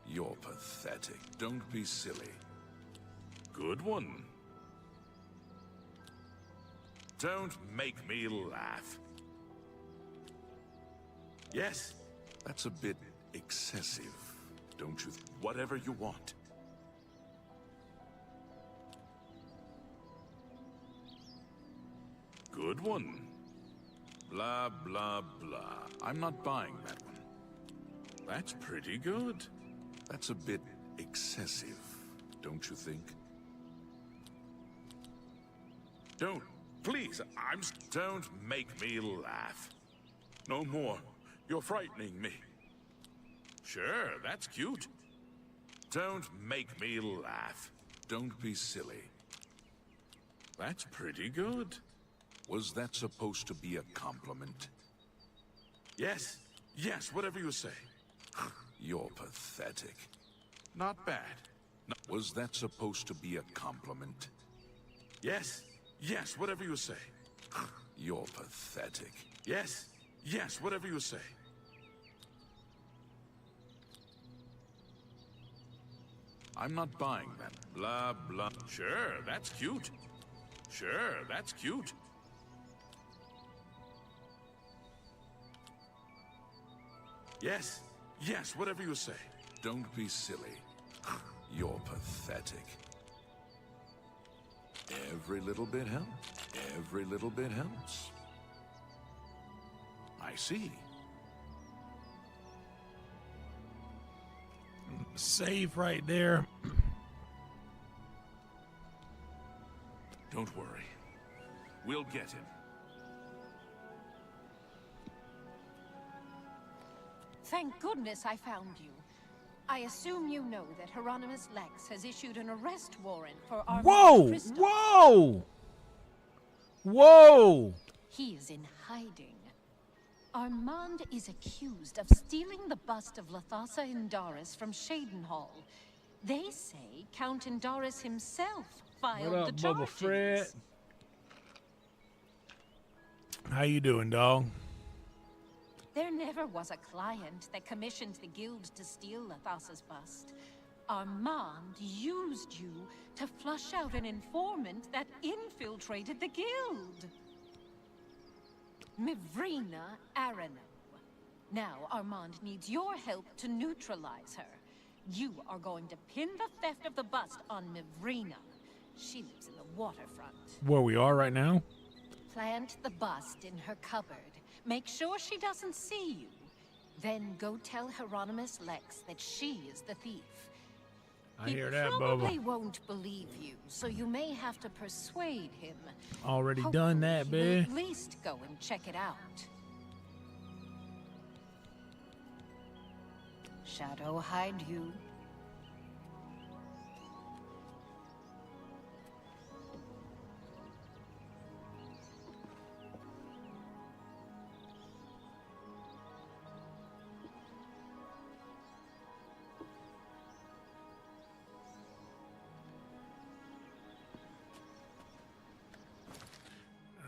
You're pathetic. Don't be silly. Good one. Don't make me laugh. Yes, that's a bit excessive, don't you? Whatever you want. Good one. Blah, blah, blah. I'm not buying that one. That's pretty good. That's a bit excessive, don't you think? Don't. Please, Don't make me laugh. No more. You're frightening me. Sure, that's cute. Don't make me laugh. Don't be silly. That's pretty good. Was that supposed to be a compliment? Yes. Yes, whatever you say. You're pathetic. Not bad. Was that supposed to be a compliment? Yes. Yes, whatever you say. You're pathetic. Yes. Yes, whatever you say. I'm not buying that. Blah, blah. Sure, that's cute. Sure, that's cute. Yes. Yes, whatever you say. Don't be silly. You're pathetic. Every little bit helps. Every little bit helps. I see. Save right there. Don't worry. We'll get him. Thank goodness I found you. I assume you know that Hieronymus Lex has issued an arrest warrant for Armand Whoa! Christoph. Whoa! Whoa! He is in hiding. Armand is accused of stealing the bust of Lathasa Indaris from Shadenhall. They say Count Indaris himself filed What up, the Boba charges. Fett? How you doing, dog? There never was a client that commissioned the guild to steal Lathasa's bust. Armand used you to flush out an informant that infiltrated the guild. Mivrina Arano. Now Armand needs your help to neutralize her. You are going to pin the theft of the bust on Mivrina. She lives in the waterfront. Where we are right now? Plant the bust in her cupboard. Make sure she doesn't see you. Then go tell Hieronymus Lex that she is the thief. I hear that, He probably Boba. won't believe you, so you may have to persuade him. Already done that, Hopefully, he will babe. at least go and check it out. Shadow hide you.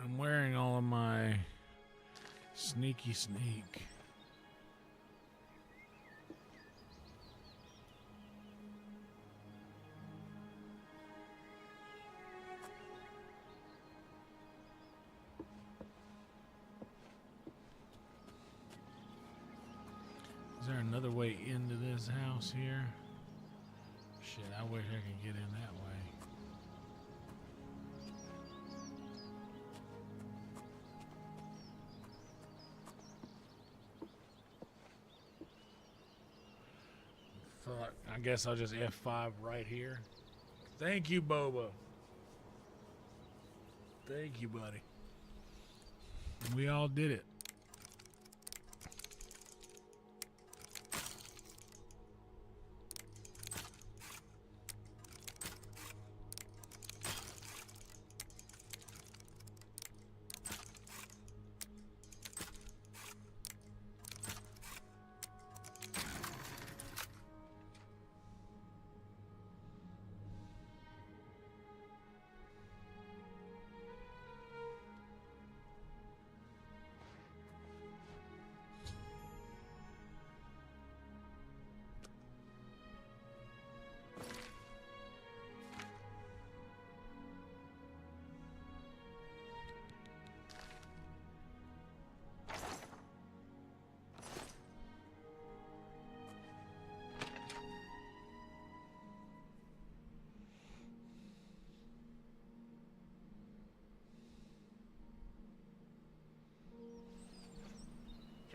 I'm wearing all of my sneaky sneak. Is there another way into this house here? Shit, I wish I could get in that way. Fuck, I guess I'll just F5 right here. Thank you, Boba. Thank you, buddy. We all did it.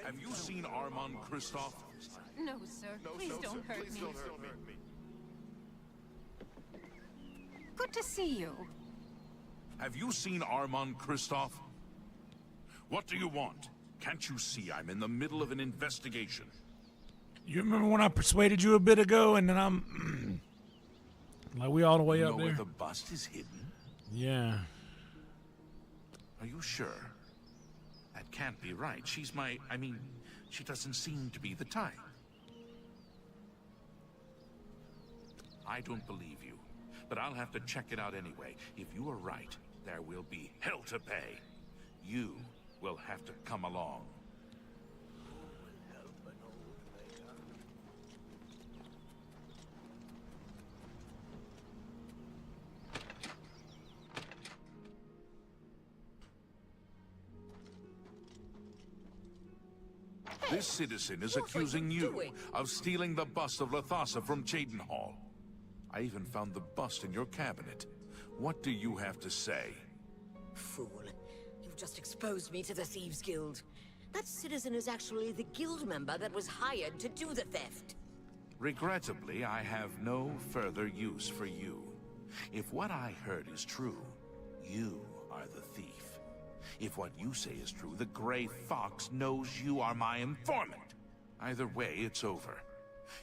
Have you seen Armand Kristoff? No, sir. Please don't hurt me. Good to see you. Have you seen Armand Kristoff? What do you want? Can't you see I'm in the middle of an investigation? You remember when I persuaded you a bit ago and then I'm... like we all the way You up know there? where the bust is hidden? Yeah. Are you sure? That can't be right. She's my... I mean, she doesn't seem to be the type. I don't believe you, but I'll have to check it out anyway. If you are right, there will be hell to pay. You will have to come along. This citizen is accusing you of stealing the bust of Lathasa from Cheydinhall. I even found the bust in your cabinet. What do you have to say? Fool. You've just exposed me to the Thieves Guild. That citizen is actually the guild member that was hired to do the theft. Regrettably, I have no further use for you. If what I heard is true, you are the thief. If what you say is true, the Grey Fox knows you are my informant. Either way, it's over.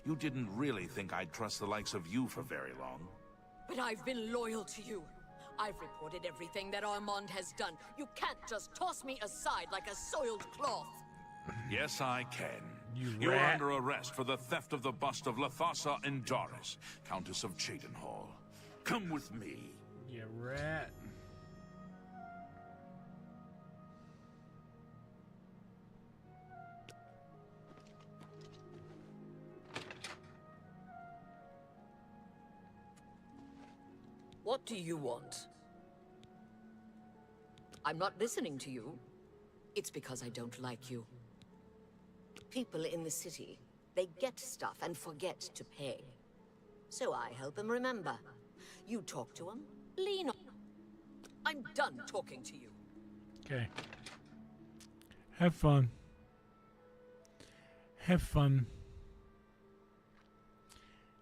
You didn't really think I'd trust the likes of you for very long. But I've been loyal to you. I've reported everything that Armand has done. You can't just toss me aside like a soiled cloth. Yes, I can. You You're rat. under arrest for the theft of the bust of Lathasa Indaris, Countess of Cheydinhal. Come with me. You rat. What do you want? I'm not listening to you. It's because I don't like you. People in the city, they get stuff and forget to pay. So I help them remember. You talk to them, lean on. I'm done talking to you. Okay. Have fun. Have fun.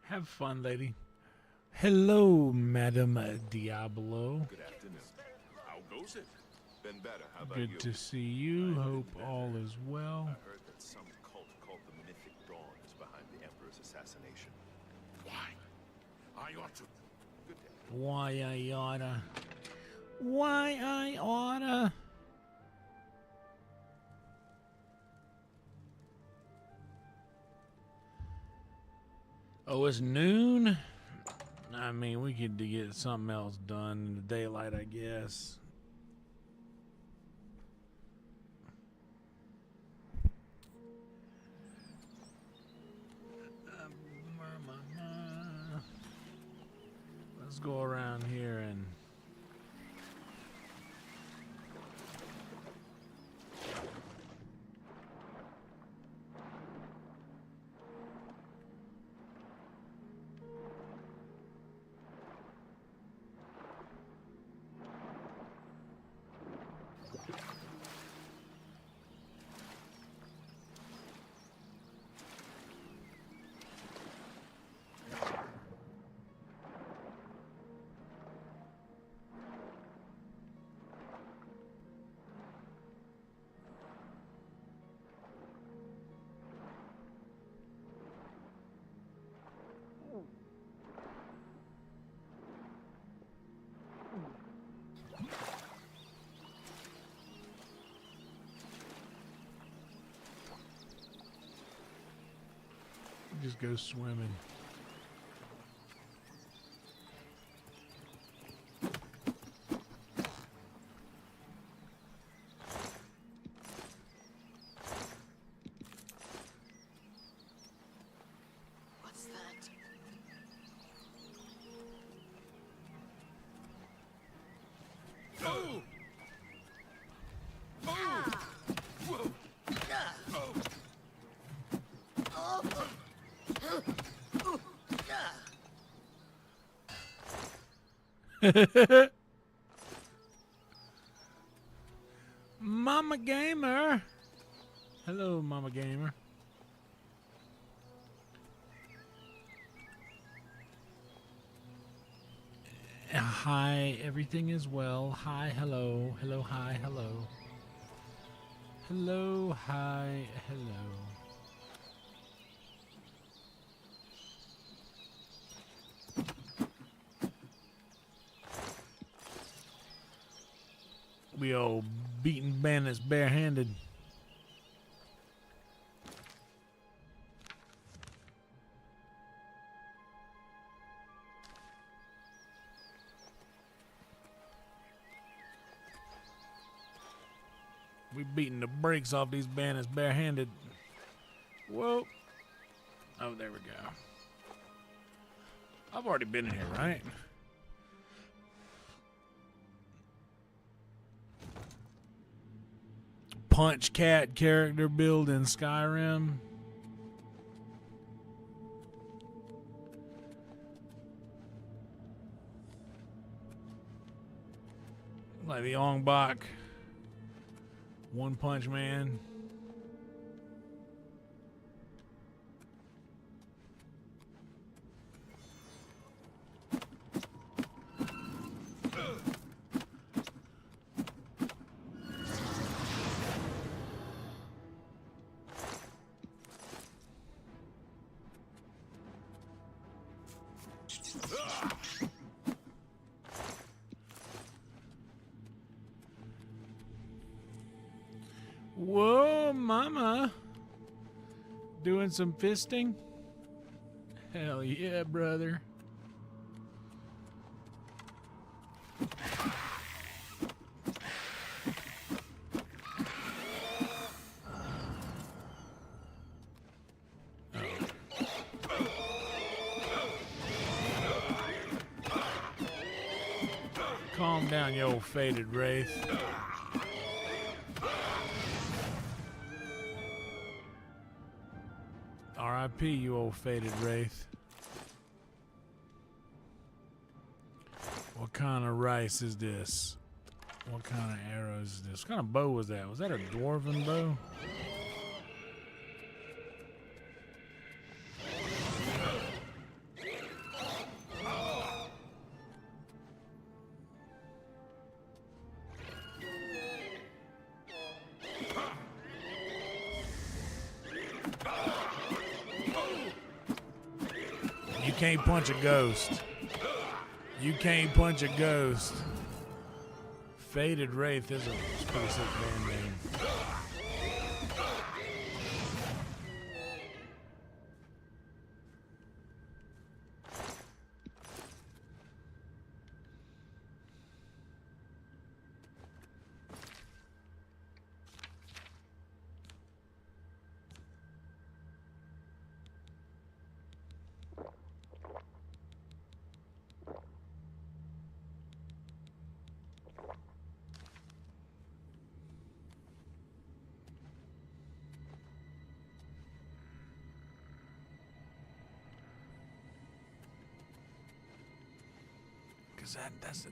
Have fun, lady. Hello, Madam Diablo. Good afternoon. How goes it? Been better. How about Good you? to see you. Hope all is well. I heard that some cult called the Mythic Dawn is behind the Emperor's assassination. Why? I ought to. Good day. Why I oughta. Why I oughta. Oh, it's noon? I mean, we could get something else done in the daylight, I guess. Let's go around here and just go swimming. What's that? Oh! Whoa! Mama Gamer. Hello, Mama Gamer. Hi, everything is well. Hi, hello. Hello, hi, hello. Hello, hi, hello. We all beating bandits barehanded. We beating the brakes off these bandits barehanded. Whoa. Oh, there we go. I've already been in here, right? Punch Cat character build in Skyrim. Like the Ong Bak. One Punch Man. Whoa, mama. Doing some fisting? Hell yeah, brother. Calm down, you old faded wraith. R.I.P., you old faded wraith. What kind of rice is this? What kind of arrows is this? What kind of bow was that? Was that a dwarven bow? You can't punch a ghost. You can't punch a ghost. Faded Wraith is a pretty sick band name.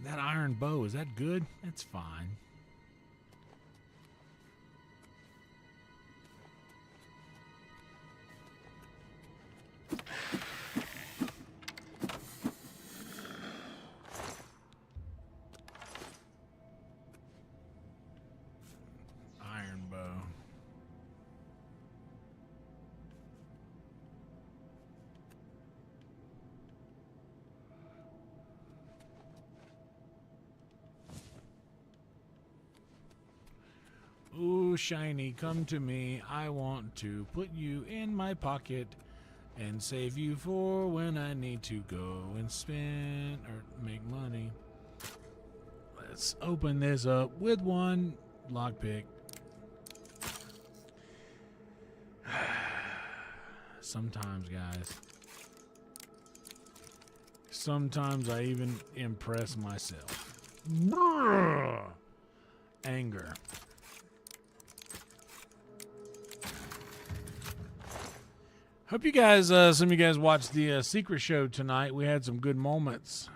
That iron bow, is that good? It's fine. Iron bow. Ooh, shiny, come to me. I want to put you in my pocket and save you for when I need to go and spend or make money. Let's open this up with one lockpick. Sometimes, guys. Sometimes I even impress myself. Anger. Hope you guys, some of you guys watched the Secret Show tonight. We had some good moments.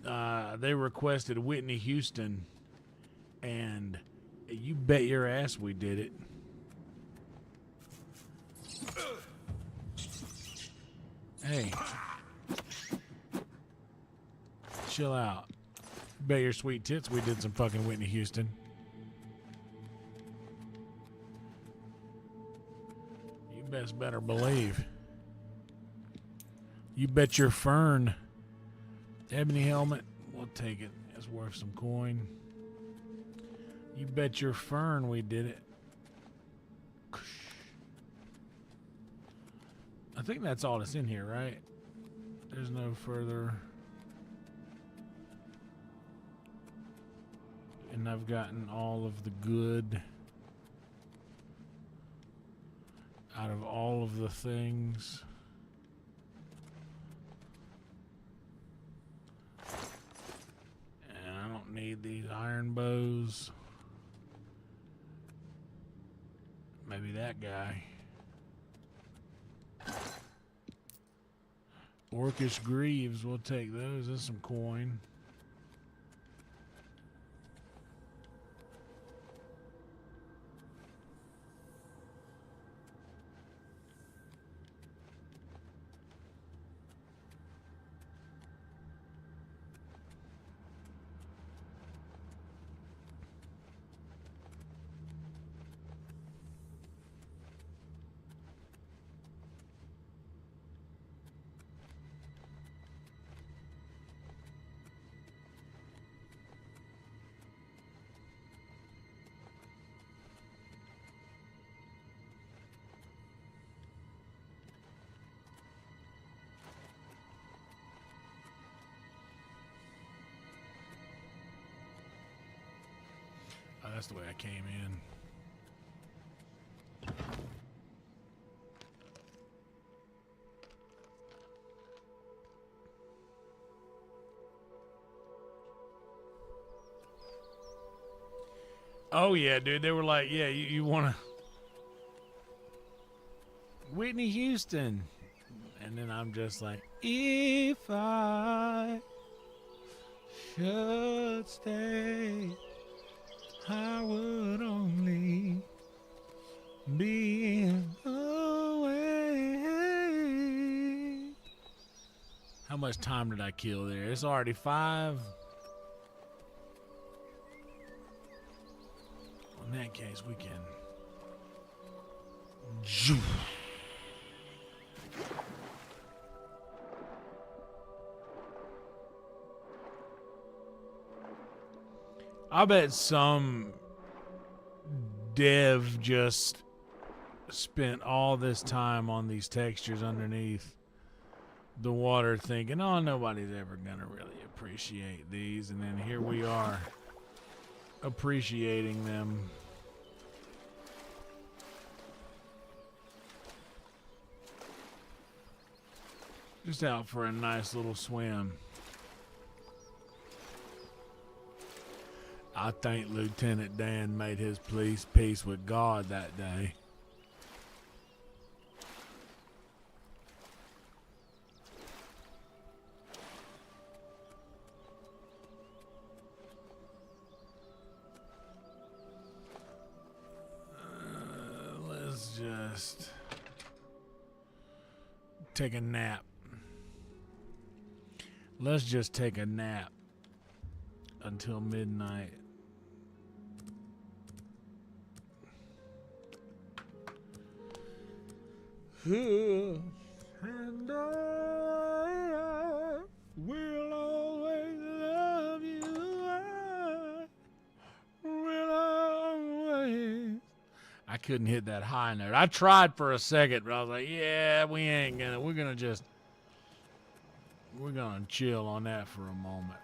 They requested Whitney Houston, and you bet your ass we did it. Hey. Chill out. Bet your sweet tits we did some fucking Whitney Houston. Best better believe. You bet your fern. Ebony helmet. We'll take it. It's worth some coin. You bet your fern we did it. I think that's all that's in here, right? There's no further. And I've gotten all of the good out of all of the things. And I don't need these iron bows. Maybe that guy. Orcish Greaves, we'll take those. There's some coin. that's the way I came in. Oh yeah, dude. They were like, yeah, you want to Whitney Houston. And then I'm just like, if I should stay, I would only be in the way. How much time did I kill there? It's already 5. In that case, we can. I bet some dev just spent all this time on these textures underneath the water thinking, oh, nobody's ever going to really appreciate these. And then here we are appreciating them. Just out for a nice little swim. I think Lieutenant Dan made his peace with God that day. Let's just take a nap. Let's just take a nap until midnight. And I will always love you. I will always. I couldn't hit that high note. I tried for a second, but I was like, yeah, we ain't gonna. We're gonna chill on that for a moment.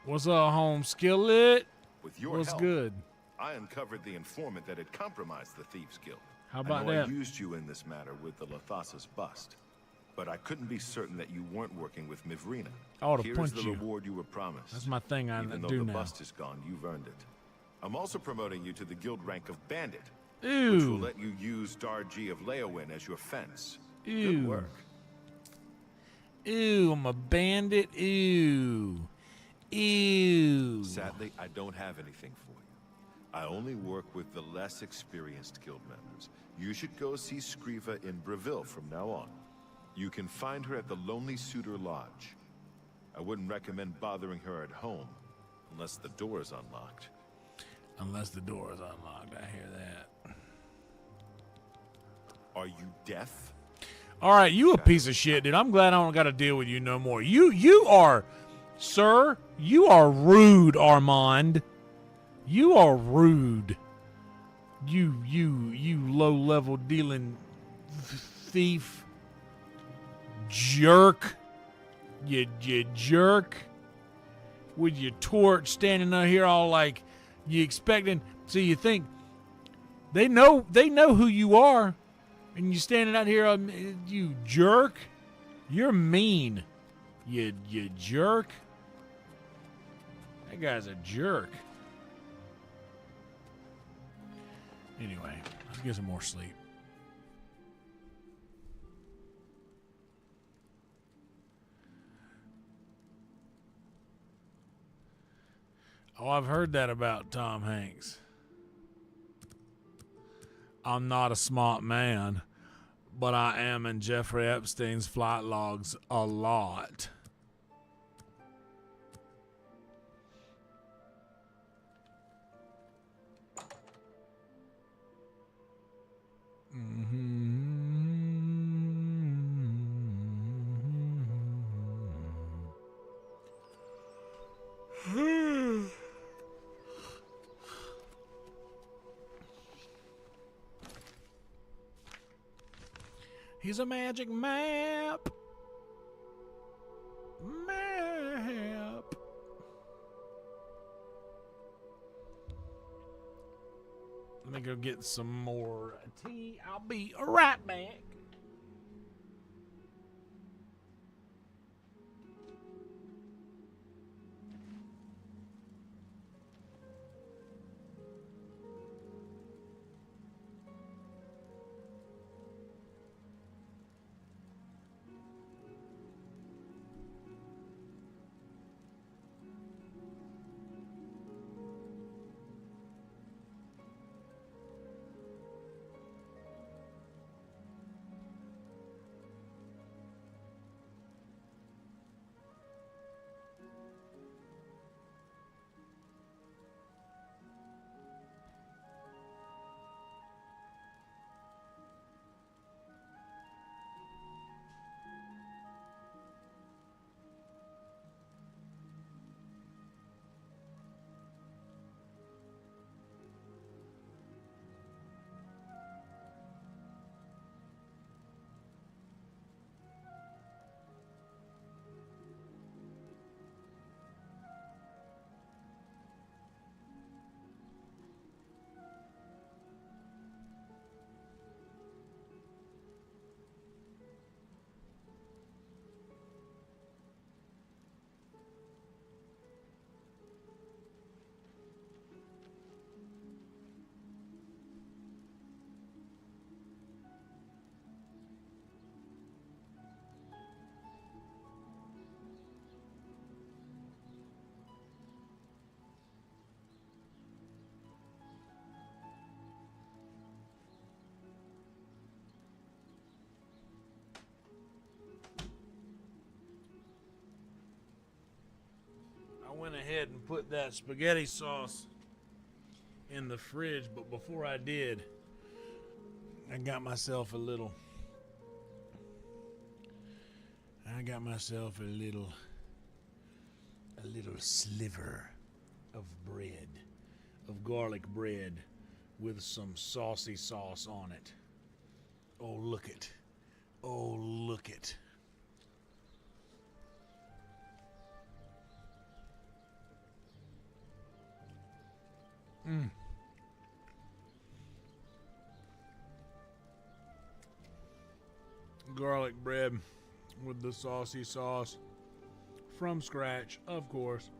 What's up, home skillet? With your What's help, good? I uncovered the informant that had compromised the Thieves Guild. How about I know that? I used you in this matter with the Lathasa's bust, but I couldn't be certain that you weren't working with Mivrina. I ought to Here's punch the you. reward you were promised. That's my thing I Even though do the now. bust is gone, you've earned it. I'm also promoting you to the guild rank of Bandit, which Ew. will let you use Darji of Leowin as your fence. Ew. Good work. Ew, I'm a bandit. Ew. Ew. Sadly, I don't have anything for you. I only work with the less experienced guild members. You should go see Scriva in Breville from now on. You can find her at the Lonely Suitor Lodge. I wouldn't recommend bothering her at home, unless the door is unlocked. Unless the door is unlocked, I hear that. Are you deaf? All right, you a piece of shit, dude. I'm glad I don't got to deal with you no more. You are, sir, you are rude, Armand. You are rude. You low-level dealing thief. Jerk. You jerk. With your torch standing out here all like you expecting. So you think they know who you are. And you standing out here, you jerk. You're mean. You jerk. That guy's a jerk. Anyway, let's get some more sleep. Oh, I've heard that about Tom Hanks. I'm not a smart man, but I am in Jeffrey Epstein's flight logs a lot. He's a magic map. me go get some more tea. I'll be right back. I went ahead and put that spaghetti sauce in the fridge, but before I did, I got myself a little sliver of bread, of garlic bread with some saucy sauce on it. Oh, look it. Oh, look it. Garlic bread with the saucy sauce from scratch, of course.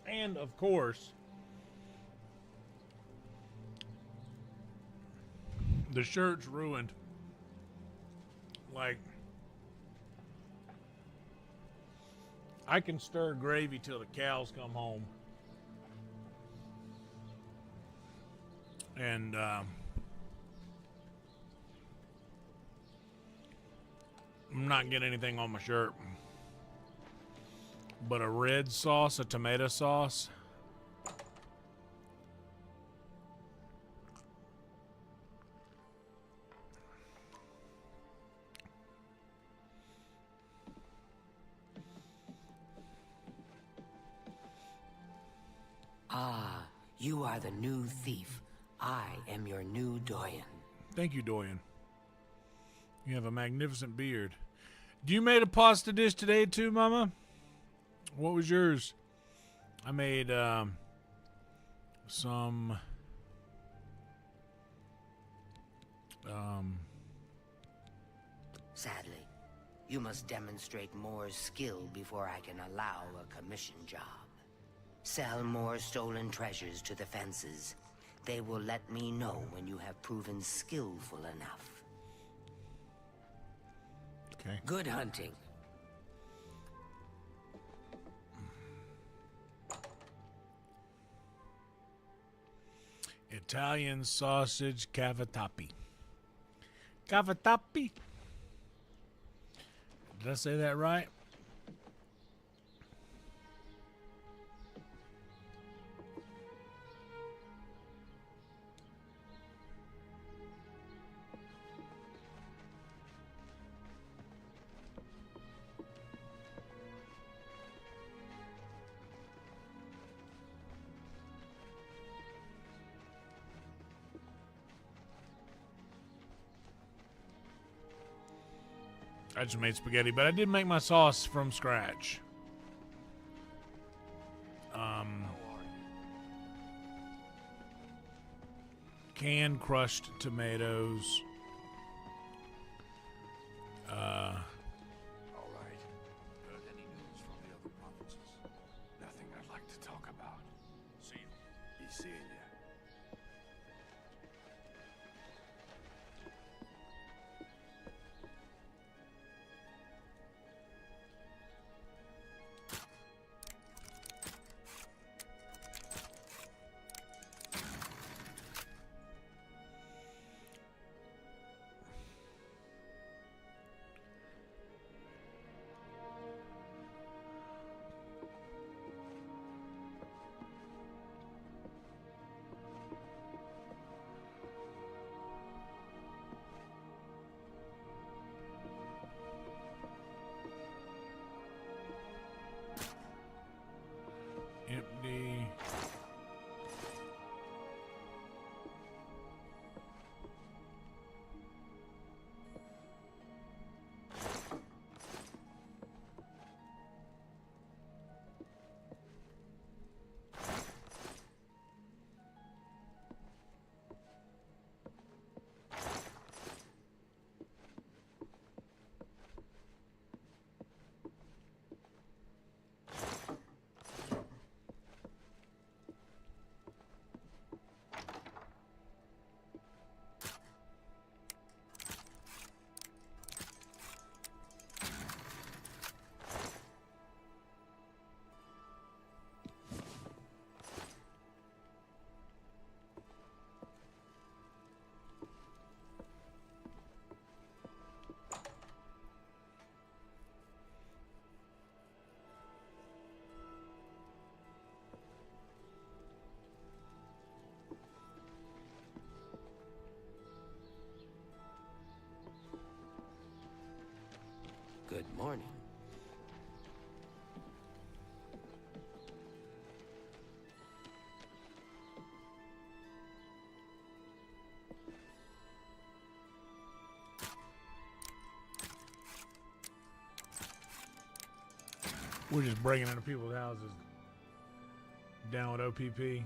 And of course, the shirt's ruined. Like, I can stir gravy till the cows come home. And, I'm not getting anything on my shirt. But a red sauce, a tomato sauce. Ah, you are the new thief. I am your new Doyen. Thank you, Doyen. You have a magnificent beard. You made a pasta dish today too, Mama? What was yours? I made some Sadly, you must demonstrate more skill before I can allow a commission job. Sell more stolen treasures to the fences. They will let me know when you have proven skillful enough. Okay. Good hunting. Italian sausage cavatappi. Cavatappi. Did I say that right? I just made spaghetti, but I did make my sauce from scratch. Canned crushed tomatoes. All right. Heard any news from the other provinces? Nothing I'd like to talk about. See you. Be seeing you. Empty. Good morning. We're just breaking into people's houses. Down with OPP.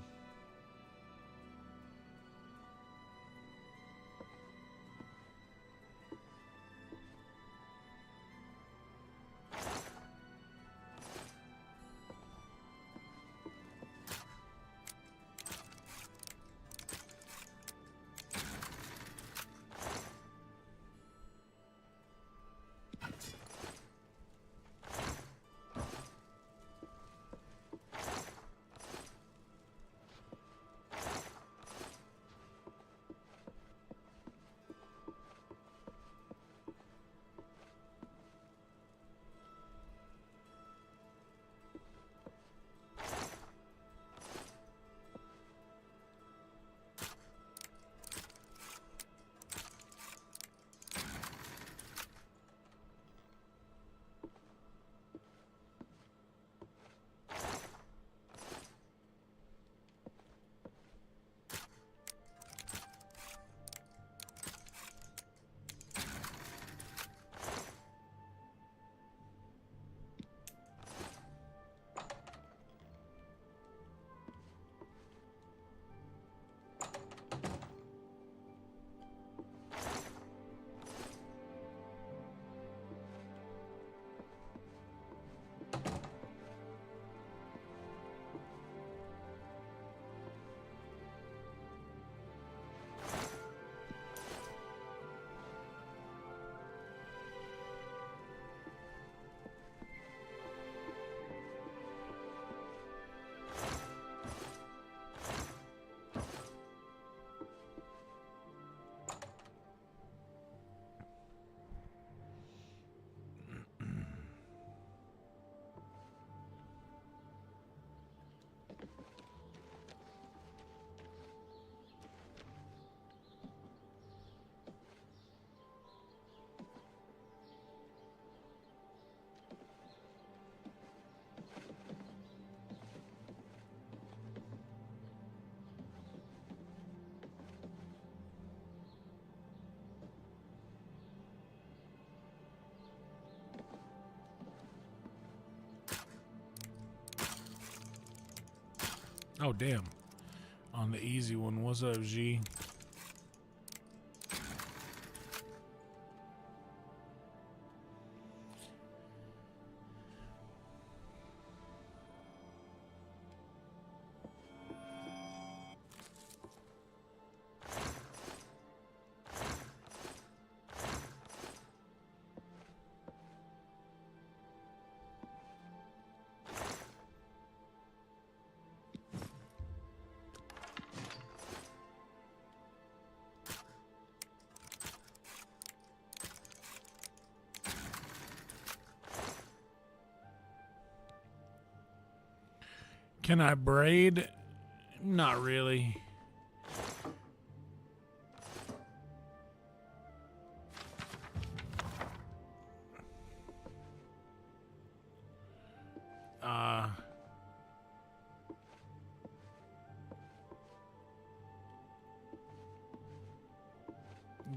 Oh, damn. On the easy one. What's up, G? Can I braid? Not really.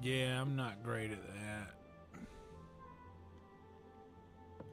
Yeah, I'm not great at that.